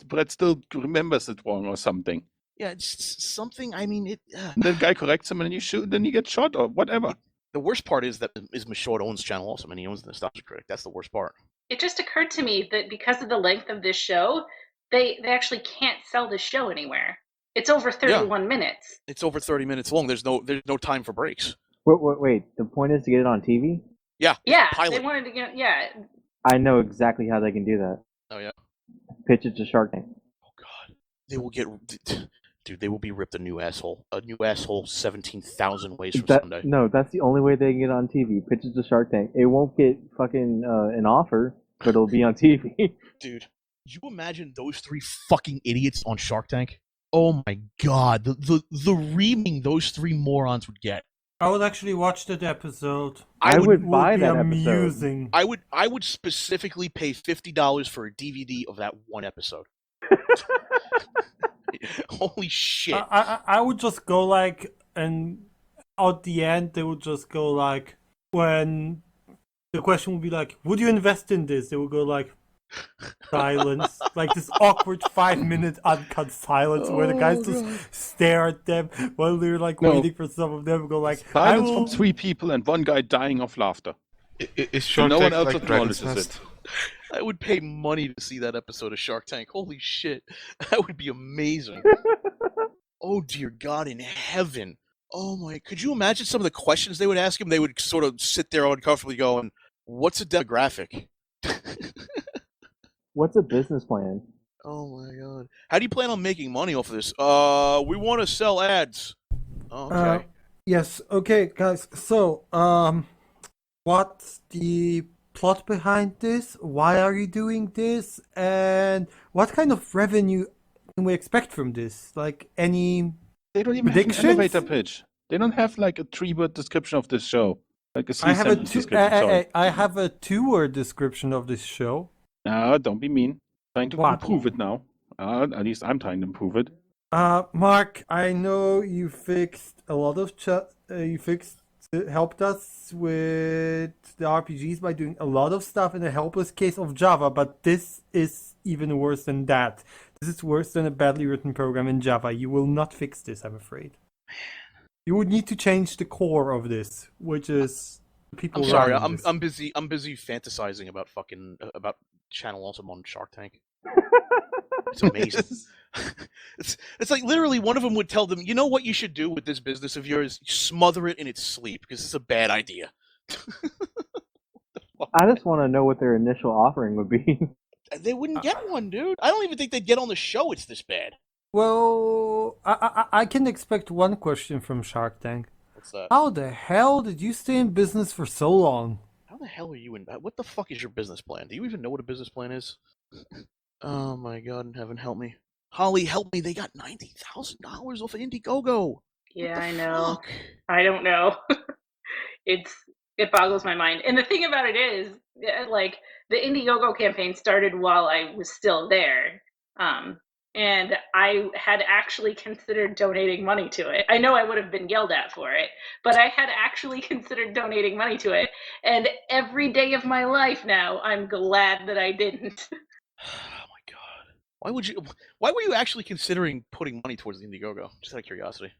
[SPEAKER 6] Brad still remembers it wrong or something.
[SPEAKER 2] Yeah, it's something. I mean, it.
[SPEAKER 6] The guy corrects him and you shoot, then you get shot or whatever.
[SPEAKER 2] The worst part is Michaud owns Channel also, and he owns the Nostalgia Critic. That's the worst part.
[SPEAKER 3] It just occurred to me that because of the length of this show, they actually can't sell this show anywhere. It's over 31 minutes.
[SPEAKER 2] It's over 30 minutes long. There's no time for breaks.
[SPEAKER 8] Wait. The point is to get it on TV?
[SPEAKER 2] Yeah.
[SPEAKER 3] Yeah.
[SPEAKER 2] Pilot.
[SPEAKER 3] They wanted to get. Yeah.
[SPEAKER 8] I know exactly how they can do that.
[SPEAKER 2] Oh yeah.
[SPEAKER 8] Pitch it to Shark Tank.
[SPEAKER 2] Oh god. They will get. Dude, they will be ripped a new asshole 17,000 ways from Sunday.
[SPEAKER 8] No, that's the only way they can get on TV. Pitch it to Shark Tank. It won't get fucking an offer, but it'll be on TV.
[SPEAKER 2] Dude, you imagine those three fucking idiots on Shark Tank? Oh my god, the reaming those three morons would get.
[SPEAKER 1] I would actually watch that episode.
[SPEAKER 8] I would buy that
[SPEAKER 1] amusing.
[SPEAKER 8] episode.
[SPEAKER 2] I would specifically pay $50 for a DVD of that one episode. Holy shit.
[SPEAKER 1] I would just go like, and at the end they would just go like, when the question would be like, would you invest in this? They would go like, silence. Like this awkward 5-minute uncut silence where the guys just stare at them while they're like waiting for some of them to go like,
[SPEAKER 6] silence from 3 people and 1 guy dying of laughter.
[SPEAKER 5] Is Shark
[SPEAKER 6] no
[SPEAKER 5] Tank
[SPEAKER 6] one else
[SPEAKER 5] like
[SPEAKER 6] acknowledges
[SPEAKER 5] Dragon's Nest?
[SPEAKER 2] I would pay money to see that episode of Shark Tank. Holy shit. That would be amazing. Oh dear God in heaven. Oh my, could you imagine some of the questions they would ask him? They would sort of sit there uncomfortably going, what's a demographic?
[SPEAKER 8] What's a business plan?
[SPEAKER 2] Oh my god. How do you plan on making money off of this? We want to sell ads. Oh, okay.
[SPEAKER 1] Yes, okay, guys. So, what's the plot behind this? Why are you doing this? And what kind of revenue can we expect from this? Like, any
[SPEAKER 6] They don't even have an elevator pitch. They don't have like a 3-word description of this show. Like a 3-sentence description, sorry.
[SPEAKER 1] I have a 2-word description of this show.
[SPEAKER 6] No, don't be mean. Trying to improve it now. At least I'm trying to improve it.
[SPEAKER 1] Mark, I know you fixed a lot of helped us with the RPGs by doing a lot of stuff in a helpless case of Java, but this is even worse than that. This is worse than a badly written program in Java. You will not fix this, I'm afraid. You would need to change the core of this, which is people.
[SPEAKER 2] I'm sorry, I'm busy fantasizing about about Channel Awesome on Shark Tank. It's amazing. It's like literally one of them would tell them, you know what you should do with this business of yours? Smother it in its sleep because it's a bad idea.
[SPEAKER 8] I just want to know what their initial offering would be.
[SPEAKER 2] They wouldn't get one, dude. I don't even think they'd get on the show. It's this bad.
[SPEAKER 1] Well, I can expect one question from Shark Tank.
[SPEAKER 2] What's that?
[SPEAKER 1] How the hell did you stay in business for so long?
[SPEAKER 2] How the hell are you in? What the fuck is your business plan? Do you even know what a business plan is? Oh my God in heaven, help me. Holly, help me. They got $90,000 off of Indiegogo.
[SPEAKER 3] Yeah, I know. I don't know. It's It boggles my mind. And the thing about it is, like, the Indiegogo campaign started while I was still there. And I had actually considered donating money to it. I know I would have been yelled at for it, but I had actually considered donating money to it. And every day of my life now, I'm glad that I didn't.
[SPEAKER 2] Oh my god! Why were you actually considering putting money towards the Indiegogo? Just out of curiosity.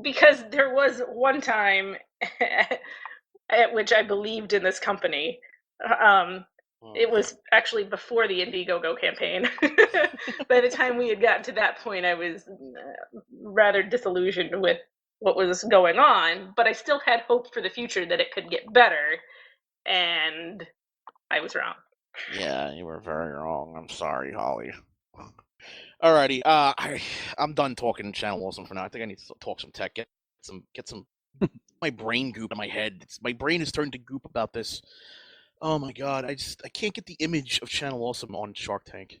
[SPEAKER 3] Because there was one time at which I believed in this company. It was actually before the Indiegogo campaign. By the time we had gotten to that point, I was rather disillusioned with what was going on, but I still had hope for the future that it could get better, and I was wrong.
[SPEAKER 2] Yeah, you were very wrong. I'm sorry, Holly. Alrighty, I'm done talking Channel Awesome for now. I think I need to talk some tech, get some my brain goop in my head. My brain has turned to goop about this. Oh my god, I can't get the image of Channel Awesome on Shark Tank.